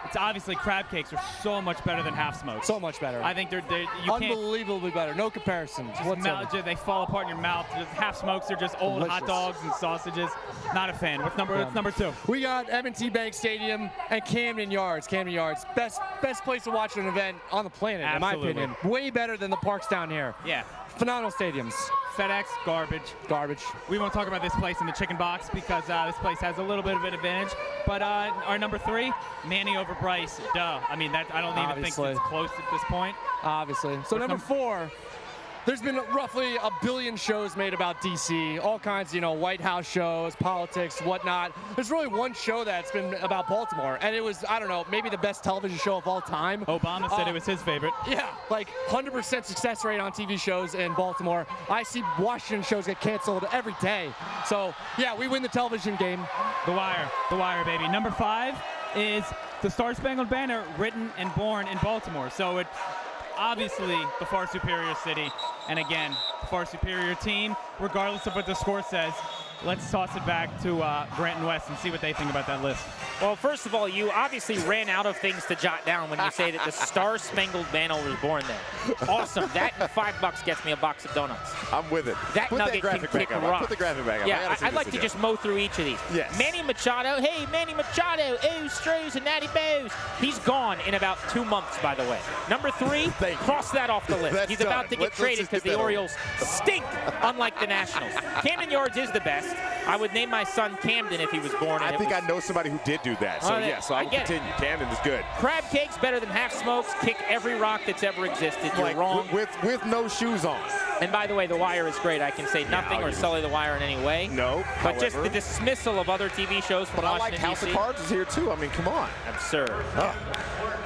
it's obviously crab cakes are so much better than half smokes. So much better. I think you unbelievably better. No comparisons. They fall apart in your mouth. Just half smokes, they're just old hot dogs and sausages. Not a fan. What's number 2? We got M&T Bank Stadium and Camden Yards. Camden Yards, best place to watch an event on the planet, Absolutely. in my opinion. Way better than the parks down here. Yeah. Phenomenal stadiums. FedEx, garbage. We won't talk about this place in the chicken box because this place has a little bit of an advantage. But our number 3, Manny over Bryce. Duh. I mean, I don't even think it's close at this point. Obviously. So number 4. There's been roughly a billion shows made about D.C., all kinds, White House shows, politics, whatnot. There's really one show that's been about Baltimore, and it was, I don't know, maybe the best television show of all time. Obama said it was his favorite. Yeah, like 100% success rate on TV shows in Baltimore. I see Washington shows get canceled every day. So, yeah, we win the television game. The Wire, baby. Number 5 is the Star Spangled Banner, written and born in Baltimore. So it's obviously the far superior city, and again, far superior team, regardless of what the score says. Let's toss it back to Grant and West and see what they think about that list. Well, first of all, you obviously ran out of things to jot down when you say that the Star Spangled Banner was born there. Awesome. That and $5 gets me a box of donuts. I'm with it. That nugget can kick rocks. Put the graphic back up. Yeah, I'd like to just mow through each of these. Yes. Manny Machado. Hey, Manny Machado. Oh, Strohs and Natty Bows. He's gone in about 2 months, by the way. Number 3, cross that off the list. He's about to get traded because the Orioles stink, unlike the Nationals. Camden Yards is the best. I would name my son Camden if he was born. I think I know somebody who did do that. So, so I will continue. Camden is good. Crab cake's better than half smokes. Kick every rock that's ever existed. You're wrong. With no shoes on. And by the way, The Wire is great. I can say nothing or sully The Wire in any way. No. But just the dismissal of other TV shows from Washington, D.C. I like House of Cards is here, too. I mean, come on. Absurd.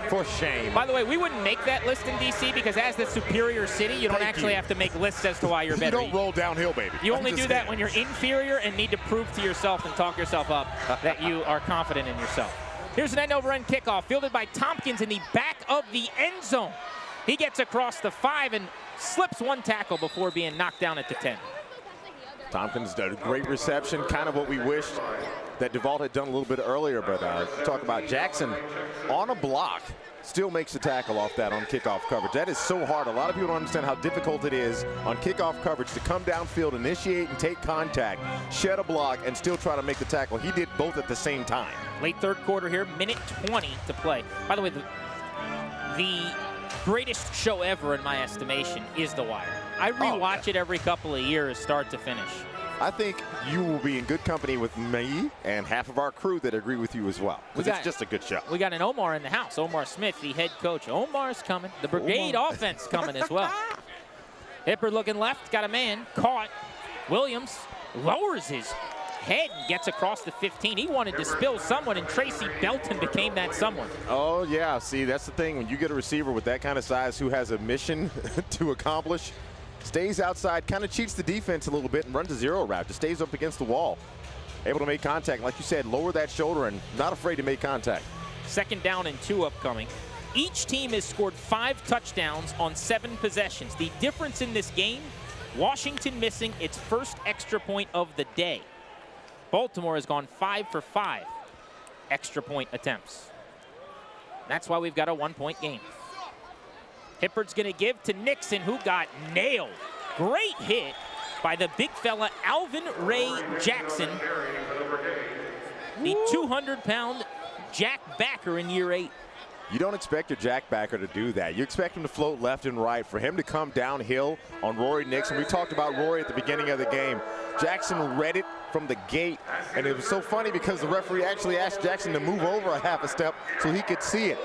For shame. By the way, we wouldn't make that list in D.C. because as the superior city, you don't actually have to make lists as to why you're better. You don't roll downhill, baby. You only do that when you're inferior and need to prove to yourself and talk yourself up that you are confident in yourself. Here's an end-over-end kickoff fielded by Tompkins in the back of the end zone. He gets across the 5 and slips 1 tackle before being knocked down at the 10. Tompkins did a great reception, kind of what we wished that Devante had done a little bit earlier, but talk about Jackson on a block. Still makes the tackle off that on kickoff coverage. That is so hard. A lot of people don't understand how difficult it is on kickoff coverage to come downfield, initiate and take contact, shed a block, and still try to make the tackle. He did both at the same time. Late 3rd quarter here, minute 20 to play. By the way, the greatest show ever in my estimation is The Wire. I rewatch it every couple of years, start to finish. I think you will be in good company with me and half of our crew that agree with you as well. Because it's just a good show. We got an Omar in the house. Omar Smith, the head coach. Omar's coming. The Brigade offense coming as well. Hibbert looking left, got a man, caught. Williams lowers his head and gets across the 15. He wanted to spill someone, and Tracy Belton became that someone. Oh, yeah. See, that's the thing. When you get a receiver with that kind of size who has a mission to accomplish, stays outside, kind of cheats the defense a little bit and runs a zero route. Just stays up against the wall. Able to make contact. Like you said, lower that shoulder and not afraid to make contact. 2nd down and 2 upcoming. Each team has scored 5 touchdowns on 7 possessions. The difference in this game, Washington missing its first extra point of the day. Baltimore has gone 5 for 5 extra point attempts. That's why we've got a 1-point game. Hibbert's going to give to Nixon, who got nailed. Great hit by the big fella Alvin Ray Jackson, the 200-pound jack backer in year 8. You don't expect your jack backer to do that. You expect him to float left and right. For him to come downhill on Rory Nixon, we talked about Rory at the beginning of the game. Jackson read it from the gate, and it was so funny because the referee actually asked Jackson to move over a half a step so he could see it.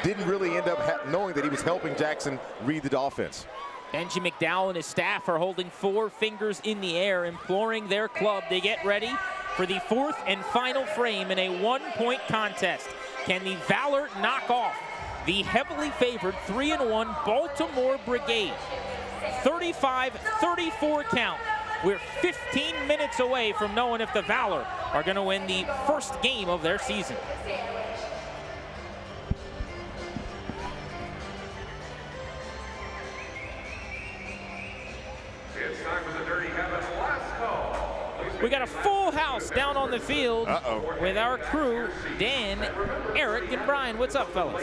Didn't really end up knowing that he was helping Jackson read the offense. Benji McDowell and his staff are holding 4 fingers in the air, imploring their club to get ready for the 4th and final frame in a 1-point contest. Can the Valor knock off the heavily favored 3-1 Baltimore Brigade? 35-34 count. We're 15 minutes away from knowing if the Valor are going to win the first game of their season. It's time for the Dirty Habits last call. We got a full house down on the field with our crew, Dan, Eric, and Brian. What's up, fellas?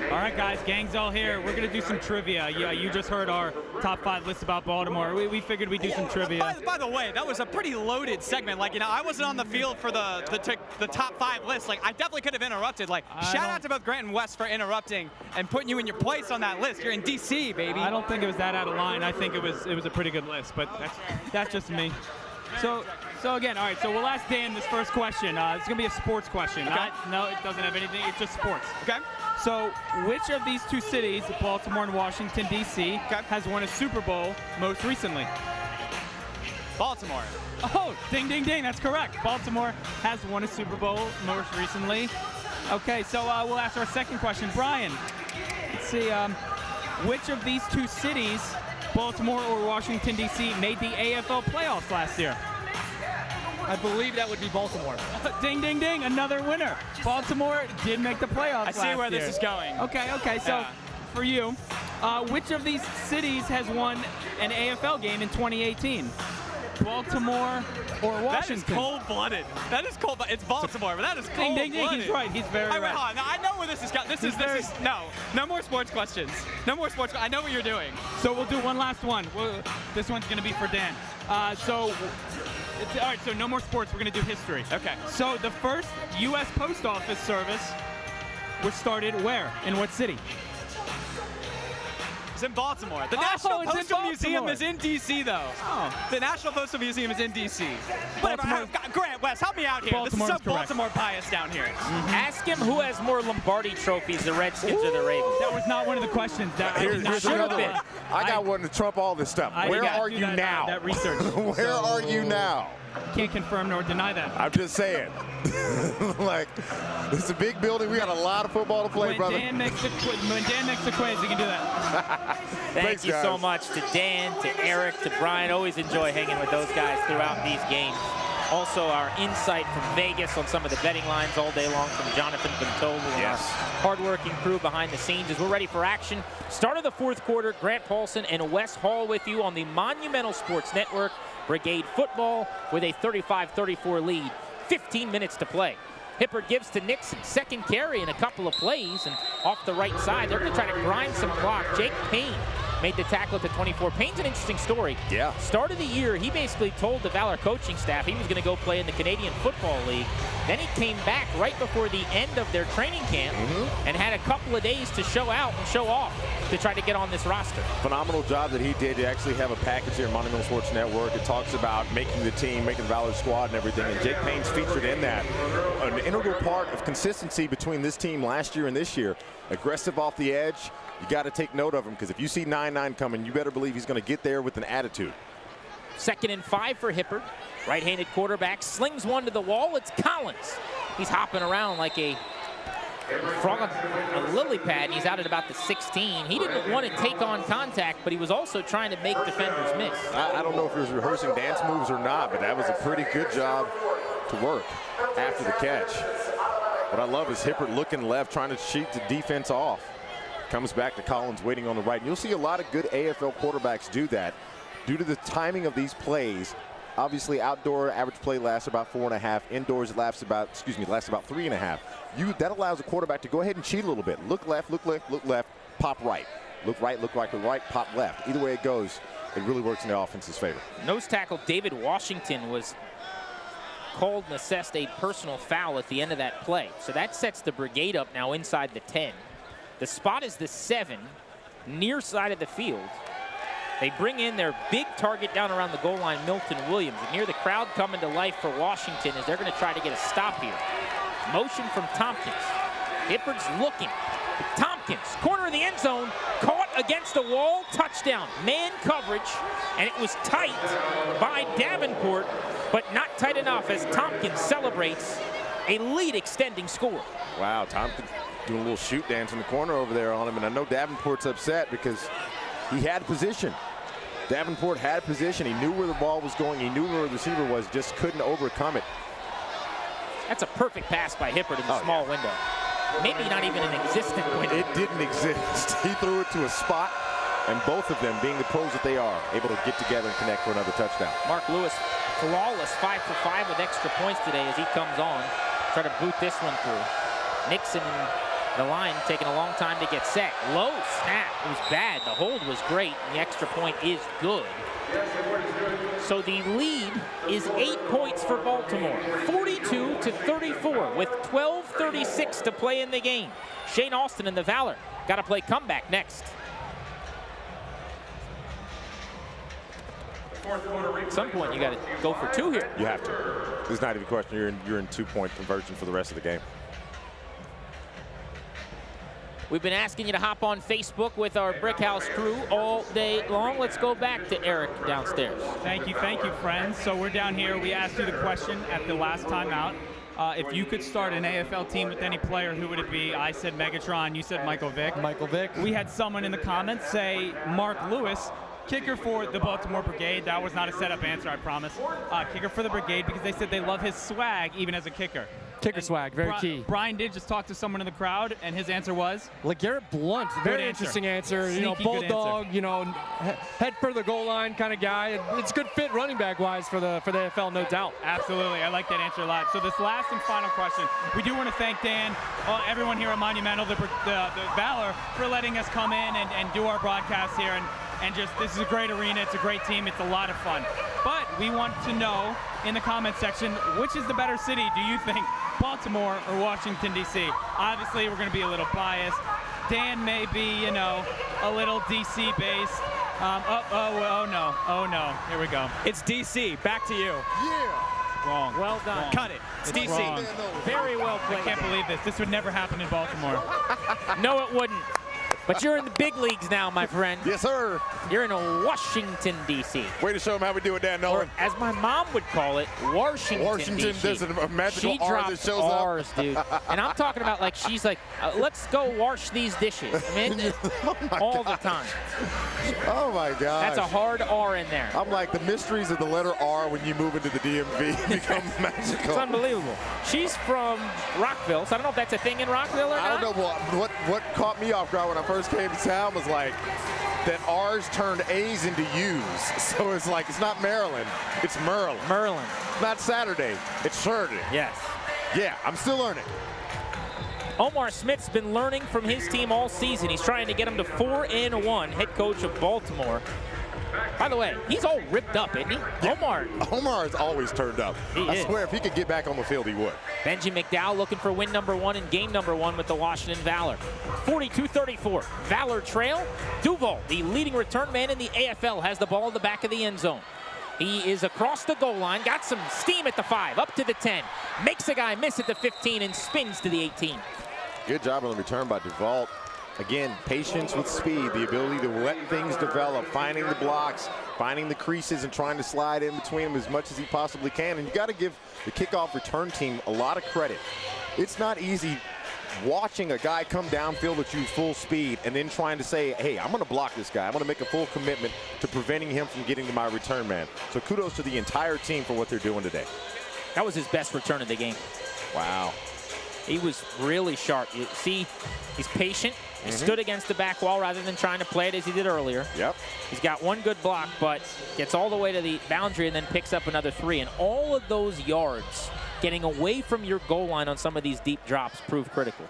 All right, guys, gang's all here. We're going to do some trivia. Yeah, you just heard our top 5 list about Baltimore. We figured we'd do some trivia. By the way, that was a pretty loaded segment. Like, you know, I wasn't on the field for the top 5 list. Like, I definitely could have interrupted. Like, shout out to both Grant and Wes for interrupting and putting you in your place on that list. You're in D.C., baby. I don't think it was that out of line. I think it was a pretty good list, but that's just me. So again, all right, so we'll ask Dan this first question. It's going to be a sports question. Okay. No, it doesn't have anything. It's just sports. Okay. So which of these 2 cities, Baltimore and Washington, D.C., has won a Super Bowl most recently? Baltimore. Oh, ding, ding, ding. That's correct. Baltimore has won a Super Bowl most recently. Okay, so we'll ask our second question. Brian, let's see. Which of these 2 cities, Baltimore or Washington, D.C., made the AFL playoffs last year? I believe that would be Baltimore. Ding, ding, ding, another winner. Baltimore did make the playoffs last year. I see where this is going. Okay, so for you, which of these cities has won an AFL game in 2018? Baltimore or Washington? That is cold-blooded. That is cold-blooded. It's Baltimore, but that is cold-blooded. Ding, ding, ding, he's right. He's very right. Hold on. I know where this is going. This is no more sports questions. No more sports. I know what you're doing. So we'll do one last one. This one's going to be for Dan. All right, so no more sports. We're going to do history. Okay. So the first U.S. Post Office service was started where? In what city? It's in Baltimore. The National Postal Museum is in D.C., though. Oh. The National Postal Museum is in D.C. Grant, Wes, help me out here. Baltimore's this is so Baltimore bias down here. Ask him who has more Lombardi trophies, the Redskins or the Ravens. That was not one of the questions. Here's another one. I got one to trump all this stuff. Where are you now? That research. Where are you now? Can't confirm nor deny that. I'm just saying. Like, it's a big building. We got a lot of football to play, brother. When Dan makes the quiz, you can do that. Thank you so much to Dan, to Eric, to Brian. Always enjoy hanging with those guys throughout these games. Also, our insight from Vegas on some of the betting lines all day long from Jonathan Ventolo and our hardworking crew behind the scenes as we're ready for action. Start of the 4th quarter, Grant Paulson and Wes Hall with you on the Monumental Sports Network. Brigade football with a 35-34 lead. 15 minutes to play. Hibbert gives to Nixon, second carry in a couple of plays, and off the right side, they're going to try to grind some clock. Jake Payne made the tackle at the 24. Payne's an interesting story. Yeah. Start of the year, he basically told the Valor coaching staff he was going to go play in the Canadian Football League. Then he came back right before the end of their training camp and had a couple of days to show out and show off to try to get on this roster. Phenomenal job that he did to actually have a package here at Monumental Sports Network. It talks about making the team, making the Valor squad and everything, and Jake Payne's featured in that. An integral part of consistency between this team last year and this year. Aggressive off the edge. You got to take note of him because if you see 9-9 coming, you better believe he's going to get there with an attitude. 2nd and 5 for Hibbert. Right-handed quarterback slings one to the wall. It's Collins. He's hopping around like a frog on a lily pad, and he's out at about the 16. He didn't want to take on contact, but he was also trying to make defenders miss. I don't know if he was rehearsing dance moves or not, but that was a pretty good job to work after the catch. What I love is Hibbert looking left, trying to cheat the defense off. Comes back to Collins waiting on the right. And you'll see a lot of good AFL quarterbacks do that due to the timing of these plays. Obviously, outdoor average play lasts about 4.5. Indoors lasts about 3.5. That allows a quarterback to go ahead and cheat a little bit. Look left, pop right. look right, pop left. Either way it goes, it really works in the offense's favor. Nose tackle David Washington was called and assessed a personal foul at the end of that play. So that sets the Brigade up now inside the 10. The spot is the 7, near side of the field. They bring in their big target down around the goal line, Milton Williams. And here the crowd coming to life for Washington as they're going to try to get a stop here. Motion from Tompkins. Hibbert's looking. Tompkins, corner of the end zone, caught against the wall, touchdown. Man coverage, and it was tight by Davenport, but not tight enough as Tompkins celebrates a lead extending score. Wow, Tompkins doing a little shoot dance in the corner over there on him, and I know Davenport's upset because he had position. Davenport had position. He knew where the ball was going. He knew where the receiver was, just couldn't overcome it. That's a perfect pass by Hibbert in the small window. Maybe not even an existent window. It didn't exist. He threw it to a spot, and both of them, being the pros that they are, able to get together and connect for another touchdown. Mark Lewis, flawless 5 for 5 with extra points today as he comes on. Try to boot this one through. Nixon and the line taking a long time to get set. Low snap. It was bad. The hold was great, and the extra point is good. So the lead is 8 points for Baltimore, 42-34, with 12:36 to play in the game. Shane Alston and the Valor got to play comeback next. At some point, you got to go for 2 here. You have to. There's not even a question. You're in 2-point conversion for the rest of the game. We've been asking you to hop on Facebook with our Brick House crew all day long. Let's go back to Eric downstairs. Thank you, friends. So we're down here. We asked you the question at the last time out. If you could start an AFL team with any player, who would it be? I said Megatron. You said Michael Vick. Michael Vick. We had someone in the comments say Mark Lewis, kicker for the Baltimore Brigade. That was not a setup answer, I promise. Kicker for the Brigade because they said they love his swag even as a kicker. Kicker swag, very key. Brian did just talk to someone in the crowd, and his answer was? LeGarrette Blount, very interesting answer. You know, bulldog, you know, head for the goal line kind of guy. It's a good fit running back wise for the AFL, no doubt. Absolutely, I like that answer a lot. So this last and final question, we do want to thank Dan, everyone here at Monumental, the Valor, for letting us come in and do our broadcast here. And just, this is a great arena, it's a great team, it's a lot of fun. But we want to know in the comment section, which is the better city, do you think, Baltimore or Washington, D.C.? Obviously, we're going to be a little biased. Dan may be, you know, a little D.C. based. Oh no, here we go. It's D.C., back to you. Yeah. Wrong. Well done. Wrong. Cut it. It's D.C. Wrong. Very well played. I can't believe this. This would never happen in Baltimore. No, it wouldn't. But you're in the big leagues now, my friend. Yes, sir. You're in Washington, D.C. Way to show them how we do it, Dan Nolan. Or, as my mom would call it, Washington, D.C. There's a magical she R that shows R's, up. dude. And I'm talking about like she's like, let's go wash these dishes. I mean, all the time. Oh, my God. That's a hard R in there. I'm like, the mysteries of the letter R when you move into the DMV become magical. It's unbelievable. She's from Rockville, so I don't know if that's a thing in Rockville or not. I don't know. What caught me off guard when I first came to town was like that R's turned A's into U's. So it's like, it's not Maryland, it's Merlin. Merlin. Not Saturday, it's Saturday. Yes. Yeah, I'm still learning. Omar Smith's been learning from his team all season. He's trying to get them to 4-1, head coach of Baltimore. By the way, he's all ripped up, isn't he? Yeah. Omar is always turned up. I swear, if he could get back on the field, he would. Benji McDowell looking for win number 1 and game number 1 with the Washington Valor. 42-34, Valor trail. Duval, the leading return man in the AFL, has the ball in the back of the end zone. He is across the goal line, got some steam at the 5, up to the 10, makes a guy miss at the 15 and spins to the 18. Good job on the return by Duval. Again, patience with speed, the ability to let things develop, finding the blocks, finding the creases, and trying to slide in between them as much as he possibly can. And you got to give the kickoff return team a lot of credit. It's not easy watching a guy come downfield at you full speed and then trying to say, hey, I'm going to block this guy. I'm going to make a full commitment to preventing him from getting to my return man. So kudos to the entire team for what they're doing today. That was his best return of the game. Wow. He was really sharp. You see, he's patient. He stood against the back wall rather than trying to play it as he did earlier. Yep. He's got one good block, but gets all the way to the boundary and then picks up another 3. And all of those yards, getting away from your goal line on some of these deep drops, prove critical.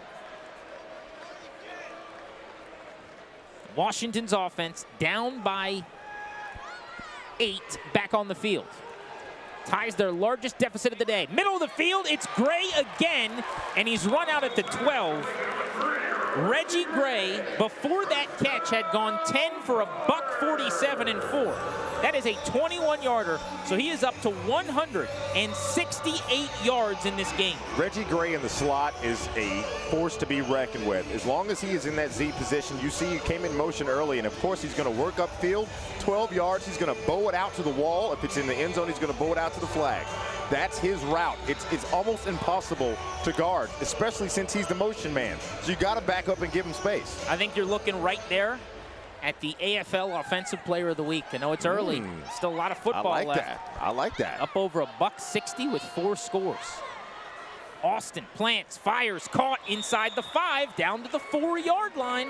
Washington's offense down by 8 back on the field. Ties their largest deficit of the day. Middle of the field, it's Gray again, and he's run out at the 12. Reggie Gray, before that catch, had gone 10 for a $147 and 4. That is a 21-yarder, so he is up to 168 yards in this game. Reggie Gray in the slot is a force to be reckoned with. As long as he is in that Z position, you see he came in motion early, and of course he's going to work upfield, 12 yards. He's going to bow it out to the wall. If it's in the end zone, he's going to bow it out to the flag. That's his route. It's almost impossible to guard, especially since he's the motion man. So you got to back up and give him space. I think you're looking right there at the AFL Offensive Player of the Week. I know it's early. Still a lot of football left. I like that. I like that. Up over a $160 with 4 scores. Austin plants, fires, caught inside the 5, down to the 4-yard line.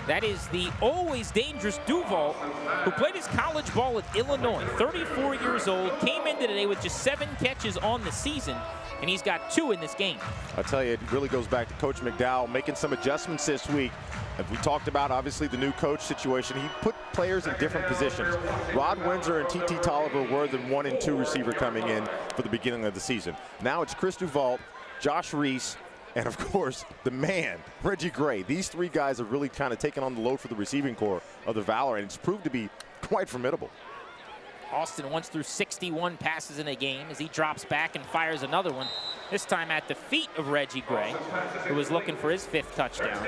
That is the always dangerous Duval, who played his college ball at Illinois. 34 years old, came into today with just 7 catches on the season, and he's got 2 in this game. I'll tell you, it really goes back to Coach McDowell making some adjustments this week. As we talked about, obviously, the new coach situation, he put players in different positions. Rod Windsor and T.T. Tolliver were the 1 and 2 receiver coming in for the beginning of the season. Now it's Chris Duval, Josh Reese, and of course, the man, Reggie Gray. These 3 guys have really kind of taken on the load for the receiving corps of the Valor, and it's proved to be quite formidable. Austin once threw 61 passes in a game as he drops back and fires another one, this time at the feet of Reggie Gray, who was looking for his 5th touchdown.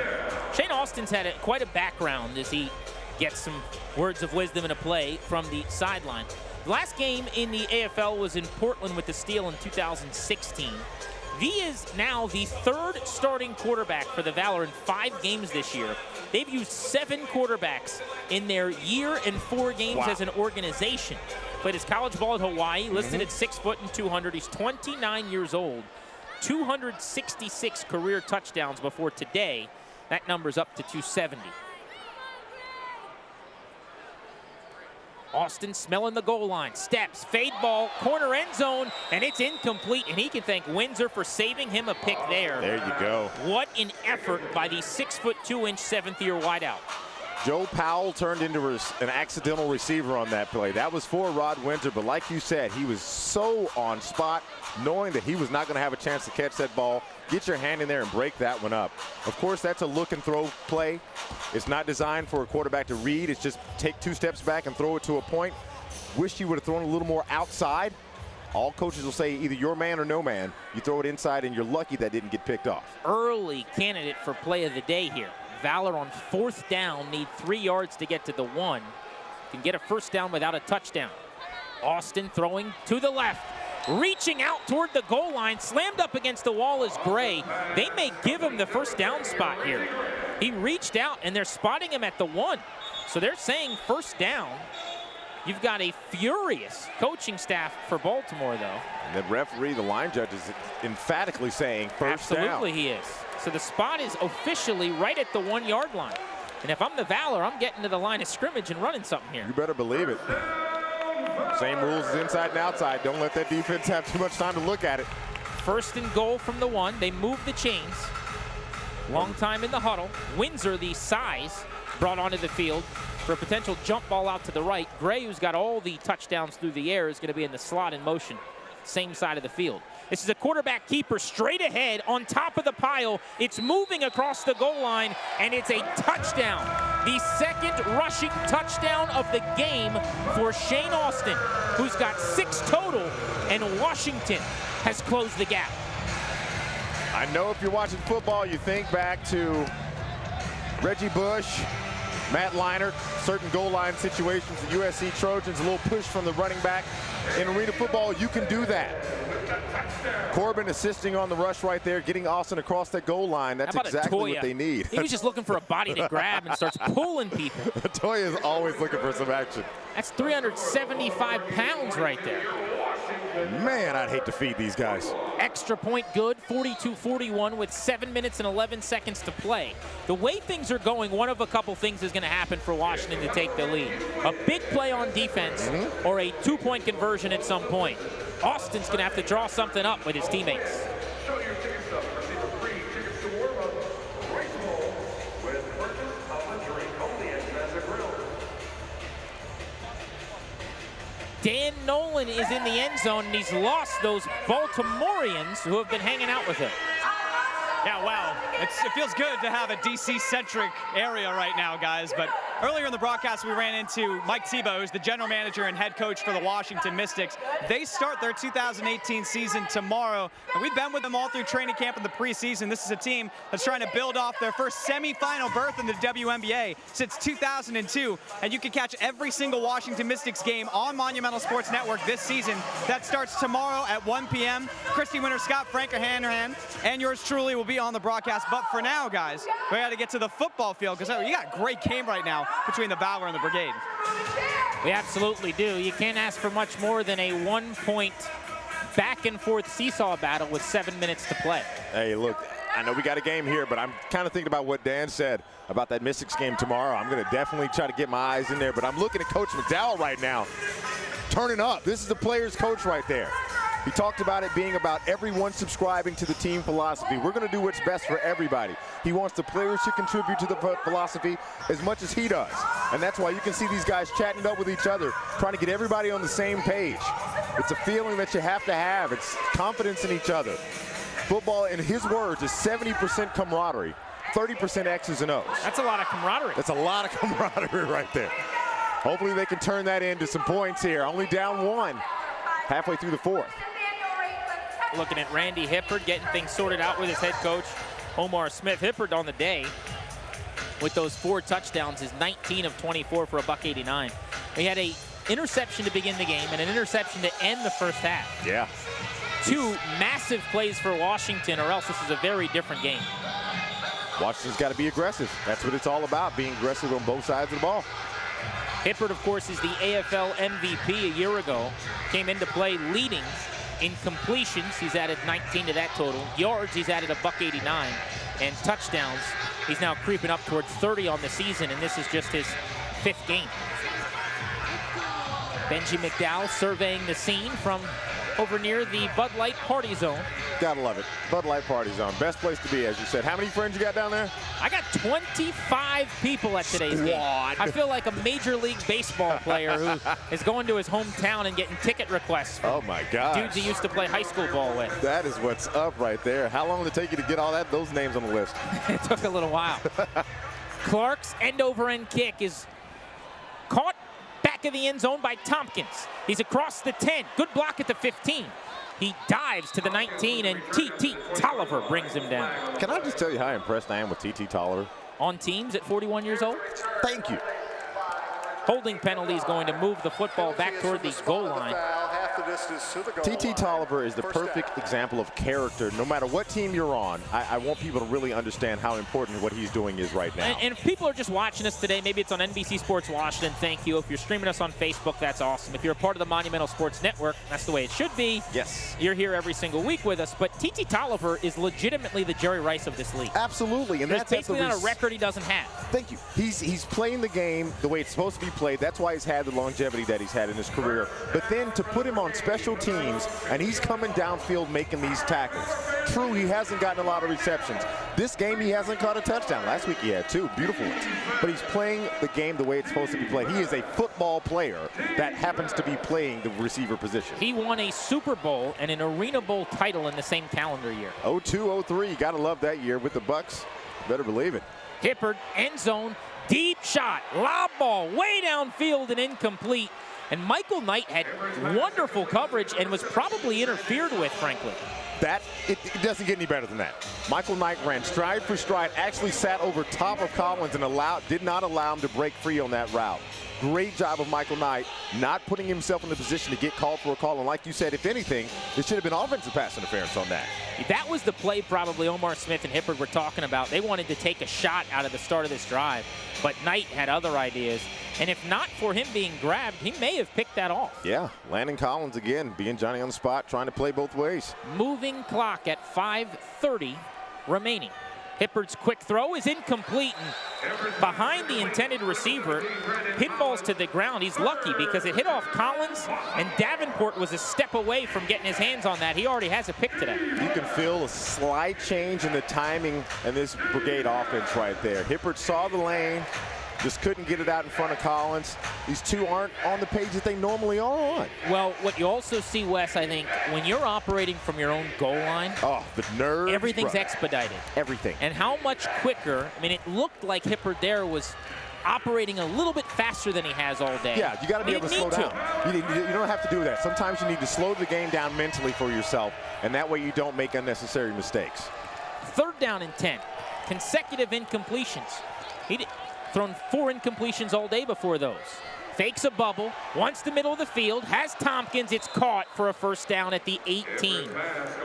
Shane Austin's had quite a background as he gets some words of wisdom in a play from the sideline. The last game in the AFL was in Portland with the Steel in 2016. He is now the 3rd starting quarterback for the Valor in 5 games this year. They've used 7 quarterbacks in their year and 4 games as an organization. Played his college ball at Hawaii, listed at 6 foot and 200. He's 29 years old. 266 career touchdowns before today. That number's up to 270. Austin smelling the goal line, steps, fade ball, corner end zone, and it's incomplete, and he can thank Windsor for saving him a pick there. There you go. What an effort by the 6'2", 7th-year wideout. Joe Powell turned into an accidental receiver on that play. That was for Rod Windsor, but like you said, he was so on spot, knowing that he was not going to have a chance to catch that ball. Get your hand in there and break that one up. Of course, that's a look and throw play. It's not designed for a quarterback to read. It's just take 2 steps back and throw it to a point. Wish you would have thrown a little more outside. All coaches will say either your man or no man. You throw it inside, and you're lucky that didn't get picked off. Early candidate for play of the day here. Valor on 4th down, need 3 yards to get to the 1. Can get a 1st down without a touchdown. Austin throwing to the left. Reaching out toward the goal line, slammed up against the wall is Gray. They may give him the 1st down spot here. He reached out, and they're spotting him at the 1. So they're saying 1st down. You've got a furious coaching staff for Baltimore, though. And the referee, the line judge, is emphatically saying 1st down. Absolutely he is. So the spot is officially right at the 1-yard line. And if I'm the Valor, I'm getting to the line of scrimmage and running something here. You better believe it. Same rules as inside and outside. Don't let that defense have too much time to look at it. 1st and goal from the 1. They move the chains. Long time in the huddle. Windsor, the size, brought onto the field for a potential jump ball out to the right. Gray, who's got all the touchdowns through the air, is going to be in the slot in motion. Same side of the field. This is a quarterback keeper straight ahead on top of the pile. It's moving across the goal line, and it's a touchdown. The 2nd rushing touchdown of the game for Shane Austin, who's got 6 total, and Washington has closed the gap. I know if you're watching football, you think back to Reggie Bush, Matt Leinart, certain goal line situations, the USC Trojans, a little push from the running back. In arena football, you can do that. Corbin assisting on the rush right there, getting Austin across that goal line. That's exactly what they need. He was just looking for a body to grab and starts pulling people. Toya is always looking for some action. That's 375 pounds right there. Man, I'd hate to feed these guys. Extra point good, 42-41 with 7 minutes and 11 seconds to play. The way things are going, one of a couple things is going to happen for Washington to take the lead. A big play on defense or a 2-point conversion at some point. Austin's going to have to draw something up with his teammates. Dan Nolan is in the end zone, and he's lost those Baltimoreans who have been hanging out with him. Yeah, wow. It feels good to have a DC-centric area right now, guys. But earlier in the broadcast, we ran into Mike Tebow, who's the general manager and head coach for the Washington Mystics. They start their 2018 season tomorrow, and we've been with them all through training camp in the preseason. This is a team that's trying to build off their first semifinal berth in the WNBA since 2002, and you can catch every single Washington Mystics game on Monumental Sports Network this season. That starts tomorrow at 1 p.m. Christy Winter-Scott, Frank Hanrahan, and yours truly will be on the broadcast. But for now, guys, we got to get to the football field because you got a great game right now between the Valor and the Brigade. We absolutely do. You can't ask for much more than a 1-point back-and-forth seesaw battle with 7 minutes to play. Hey, look, I know we got a game here, but I'm kind of thinking about what Dan said about that Mystics game tomorrow. I'm going to definitely try to get my eyes in there, but I'm looking at Coach McDowell right now, turning up. This is the player's coach right there. He talked about it being about everyone subscribing to the team philosophy. We're going to do what's best for everybody. He wants the players to contribute to the philosophy as much as he does. And that's why you can see these guys chatting it up with each other, trying to get everybody on the same page. It's a feeling that you have to have. It's confidence in each other. Football, in his words, is 70% camaraderie, 30% X's and O's. That's a lot of camaraderie. That's a lot of camaraderie right there. Hopefully they can turn that into some points here. Only down 1 halfway through the 4th. Looking at Randy Hibbert getting things sorted out with his head coach, Omar Smith. Hibbert on the day with those 4 touchdowns is 19 of 24 for a $189. He had an interception to begin the game and an interception to end the first half. Yeah. 2 massive plays for Washington, or else this is a very different game. Washington's got to be aggressive. That's what it's all about, being aggressive on both sides of the ball. Hibbert, of course, is the AFL MVP a year ago. Came into play leading in completions. He's added 19 to that total. Yards, he's added a $189. And touchdowns, he's now creeping up towards 30 on the season, and this is just his 5th game. Benji McDowell surveying the scene from over near the Bud Light Party Zone. Gotta love it. Bud Light Party Zone. Best place to be, as you said. How many friends you got down there? I got 25 people at today's game. I feel like a Major League Baseball player who is going to his hometown and getting ticket requests from oh my God, dudes he used to play high school ball with. That is what's up right there. How long did it take you to get all those names on the list? It took a little while. Clark's end-over-end kick is caught back of the end zone by Tompkins. He's across the 10. Good block at the 15. He dives to the 19, and T.T. Tolliver brings him down. Can I just tell you how impressed I am with T.T. Tolliver? On teams at 41 years old? Thank you. Holding penalty is going to move the football back toward the goal line. T.T. Tolliver is the perfect example of character. No matter what team you're on, I want people to really understand how important what he's doing is right now. And if people are just watching us today, maybe it's on NBC Sports Washington, thank you. If you're streaming us on Facebook, that's awesome. If you're a part of the Monumental Sports Network, that's the way it should be. Yes. You're here every single week with us. But T.T. Tolliver is legitimately the Jerry Rice of this league. Absolutely. And There's that's basically not a record he doesn't have. Thank you. He's playing the game the way it's supposed to be played. That's why he's had the longevity that he's had in his career. But then to put him on special teams, and he's coming downfield making these tackles. True, he hasn't gotten a lot of receptions. This game, he hasn't caught a touchdown. Last week he had 2 beautiful ones. But he's playing the game the way it's supposed to be played. He is a football player that happens to be playing the receiver position. He won a Super Bowl and an Arena Bowl title in the same calendar year. 02-03, gotta love that year with the Bucks. Better believe it. Hibbert, end zone, deep shot, lob ball, way downfield and incomplete. And Michael Knight had wonderful coverage and was probably interfered with, frankly. It doesn't get any better than that. Michael Knight ran stride for stride, actually sat over top of Collins and did not allow him to break free on that route. Great job of Michael Knight, not putting himself in the position to get called for a call. And like you said, if anything, there should have been offensive pass interference on that. That was the play probably Omar Smith and Hibbert were talking about. They wanted to take a shot out of the start of this drive, but Knight had other ideas. And if not for him being grabbed, he may have picked that off. Yeah, Landon Collins again, being Johnny on the spot, trying to play both ways. Moving clock at 5:30 remaining. Hibbert's quick throw is incomplete, and behind the intended receiver, pinballs to the ground. He's lucky because it hit off Collins, and Davenport was a step away from getting his hands on that. He already has a pick today. You can feel a slight change in the timing in this Brigade offense right there. Hibbert saw the lane, Just couldn't get it out in front of Collins. These two aren't on the page that they normally are on. Well, what you also see, Wes, I think, when you're operating from your own goal line, the nerves, everything's brother. expedited. Everything. And how much quicker, I mean, it looked like Hibbert there was operating a little bit faster than he has all day. Yeah, you got to be able to slow down. You don't have to do that. Sometimes you need to slow the game down mentally for yourself, and that way you don't make unnecessary mistakes. 3rd down and 10. Consecutive incompletions. He'd thrown 4 incompletions all day before those. Fakes a bubble, wants the middle of the field, has Tompkins, it's caught for a 1st down at the 18.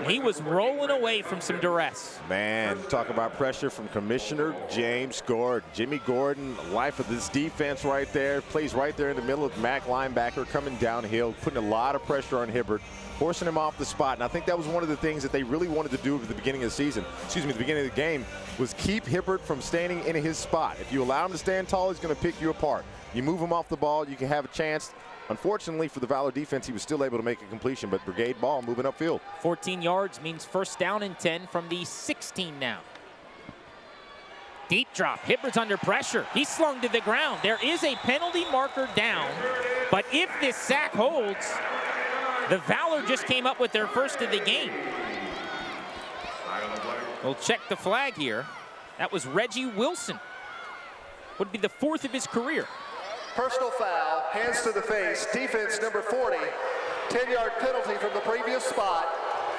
He was rolling away from some duress. Man, talk about pressure from Commissioner James Gordon. Jimmy Gordon, life of this defense right there, plays right there in the middle of the MAC linebacker, coming downhill, putting a lot of pressure on Hibbert, forcing him off the spot. And I think that was one of the things that they really wanted to do at the beginning of the season, the beginning of the game, was keep Hibbert from standing in his spot. If you allow him to stand tall, he's going to pick you apart. You move him off the ball, you can have a chance. Unfortunately for the Valor defense, he was still able to make a completion, but Brigade ball moving upfield. 14 yards means 1st down and 10 from the 16 now. Deep drop, Hibbert's under pressure. He's slung to the ground. There is a penalty marker down, but if this sack holds, the Valor just came up with their 1st of the game. We'll check the flag here. That was Reggie Wilson. Would be the 4th of his career. Personal foul, hands to the face, defense number 40, 10-yard penalty from the previous spot,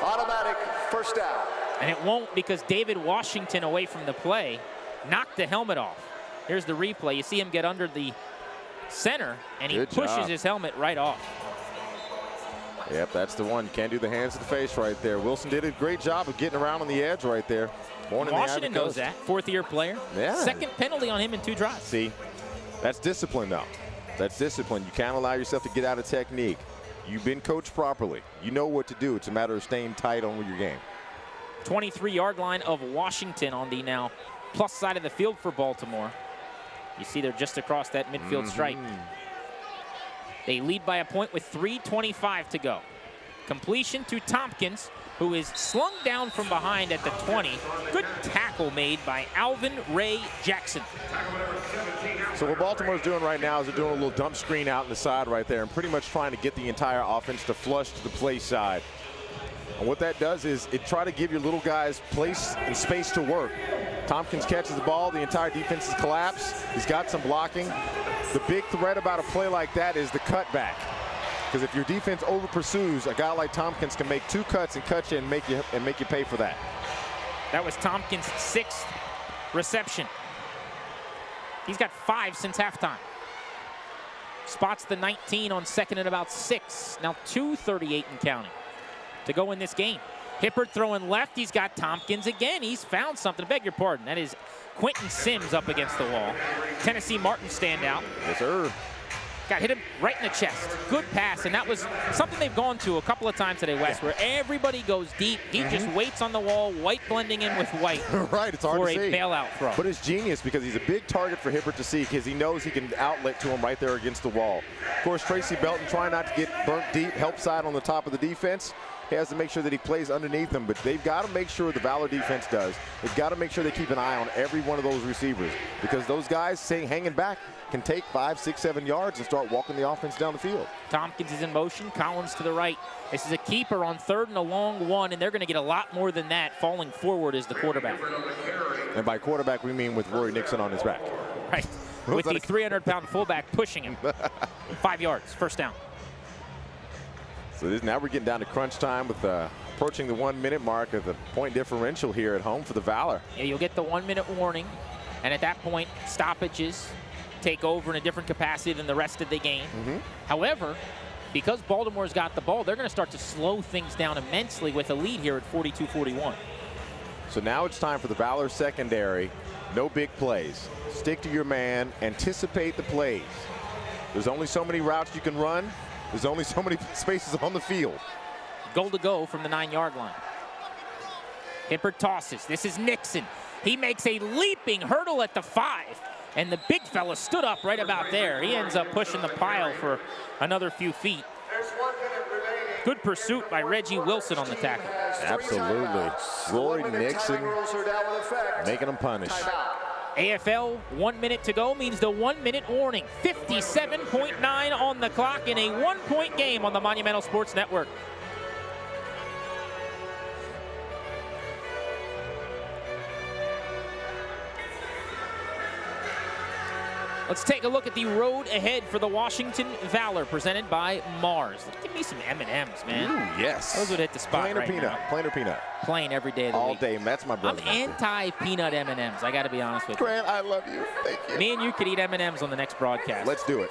automatic 1st down. And it won't because David Washington away from the play knocked the helmet off. Here's the replay. You see him get under the center, and he pushes his helmet right off. Yep, that's the one. Can't do the hands to the face right there. Wilson did a great job of getting around on the edge right there. Washington knows that. 4th-year player. Yeah. 2nd penalty on him in 2 drives. See, that's discipline, though. That's discipline. You can't allow yourself to get out of technique. You've been coached properly. You know what to do. It's a matter of staying tight on your game. 23-yard line of Washington on the now plus side of the field for Baltimore. You see they're just across that midfield stripe. They lead by a point with 3:25 to go. Completion to Tompkins, who is slung down from behind at the 20. Good tackle made by Alvin Ray Jackson. So what Baltimore's doing right now is they're doing a little dump screen out in the side right there and pretty much trying to get the entire offense to flush to the play side. And what that does is it try to give your little guys place and space to work. Tompkins catches the ball, the entire defense is collapsed. He's got some blocking. The big threat about a play like that is the cutback. Because if your defense over pursues, a guy like Tompkins can make 2 cuts and cut you and make you pay for that. That was Tompkins' 6th reception. He's got 5 since halftime. Spots the 19 on 2nd and about 6. Now 2:38 and counting to go in this game. Hibbert throwing left. He's got Tompkins again. He's found something. Beg your pardon. That is Quinton Sims up against the wall. Tennessee Martin standout. Yes, sir. Got hit him right in the chest. Good pass, and that was something they've gone to a couple of times today, Wes, where everybody goes deep. He just waits on the wall, White blending in with White. Right, it's hard to see. For a bailout throw. But it's genius because he's a big target for Hibbert to see because he knows he can outlet to him right there against the wall. Of course, Tracy Belton trying not to get burnt deep, help side on the top of the defense. He has to make sure that he plays underneath them, but they've got to make sure the Valor defense does. They've got to make sure they keep an eye on every one of those receivers because those guys hanging back can take 5, 6, 7 yards and start walking the offense down the field. Tompkins is in motion, Collins to the right. This is a keeper on 3rd and a long 1, and they're going to get a lot more than that falling forward as the quarterback. And by quarterback, we mean with Rory Nixon on his back. Right, with the 300-pound fullback pushing him. 5 yards, 1st down. So now we're getting down to crunch time with approaching the 1-minute mark of the point differential here at home for the Valor. Yeah, you'll get the 1-minute warning, and at that point, stoppages take over in a different capacity than the rest of the game. However, because Baltimore's got the ball, they're going to start to slow things down immensely with a lead here at 42-41. So now it's time for the Valor secondary. No big plays. Stick to your man. Anticipate the plays. There's only so many routes you can run. There's only so many spaces on the field. Goal to go from the 9-yard line. Hibbert tosses. This is Nixon. He makes a leaping hurdle at the 5. And the big fella stood up right about there. He ends up pushing the pile for another few feet. Good pursuit by Reggie Wilson on the tackle. Absolutely. Rory Nixon making him punish. AFL, 1 minute to go means the 1 minute warning. 57.9 on the clock in a 1-point game on the Monumental Sports Network. Let's take a look at the road ahead for the Washington Valor, presented by Mars. Give me some M&Ms, man. Ooh, yes. Those would hit the spot Plain or right peanut? now. Plain or peanut? Plain every day of the All week. day. That's my brother. I'm anti-peanut M&Ms. I got to be honest with you. Grant, I love you. Thank you. Me and you could eat M&Ms on the next broadcast. Let's do it.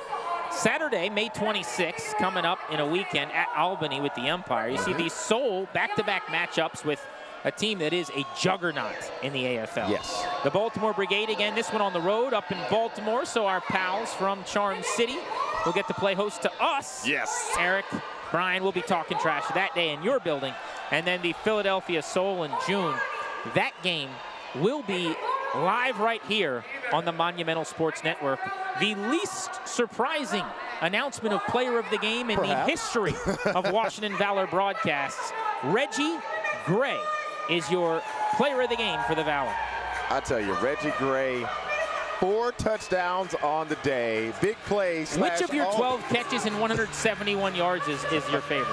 Saturday, May 26th, coming up in a weekend at Albany with the Empire. You see these sole back-to-back matchups with a team that is a juggernaut in the AFL. Yes. The Baltimore Brigade, again, this one on the road up in Baltimore, so our pals from Charm City will get to play host to us. Yes. Eric, Brian will be talking trash that day in your building. And then the Philadelphia Soul in June. That game will be live right here on the Monumental Sports Network. The least surprising announcement of player of the game in the history of Washington Valor broadcasts. Reggie Gray is your player of the game for the Valor. I tell you, Reggie Gray, 4 touchdowns on the day. Big plays. Which of your 12 catches and 171 yards is your favorite?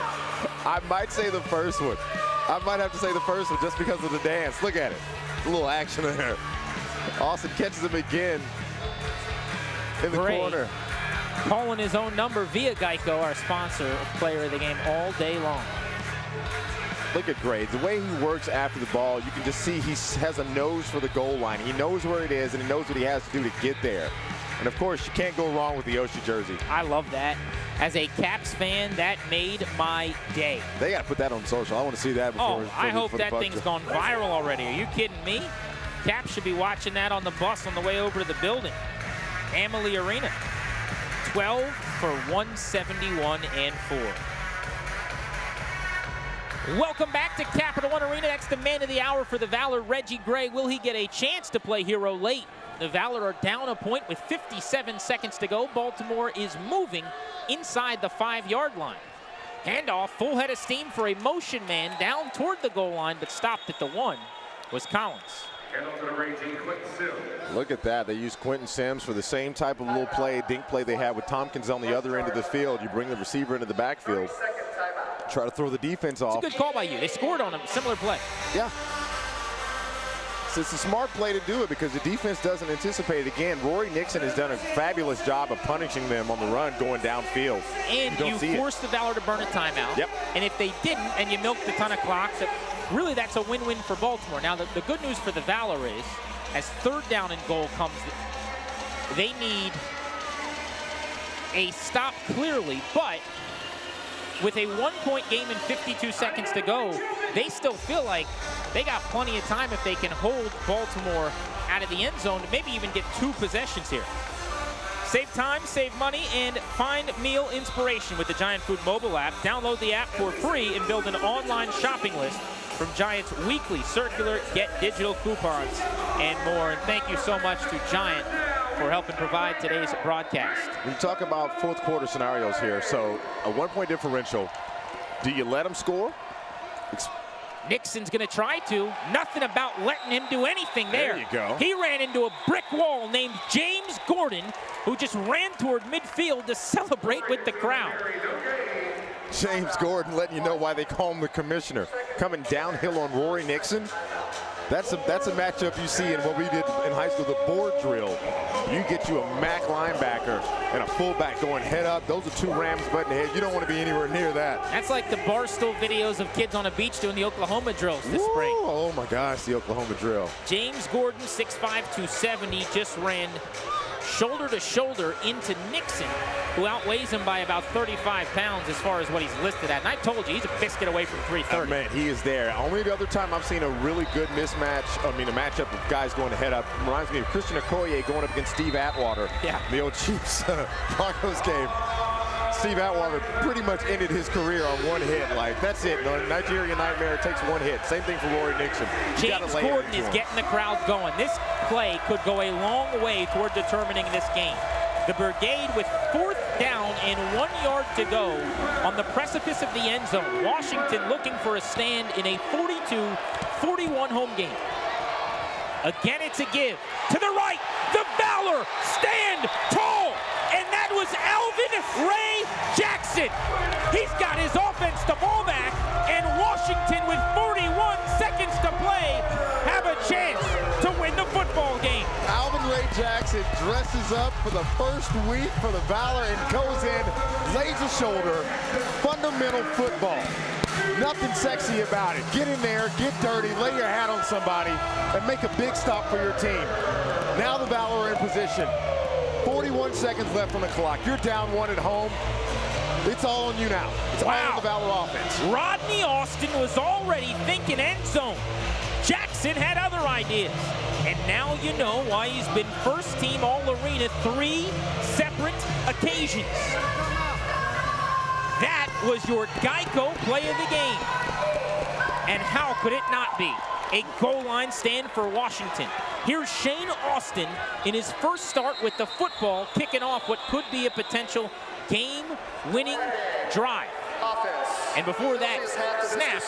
I might say the first one. I might have to say the first one just because of the dance. Look at it. A little action there. Austin catches him again in the corner. Calling his own number via Geico, our sponsor of player of the game, all day long. Look at Gray. The way he works after the ball, you can just see he has a nose for the goal line. He knows where it is, and he knows what he has to do to get there. And, of course, you can't go wrong with the Oshie jersey. I love that. As a Caps fan, that made my day. They got to put that on social. I want to see that before. I hope that thing's gone viral already. Are you kidding me? Caps should be watching that on the bus on the way over to the building. Amalie Arena. 12 for 171 and 4. Welcome back to Capital One Arena. That's the man of the hour for the Valor, Reggie Gray. Will he get a chance to play hero late? The Valor are down a point with 57 seconds to go. Baltimore is moving inside the 5-yard line. Handoff, full head of steam for a motion man down toward the goal line, but stopped at the 1 was Collins. Look at that. They use Quinton Sims for the same type of little play, dink play they had with Tompkins on the other end of the field. You bring the receiver into the backfield. Try to throw the defense off. It's a good call by you. They scored on him. Similar play. Yeah. So it's a smart play to do it because the defense doesn't anticipate it. Again, Rory Nixon has done a fabulous job of punishing them on the run going downfield. And you forced the Valor to burn a timeout. Yep. And if they didn't and you milked a ton of clock, really that's a win-win for Baltimore. Now, the good news for the Valor is, as 3rd down and goal comes, they need a stop clearly, but with a 1-point game and 52 seconds to go, they still feel like they got plenty of time if they can hold Baltimore out of the end zone to maybe even get 2 possessions here. Save time, save money, and find meal inspiration with the Giant Food mobile app. Download the app for free and build an online shopping list from Giant's weekly circular get digital coupons and more. And thank you so much to Giant for helping provide today's broadcast. We talk about 4th quarter scenarios here. So a 1-point differential. Do you let them score? Nixon's going to try to. Nothing about letting him do anything there. There you go. He ran into a brick wall named James Gordon, who just ran toward midfield to celebrate with the crowd. James Gordon letting you know why they call him the commissioner. Coming downhill on Rory Nixon. That's a matchup you see in what we did in high school, the board drill. You get you a MAC linebacker and a fullback going head up. Those are 2 Rams butting head. You don't want to be anywhere near that. That's like the Barstool videos of kids on a beach doing the Oklahoma drills this spring. Oh my gosh, the Oklahoma drill. James Gordon, 6'5", 270, just ran shoulder to shoulder into Nixon, who outweighs him by about 35 pounds as far as what he's listed at. And I told you, he's a biscuit away from 330. Man, he is there. Only the other time I've seen a really good mismatch, a matchup of guys going to head up, reminds me of Christian Okoye going up against Steve Atwater. Yeah. The old Chiefs Broncos game. Steve Atwater pretty much ended his career on 1 hit. Like, that's it. The Nigerian Nightmare takes 1 hit. Same thing for Rory Nixon. James Gordon is getting the crowd going. This play could go a long way toward determining this game. The Brigade with 4th down and 1 yard to go on the precipice of the end zone. Washington looking for a stand in a 42-41 home game. Again, it's a give. To the right, the Valor stand tall. And that was Alvin Ray Jackson. He's got his offense to ball back, and Washington, with 41 seconds to play, have a chance to win the football game. Alvin Ray Jackson dresses up for the first week for the Valor and goes in, lays a shoulder, fundamental football. Nothing sexy about it. Get in there, get dirty, lay your hat on somebody, and make a big stop for your team. Now the Valor are in position. 41 seconds left on the clock. You're down 1 at home. It's all on you now. It's all on the Valor offense. Rodney Austin was already thinking end zone. Jackson had other ideas. And now you know why he's been first team All-Arena 3 separate occasions. That was your Geico play of the game. And how could it not be? A goal line stand for Washington. Here's Shane Austin in his first start with the football, kicking off what could be a potential game-winning drive. And before that snap,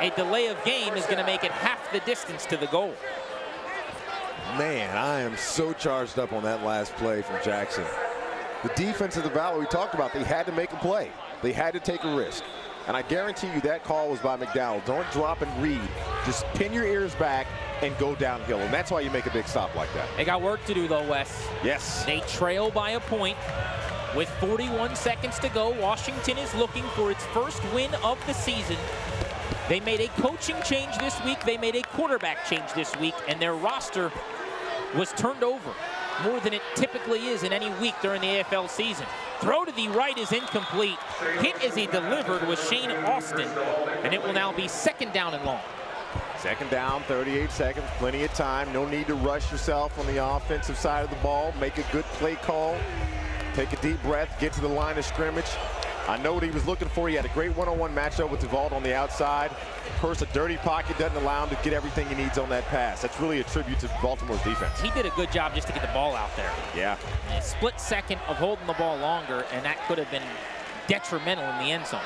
a delay of game is going to make it half the distance to the goal. Man, I am so charged up on that last play from Jackson. The defense of the Valor, we talked about, they had to make a play. They had to take a risk. And I guarantee you that call was by McDowell. Don't drop and read. Just pin your ears back and go downhill. And that's why you make a big stop like that. They got work to do, though, Wes. Yes. They trail by a point. With 41 seconds to go, Washington is looking for its first win of the season. They made a coaching change this week. They made a quarterback change this week. And their roster was turned over more than it typically is in any week during the AFL season. Throw to the right is incomplete. Hit as he delivered was Shane Austin, and it will now be second down and long. Second down, 38 seconds, plenty of time. No need to rush yourself on the offensive side of the ball. Make a good play call. Take a deep breath, get to the line of scrimmage. I know what he was looking for. He had a great one-on-one matchup with Devante on the outside. Of course, a dirty pocket doesn't allow him to get everything he needs on that pass. That's really a tribute to Baltimore's defense. He did a good job just to get the ball out there. Yeah. A split second of holding the ball longer, and that could have been detrimental in the end zone.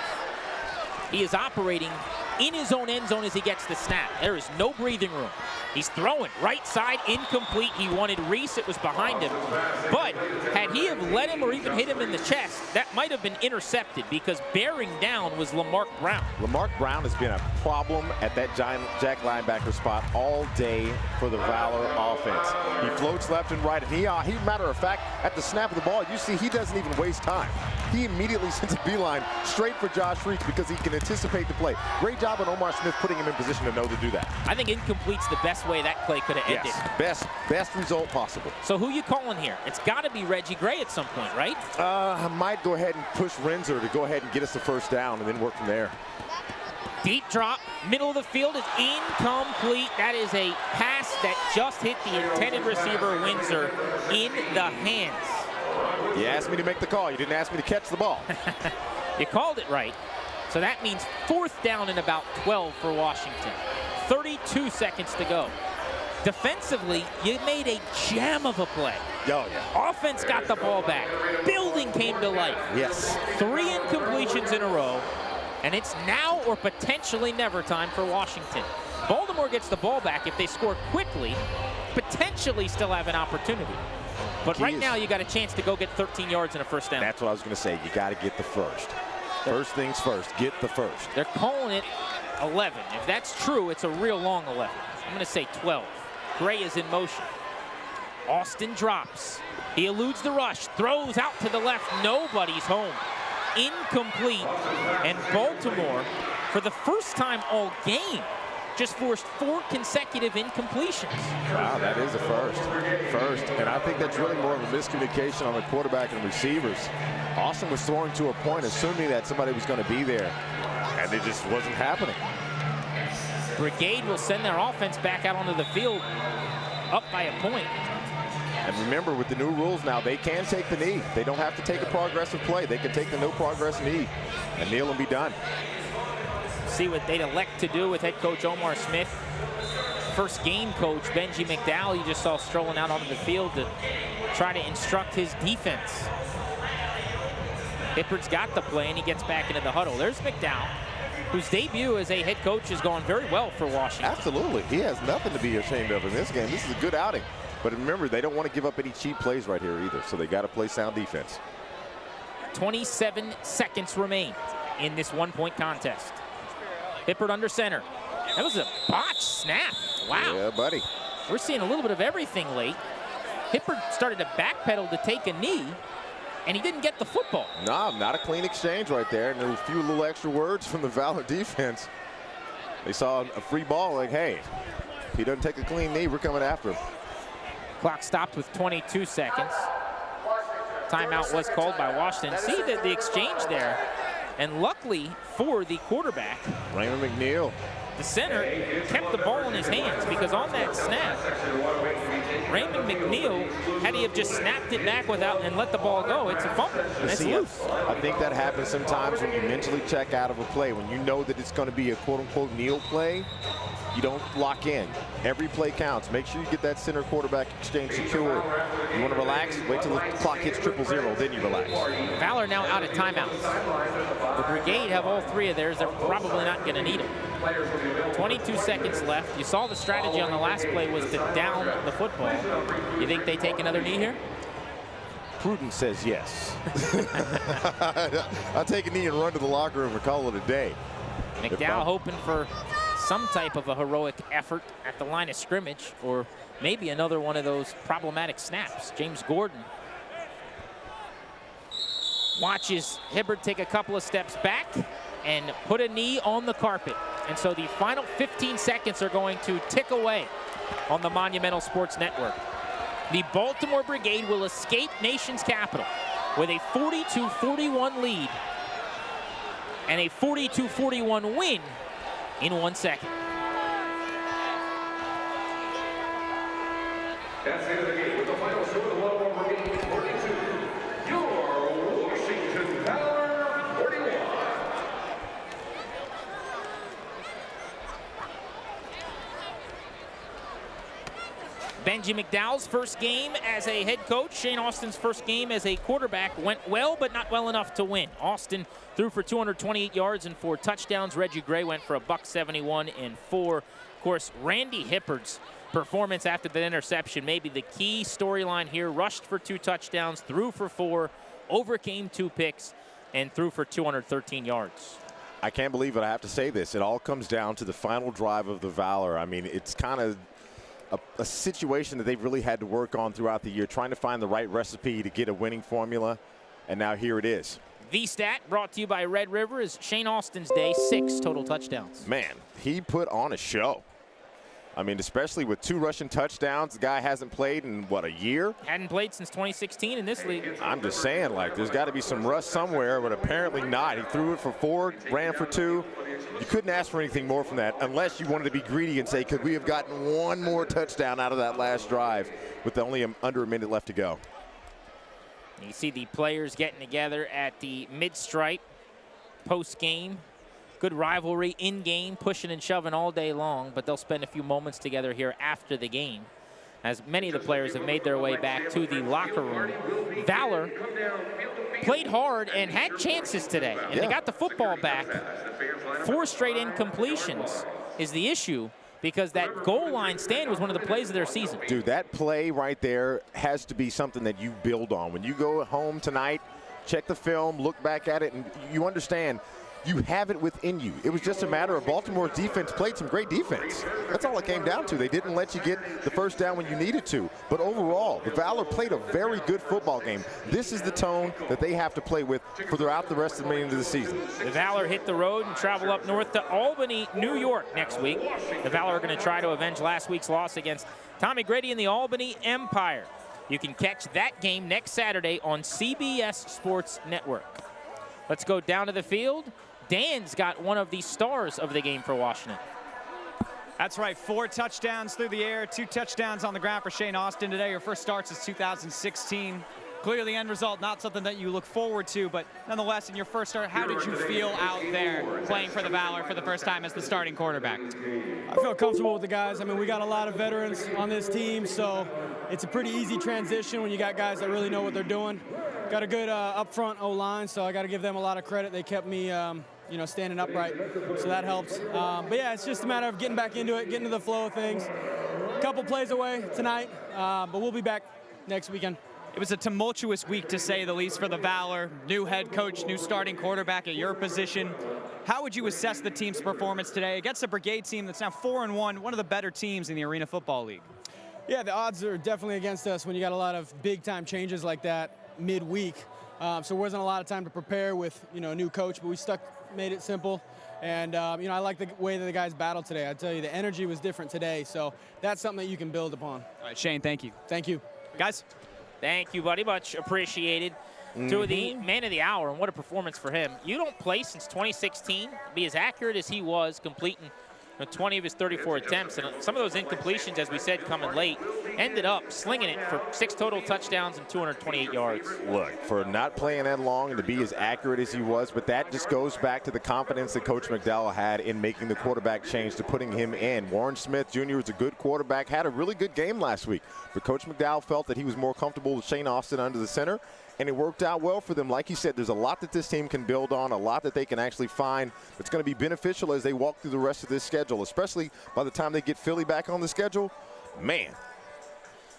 He is operating in his own end zone as he gets the snap. There is no breathing room. He's throwing right side, incomplete. He wanted Reese, it was behind him. But had he have let him or even hit him in the chest, that might have been intercepted because bearing down was Lamarck Brown. Lamarck Brown has been a problem at that Jack linebacker spot all day for the Valor offense. He floats left and right, and he matter of fact, at the snap of the ball, you see he doesn't even waste time. He immediately sends a beeline straight for Josh Reese because he can anticipate the play. Great job on Omar Smith putting him in position to know to do that. I think incomplete's the best way that play could have ended. Yes, best result possible. So who you calling here? It's got to be Reggie Gray at some point, right? I might go ahead and push Renzer to go ahead and get us the first down and then work from there. Deep drop, middle of the field is incomplete. That is a pass that just hit the intended receiver, Windsor, in the hands. You asked me to make the call. You didn't ask me to catch the ball. You called it right. So that means fourth down and about 12 for Washington. 32 seconds to go. Defensively, you made a gem of a play. Oh, yeah. Offense got the ball back. Building came to life. Yes. 3 incompletions in a row, and it's now or potentially never time for Washington. Baltimore gets the ball back. If they score quickly, potentially still have an opportunity. But right now, you got a chance to go get 13 yards and a first down. That's what I was going to say. You got to get the first. First things first, get the first. They're calling it 11. If that's true, it's a real long 11. I'm going to say 12. Gray is in motion. Austin drops. He eludes the rush, throws out to the left. Nobody's home. Incomplete. And Baltimore, for the first time all game, just forced 4 consecutive incompletions. Wow, that is a first. And I think that's really more of a miscommunication on the quarterback and receivers. Austin was throwing to a point, assuming that somebody was going to be there, and it just wasn't happening. Brigade will send their offense back out onto the field, up by a point. And remember, with the new rules now, they can take the knee. They don't have to take a progressive play. They can take the no progress knee and kneel and be done. See what they'd elect to do with head coach Omar Smith. First game coach Benji McDowell, you just saw strolling out onto the field to try to instruct his defense. Hibbert's got the play, and he gets back into the huddle. There's McDowell, whose debut as a head coach has gone very well for Washington. Absolutely. He has nothing to be ashamed of in this game. This is a good outing. But remember, they don't want to give up any cheap plays right here either, so they got to play sound defense. 27 seconds remain in this one-point contest. Hibbert under center. That was a botched snap. Wow. Yeah, buddy. We're seeing a little bit of everything late. Hibbert started to backpedal to take a knee, and he didn't get the football. No, not a clean exchange right there. And there were a few little extra words from the Valor defense. They saw a free ball, like, hey, if he doesn't take a clean knee, we're coming after him. Clock stopped with 22 seconds. Timeout was called by Washington. See the exchange there. And luckily for the quarterback, Raymond McNeil, the center, kept the ball in his hands, because on that snap, Raymond McNeil, had he have just snapped it back without and let the ball go, it's a fumble. And it's loose. I think that happens sometimes when you mentally check out of a play. When you know that it's going to be a quote-unquote kneel play, you don't lock in. Every play counts. Make sure you get that center quarterback exchange secure. You want to relax? Wait till the clock hits 000, then you relax. Valor now out of timeouts. The Brigade have all three of theirs. They're probably not going to need them. 22 seconds left. You saw the strategy on the last play was to down the football. You think they take another knee here? Prudence says yes. I'll take a knee and run to the locker room and call it a day. McDowell hoping for some type of a heroic effort at the line of scrimmage, or maybe another one of those problematic snaps. James Gordon watches Hibbert take a couple of steps back and put a knee on the carpet. And so the final 15 seconds are going to tick away on the Monumental Sports Network. The Baltimore Brigade will escape nation's capital with a 42-41 lead and a 42-41 win in 1 second. That's the end of the game with the final score of the Baltimore Brigade 42. Your Washington Valor 41. Benji McDowell's first game as a head coach. Shane Austin's first game as a quarterback went well, but not well enough to win. Austin threw for 228 yards and 4 touchdowns. Reggie Gray went for $171 and 4. Of course, Randy Hibbert's performance after the interception may be the key storyline here. Rushed for 2 touchdowns, threw for 4, overcame 2 picks, and threw for 213 yards. I can't believe it. I have to say this. It all comes down to the final drive of the Valor. I mean, it's kind of a situation that they've really had to work on throughout the year, trying to find the right recipe to get a winning formula, and now here it is. The stat brought to you by Red River is Shane Austin's day, 6 total touchdowns. Man, he put on a show. I mean, especially with 2 rushing touchdowns. The guy hasn't played in, what, a year? Hadn't played since 2016 in this league. I'm just saying, like, there's got to be some rust somewhere, but apparently not. He threw it for 4, ran for 2. You couldn't ask for anything more from that unless you wanted to be greedy and say, could we have gotten 1 more touchdown out of that last drive with only under a minute left to go? You see the players getting together at the mid-stripe post-game. Good rivalry in-game, pushing and shoving all day long, but they'll spend a few moments together here after the game, as many of the players have made their way back to the locker room. Valor played hard and had chances today, and they got the football back. 4 straight incompletions is the issue, because that goal line stand was one of the plays of their season. Dude, that play right there has to be something that you build on. When you go home tonight, check the film, look back at it, and you understand you have it within you. It was just a matter of Baltimore's defense played some great defense. That's all it came down to. They didn't let you get the first down when you needed to. But overall, the Valor played a very good football game. This is the tone that they have to play with for throughout the rest of the remainder of the season. The Valor hit the road and travel up north to Albany, New York next week. The Valor are going to try to avenge last week's loss against Tommy Grady and the Albany Empire. You can catch that game next Saturday on CBS Sports Network. Let's go down to the field. Dan's got one of the stars of the game for Washington. That's right, 4 touchdowns through the air, 2 touchdowns on the ground for Shane Austin today. Your first start since 2016. Clearly, end result, not something that you look forward to, but nonetheless, in your first start, how did you feel out there playing for the Valor for the first time as the starting quarterback? I felt comfortable with the guys. I mean, we got a lot of veterans on this team, so it's a pretty easy transition when you got guys that really know what they're doing. got a good up front O-line, so I got to give them a lot of credit. They kept me, standing upright, so that helps. But yeah, it's just a matter of getting back into it, getting to the flow of things. A couple plays away tonight, but we'll be back next weekend. It was a tumultuous week, to say the least, for the Valor. New head coach, new starting quarterback at your position. How would you assess the team's performance today against a Brigade team that's now 4-1, one of the better teams in the Arena Football League? Yeah, the odds are definitely against us when you got a lot of big-time changes like that midweek. So there wasn't a lot of time to prepare with, a new coach, but we made it simple. And, I like the way that the guys battled today. I tell you, the energy was different today, so that's something that you can build upon. All right, Shane, thank you. Thank you. Guys? Thank you, buddy. Much appreciated. To the man of the hour, and what a performance for him. You don't play since 2016. Be as accurate as he was, completing 20 of his 34 attempts. And some of those incompletions, as we said, coming late, ended up slinging it for 6 total touchdowns and 228 yards. Look, for not playing that long and to be as accurate as he was, but that just goes back to the confidence that Coach McDowell had in making the quarterback change to putting him in. Warren Smith Jr. is a good quarterback, had a really good game last week, but Coach McDowell felt that he was more comfortable with Shane Austin under the center, and it worked out well for them. Like you said, there's a lot that this team can build on, a lot that they can actually find that's going to be beneficial as they walk through the rest of this schedule, especially by the time they get Philly back on the schedule. Man,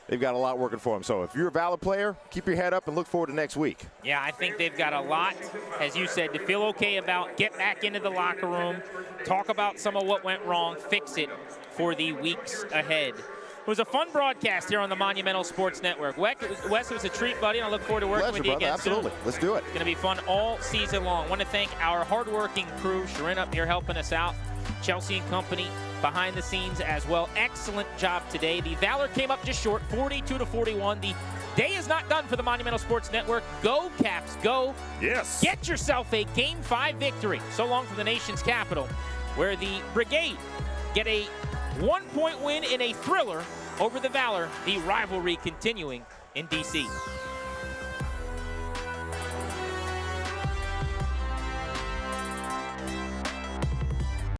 they've got a lot working for them. So if you're a Valor player, keep your head up and look forward to next week. Yeah, I think they've got a lot, as you said, to feel okay about. Get back into the locker room, talk about some of what went wrong, fix it for the weeks ahead. It was a fun broadcast here on the Monumental Sports Network. Wes, it was a treat, buddy, and I look forward to working with you again Absolutely. soon. Let's do it. It's going to be fun all season long. I want to thank our hardworking crew, Sharon up here helping us out, Chelsea and company behind the scenes as well. Excellent job today. The Valor came up just short, 42-41. The day is not done for the Monumental Sports Network. Go, Caps, go. Yes. Get yourself a Game 5 victory. So long from the nation's capital, where the Brigade get a 1-point win in a thriller over the Valor, the rivalry continuing in D.C.